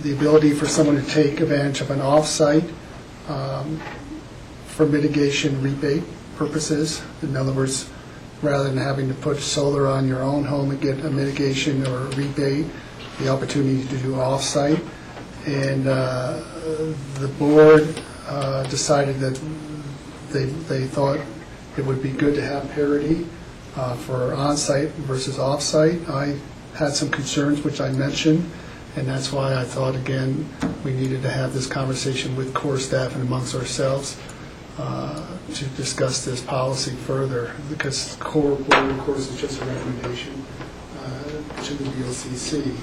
the ability for someone to take advantage of an off-site for mitigation rebate purposes. In other words, rather than having to put solar on your own home and get a mitigation or a rebate, the opportunity to do off-site. And the board decided that they thought it would be good to have parity for on-site versus off-site. I had some concerns, which I mentioned, and that's why I thought, again, we needed to have this conversation with core staff and amongst ourselves to discuss this policy further, because core board, of course, is just a recommendation to the BOCC.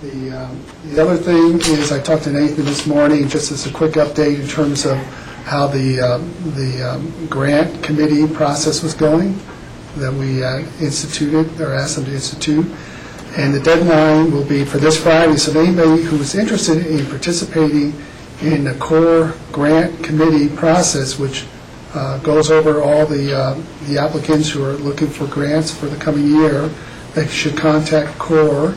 The other thing is, I talked to Nathan this morning, just as a quick update in terms of how the grant committee process was going that we instituted, or asked them to institute. And the deadline will be for this Friday, so anybody who is interested in participating in the core grant committee process, which goes over all the applicants who are looking for grants for the coming year, they should contact core.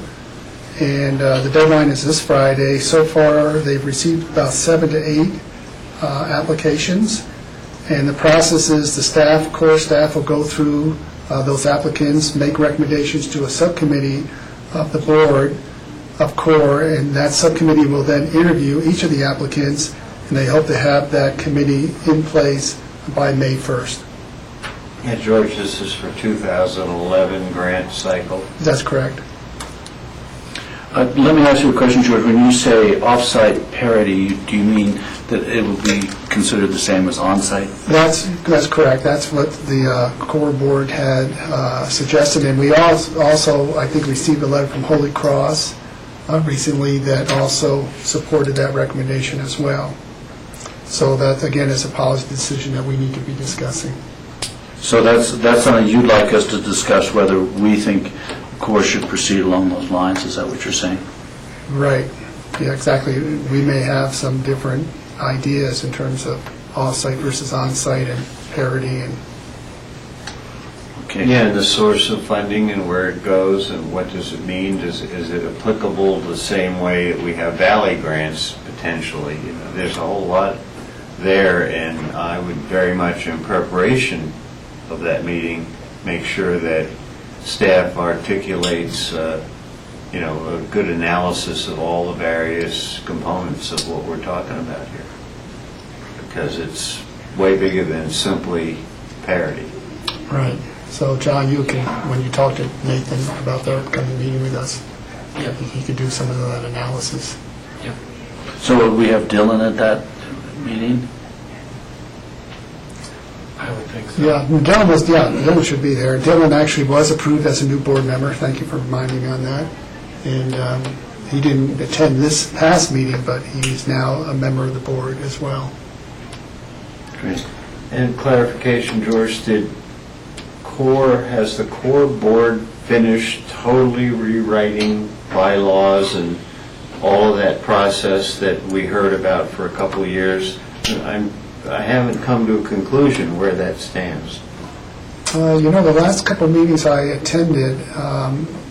And the deadline is this Friday. So far, they've received about 7 to 8 applications. And the process is the staff, core staff, will go through those applicants, make recommendations to a subcommittee of the board of core, and that subcommittee will then interview each of the applicants, and they hope to have that committee in place by May 1st. Yeah, George, this is for 2011 grant cycle. That's correct. Let me ask you a question, George. When you say off-site parity, do you mean that it will be considered the same as on-site? That's correct. That's what the core board had suggested, and we also, I think, received a letter from Holy Cross recently that also supported that recommendation as well. So that, again, is a policy decision that we need to be discussing. So that's something you'd like us to discuss, whether we think core should proceed along those lines. Is that what you're saying? Right. Yeah, exactly. We may have some different ideas in terms of off-site versus on-site and parity and. Okay. Yeah, and the source of funding and where it goes and what does it mean? Is it applicable the same way that we have Valley grants potentially? You know, there's a whole lot there, and I would very much, in preparation of that meeting, make sure that staff articulates a good analysis of all the various components of what we're talking about here, because it's way bigger than simply parity. Right. So, John, you can, when you talk to Nathan about the upcoming meeting with us, he could do some of that analysis. Yep. So will we have Dylan at that meeting? I would think so. Yeah, Dylan should be there. Dylan actually was approved as a new board member. Thank you for reminding me on that. And he didn't attend this past meeting, but he's now a member of the board as well. Great. And clarification, George, has the core board finished totally rewriting bylaws and all of that process that we heard about for a couple of years? I haven't come to a conclusion where that stands. The last couple of meetings I attended,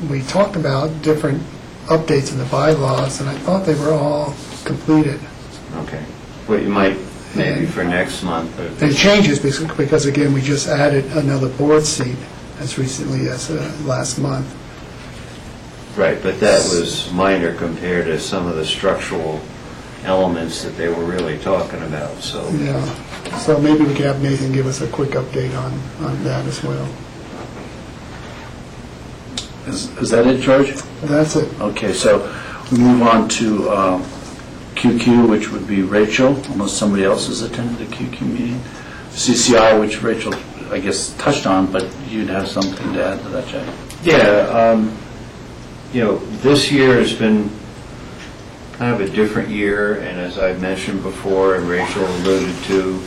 we talked about different updates in the bylaws, and I thought they were all completed. Okay. Well, you might, maybe for next month. And changes because, again, we just added another board seat as recently as last month. Right, but that was minor compared to some of the structural elements that they were really talking about, so. Yeah, so maybe we can have Nathan give us a quick update on that as well. Is that it, George? That's it. Okay, so we move on to QQ, which would be Rachel, unless somebody else has attended the QQ meeting. CCI, which Rachel, I guess, touched on, but you'd have something to add to that, Jay. Yeah, this year has been kind of a different year, and as I mentioned before, and Rachel alluded to,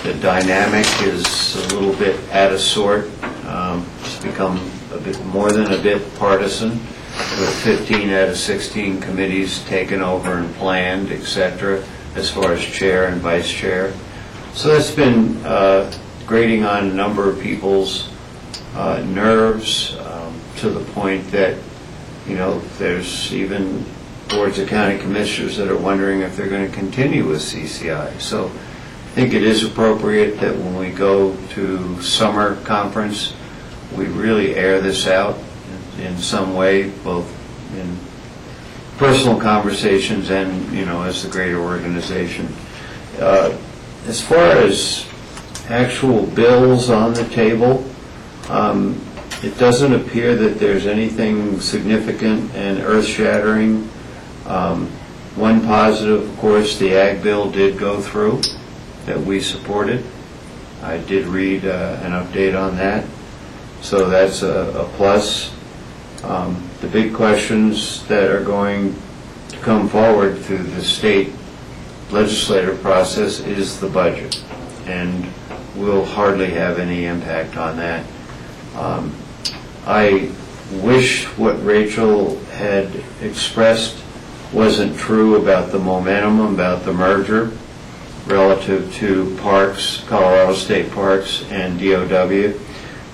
the dynamic is a little bit out of sort. It's become a bit more than a bit partisan, with 15 out of 16 committees taken over and planned, etc., as far as chair and vice chair. So that's been grating on a number of people's nerves, to the point that, there's even boards of county commissioners that are wondering if they're going to continue with CCI. So think it is appropriate that when we go to summer conference, we really air this out in some way, both in personal conversations and, as the greater organization. As far as actual bills on the table, it doesn't appear that there's anything significant and earth-shattering. One positive, of course, the ag bill did go through that we supported. I did read an update on that, so that's a plus. The big questions that are going to come forward through the state legislative process is the budget, and we'll hardly have any impact on that. I wish what Rachel had expressed wasn't true about the momentum, about the merger relative to parks, Colorado State Parks and DOW.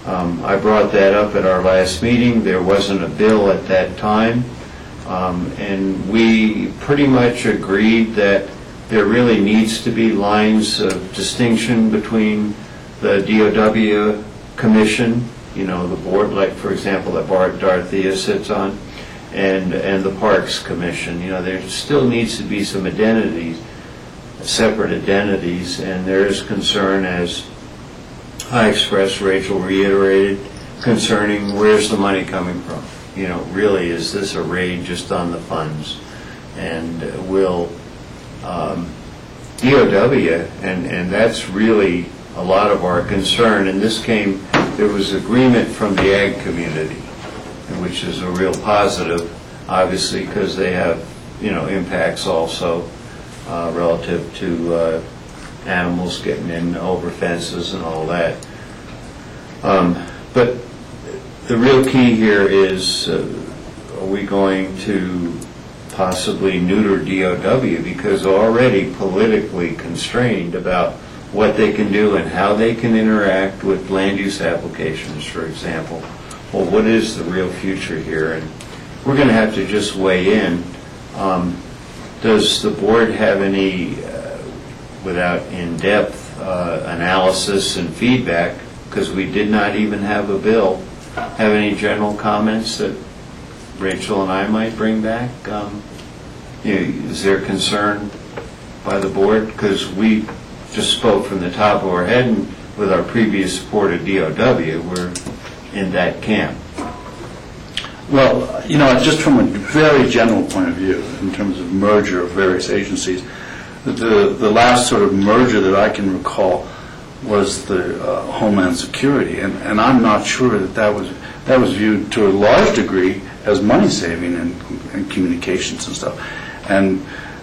I brought that up at our last meeting. There wasn't a bill at that time, and we pretty much agreed that there really needs to be lines of distinction between the DOW commission, the board, like, for example, that Dorothea sits on, and the Parks Commission. There still needs to be some identities, separate identities, and there is concern, as I expressed, Rachel reiterated, concerning where's the money coming from. Really, is this a raid just on the funds? And will DOW, and that's really a lot of our concern, and there was agreement from the ag community, which is a real positive, obviously, because they have, impacts also relative to animals getting in over fences and all that. But the real key here is, are we going to possibly neuter DOW, because already politically constrained about what they can do and how they can interact with land use applications, for example. Well, what is the real future here? And we're going to have to just weigh in. Does the board have any, without in-depth analysis and feedback, because we did not even have a bill, have any general comments that Rachel and I might bring back? Is there concern by the board? Because we just spoke from the top of our head, and with our previous support of DOW, we're in that camp. Well, just from a very general point of view, in terms of merger of various agencies, the last sort of merger that I can recall was the Homeland Security, and I'm not sure that was viewed to a large degree as money saving and communications and stuff. And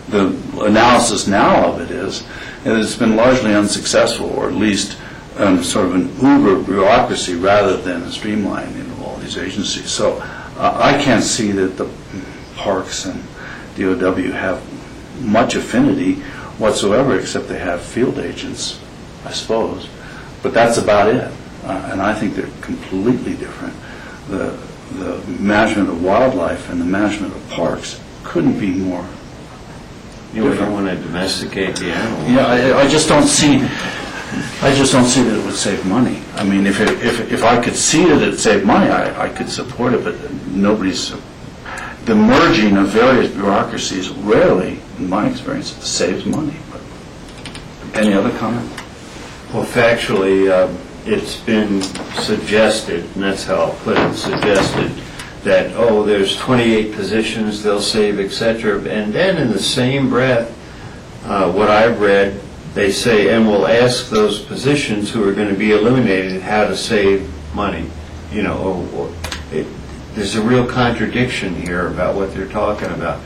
the analysis now of it is that it's been largely unsuccessful, or at least sort of an uber bureaucracy rather than a streamlining of all these agencies. So I can't see that the parks and DOW have much affinity whatsoever, except they have field agents, I suppose. But that's about it. And I think they're completely different. The management of wildlife and the management of parks couldn't be more You don't want to domesticate the animals. Yeah, I just don't see that it would save money. I mean, if I could see that it saved money, I could support it, but the merging of various bureaucracies rarely, in my experience, saves money. But any other comment? Well, factually, it's been suggested, and that's how I'll put it, suggested that, there's 28 positions they'll save, etc. And then in the same breath, what I've read, they say, and we'll ask those positions who are going to be eliminated how to save money. There's a real contradiction here about what they're talking about.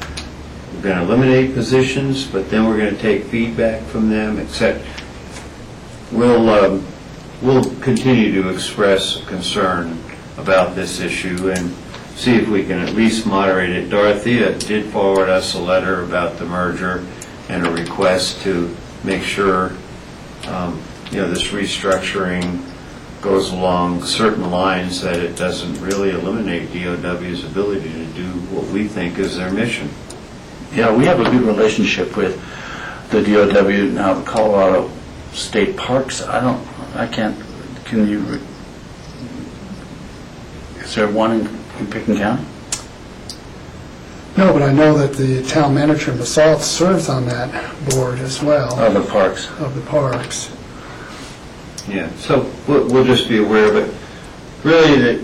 We're going to eliminate positions, but then we're going to take feedback from them, etc. We'll continue to express concern about this issue and see if we can at least moderate it. Dorothea did forward us a letter about the merger and a request to make sure this restructuring goes along certain lines, that it doesn't really eliminate DOW's ability to do what we think is their mission. Yeah, we have a good relationship with the DOW, now the Colorado state parks, I can't, can you, is there one in Picken County? No, but I know that the town manager in Basalt serves on that board as well. Oh, the parks. Of the parks. Yeah, so we'll just be aware of it. Really, that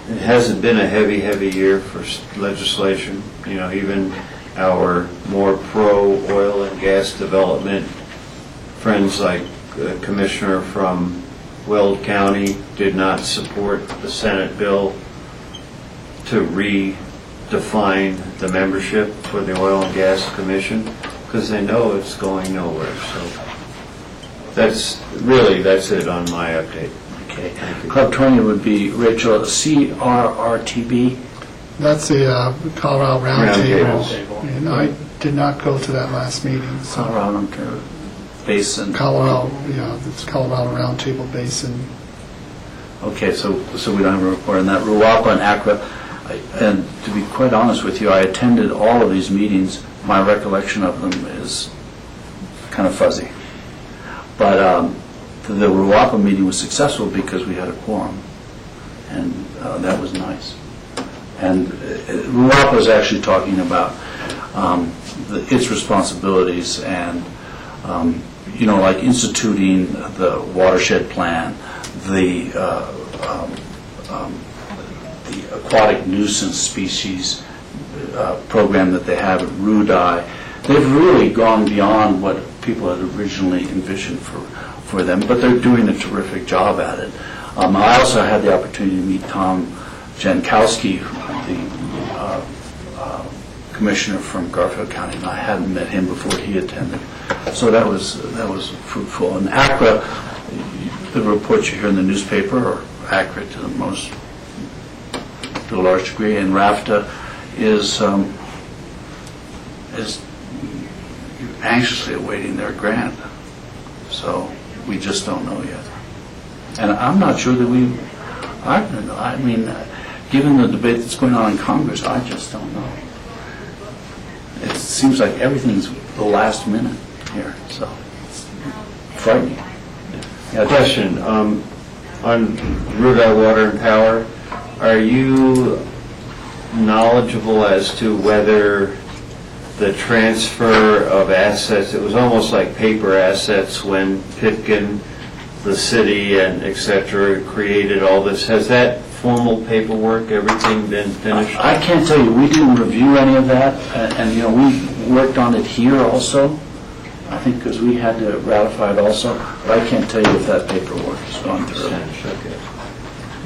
it hasn't been a heavy year for legislation. You know, even our more pro-oil and gas development friends like the commissioner from Weld County did not support the Senate bill to redefine the membership for the Oil and Gas Commission because they know it's going nowhere. So that's it on my update. Okay. Club 20 would be, Rachel, CRRTB? That's the Colorado Roundtable. Roundtable. And I did not go to that last meeting. So Colorado Basin. Colorado, yeah, it's Colorado Roundtable Basin. Okay, so we don't have a report on that. Ruapa and Accra, and to be quite honest with you, I attended all of these meetings. My recollection of them is kind of fuzzy. But the Ruapa meeting was successful because we had a quorum, and that was nice. And Ruapa is actually talking about its responsibilities and, like instituting the watershed plan, the aquatic nuisance species program that they have at Rudai. They've really gone beyond what people had originally envisioned for them, but they're doing a terrific job at it. I also had the opportunity to meet Tom Jankowski, the commissioner from Garfield County, and I hadn't met him before he attended. So that was fruitful. And Accra, the reports you hear in the newspaper are accurate to a large degree, and RAFTA is anxiously awaiting their grant. So we just don't know yet. And I'm not sure that I mean, given the debate that's going on in Congress, I just don't know. It seems like everything's the last minute here, so it's frightening. Yeah, question, on Rudai Water and Power, are you knowledgeable as to whether the transfer of assets, it was almost like paper assets when Pitkin, the city, and et cetera, created all this. Has that formal paperwork, everything been finished? I can't tell you. We didn't review any of that, and we worked on it here also. I think because we had to ratify it also, but I can't tell you if that paperwork has gone through. Okay.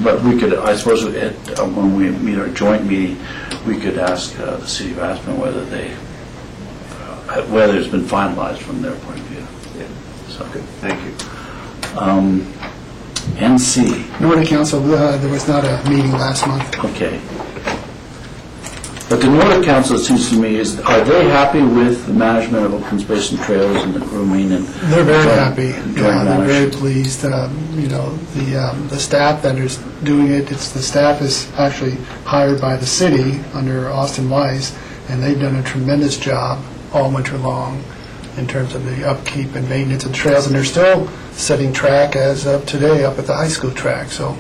But we could, I suppose, when we meet our joint meeting, we could ask the city of Aspen whether it's been finalized from their point of view. Yeah. So Good. Thank you. NC. Nordic Council, there was not a meeting last month. Okay. But the Nordic Council, it seems to me, are they happy with the management of open space and trails and the grooming and? They're very happy. Yeah, they're very pleased. The staff that is doing it, the staff is actually hired by the city under Austin Weiss, and they've done a tremendous job all winter long in terms of the upkeep and maintenance of the trails, and they're still setting track as of today up at the high school track. So.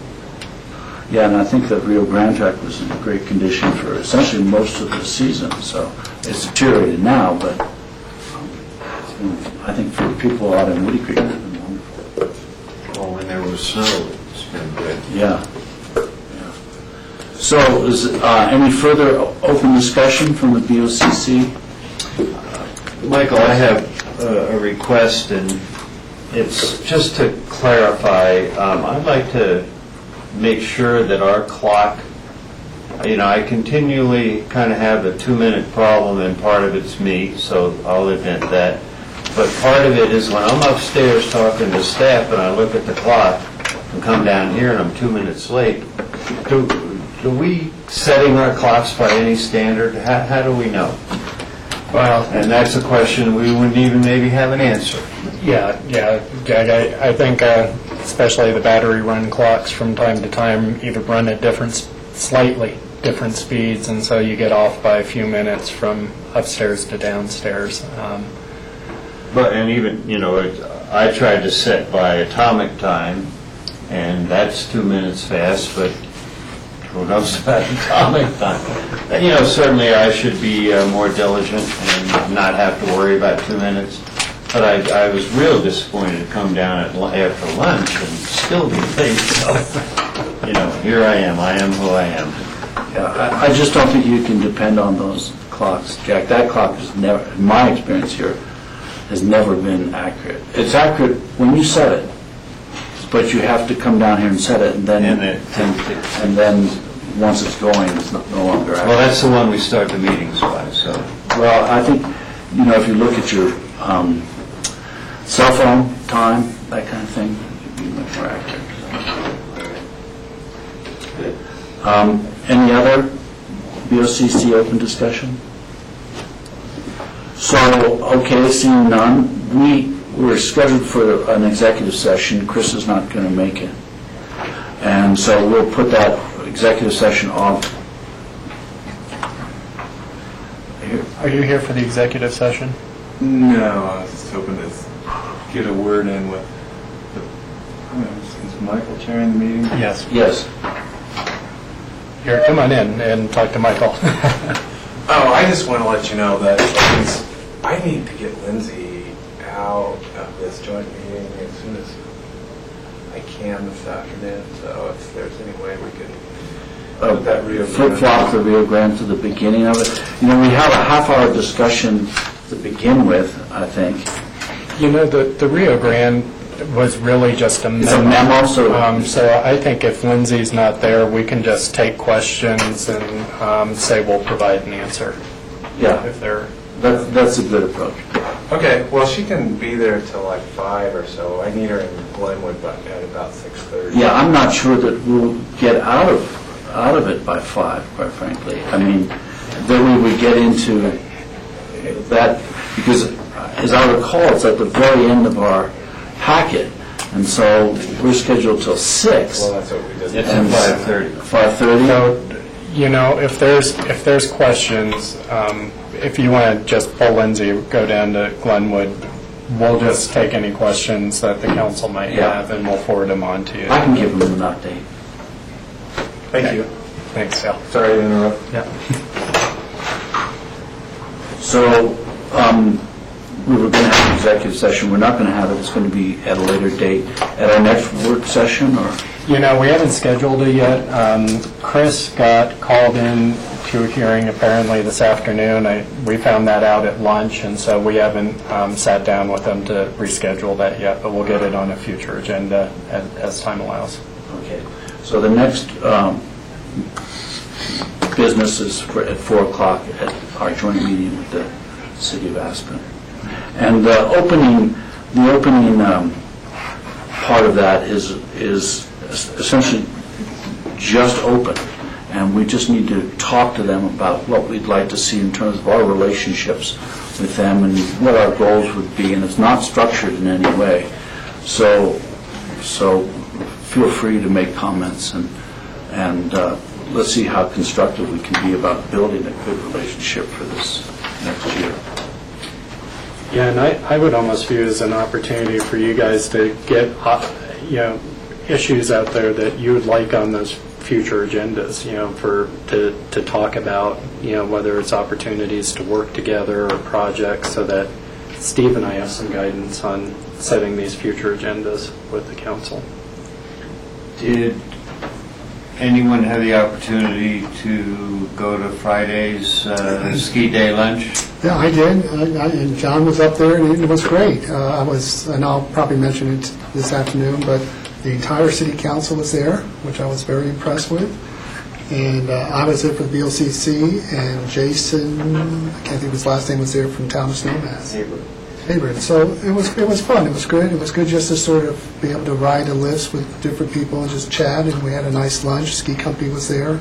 Yeah, and I think that Rio Grande track was in great condition for essentially most of the season. So it's deteriorated now, but I think for the people out in Woody Creek, it's been wonderful. Oh, when there was snow, it's been good. Yeah. So is any further open discussion from the BOCC? Michael, I have a request, and it's just to clarify. I'd like to make sure that our clock, I continually kind of have a 2-minute problem, and part of it's me, so I'll admit that. But part of it is when I'm upstairs talking to staff and I look at the clock and come down here and I'm 2 minutes late, do we setting our clocks by any standard? How do we know? Well, And that's a question we wouldn't even maybe have an answer. yeah, Greg, I think especially the battery run clocks from time to time either run at slightly different speeds, and so you get off by a few minutes from upstairs to downstairs. But, and even, I tried to set by atomic time, and that's 2 minutes fast, but who knows about atomic time? And, certainly I should be more diligent and not have to worry about 2 minutes. But I was real disappointed to come down after lunch and still be late. So, here I am who I am. Yeah, I just don't think you can depend on those clocks, Jack. That clock is never, in my experience here, has never been accurate. It's accurate when you set it, but you have to come down here and set it, and then once it's going, it's no longer accurate. Well, that's the one we start the meetings by, so. Well, I think, if you look at your cell phone time, that kind of thing, it'd be much more accurate. Any other BOCC open discussion? So, okay, seeing none, we were scheduled for an executive session. Chris is not going to make it. And so we'll put that executive session off. Are you here for the executive session? No, I was just hoping to get a word in with, is Michael chairing the meeting? Yes. Yes. Here, come on in and talk to Michael. Oh, I just want to let you know that I need to get Lindsay out of this joint meeting as soon as I can this afternoon. So if there's any way we can put that Rio Grande. Flip-flop the Rio Grande to the beginning of it. We have a half-hour discussion to begin with, I think. The Rio Grande was really just a memo. It's a memo, so I think if Lindsay's not there, we can just take questions and say we'll provide an answer. Yeah. If they're... That's a good approach. Okay, well, she can be there till like 5 or so. I need her in Glenwood at about 6:30. Yeah, I'm not sure that we'll get out of it by 5, quite frankly. I mean, then we would get into that, because as I recall, it's at the very end of our packet, and so we're scheduled till 6. Well, that's what we did. It's at 5:30. 5:30? So, if there's questions, if you want to just pull Lindsay, go down to Glenwood, we'll just take any questions that the council might have, and we'll forward them on to you. I can give them an update. Thank you. Thanks, Sal. Sorry to interrupt. Yeah. So, we were going to have an executive session. We're not going to have it. It's going to be at a later date. At our next work session, or? We haven't scheduled it yet. Chris got called in to a hearing apparently this afternoon. We found that out at lunch, and so we haven't sat down with them to reschedule that yet, but we'll get it on a future agenda as time allows. Okay. So the next business is at 4 o'clock at our joint meeting with the City of Aspen. And the opening part of that is essentially just open, and we just need to talk to them about what we'd like to see in terms of our relationships with them and what our goals would be, and it's not structured in any way. So feel free to make comments, and let's see how constructive we can be about building a good relationship for this next year. Yeah, and I would almost view it as an opportunity for you guys to get issues out there that you would like on those future agendas, to talk about, whether it's opportunities to work together or projects, so that Steve and I have some guidance on setting these future agendas with the council. Did anyone have the opportunity to go to Friday's ski day lunch? Yeah, I did, and John was up there, and it was great. And I'll probably mention it this afternoon, but the entire city council was there, which I was very impressed with. And I was there for the BOCC, and Jason, I can't think of his last name, was there from Town of Snowmass. Hayward. So it was fun. It was good. It was good just to sort of be able to ride the lifts with different people and just chat. And we had a nice lunch. Ski company was there,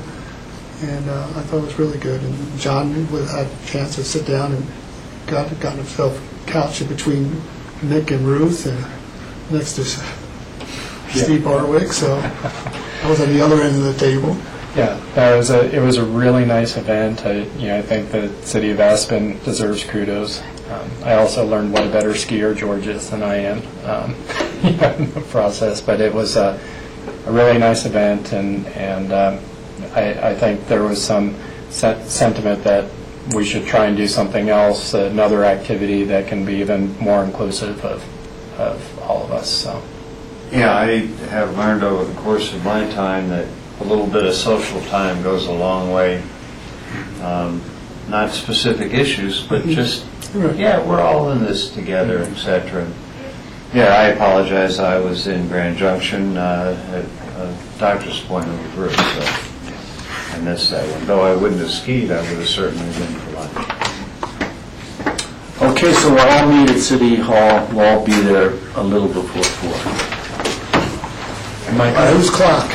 and I thought it was really good. And John had a chance to sit down and got himself couched in between Nick and Ruth, and next to Steve Barwick. So I was on the other end of the table. Yeah, it was a really nice event. I think the City of Aspen deserves kudos. I also learned what a better skier George is than I am in the process, but it was a really nice event, and I think there was some sentiment that we should try and do something else, another activity that can be even more inclusive of all of us. So. Yeah, I have learned over the course of my time that a little bit of social time goes a long way. Not specific issues, but just, yeah, we're all in this together, etc. Yeah, I apologize. I was in Grand Junction at a doctor's appointment with Bruce, so I missed that one. Though I wouldn't have skied, I would have certainly been for lunch. Okay, so we'll all meet at City Hall. We'll all be there a little before 4. Whose clock?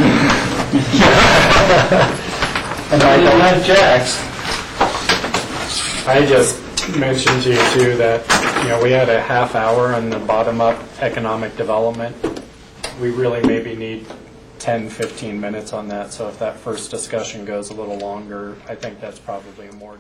And I don't have Jack's. I just mentioned to you too that, we had a half hour on the bottom-up economic development. We really maybe need 10, 15 minutes on that, so if that first discussion goes a little longer, I think that's probably a more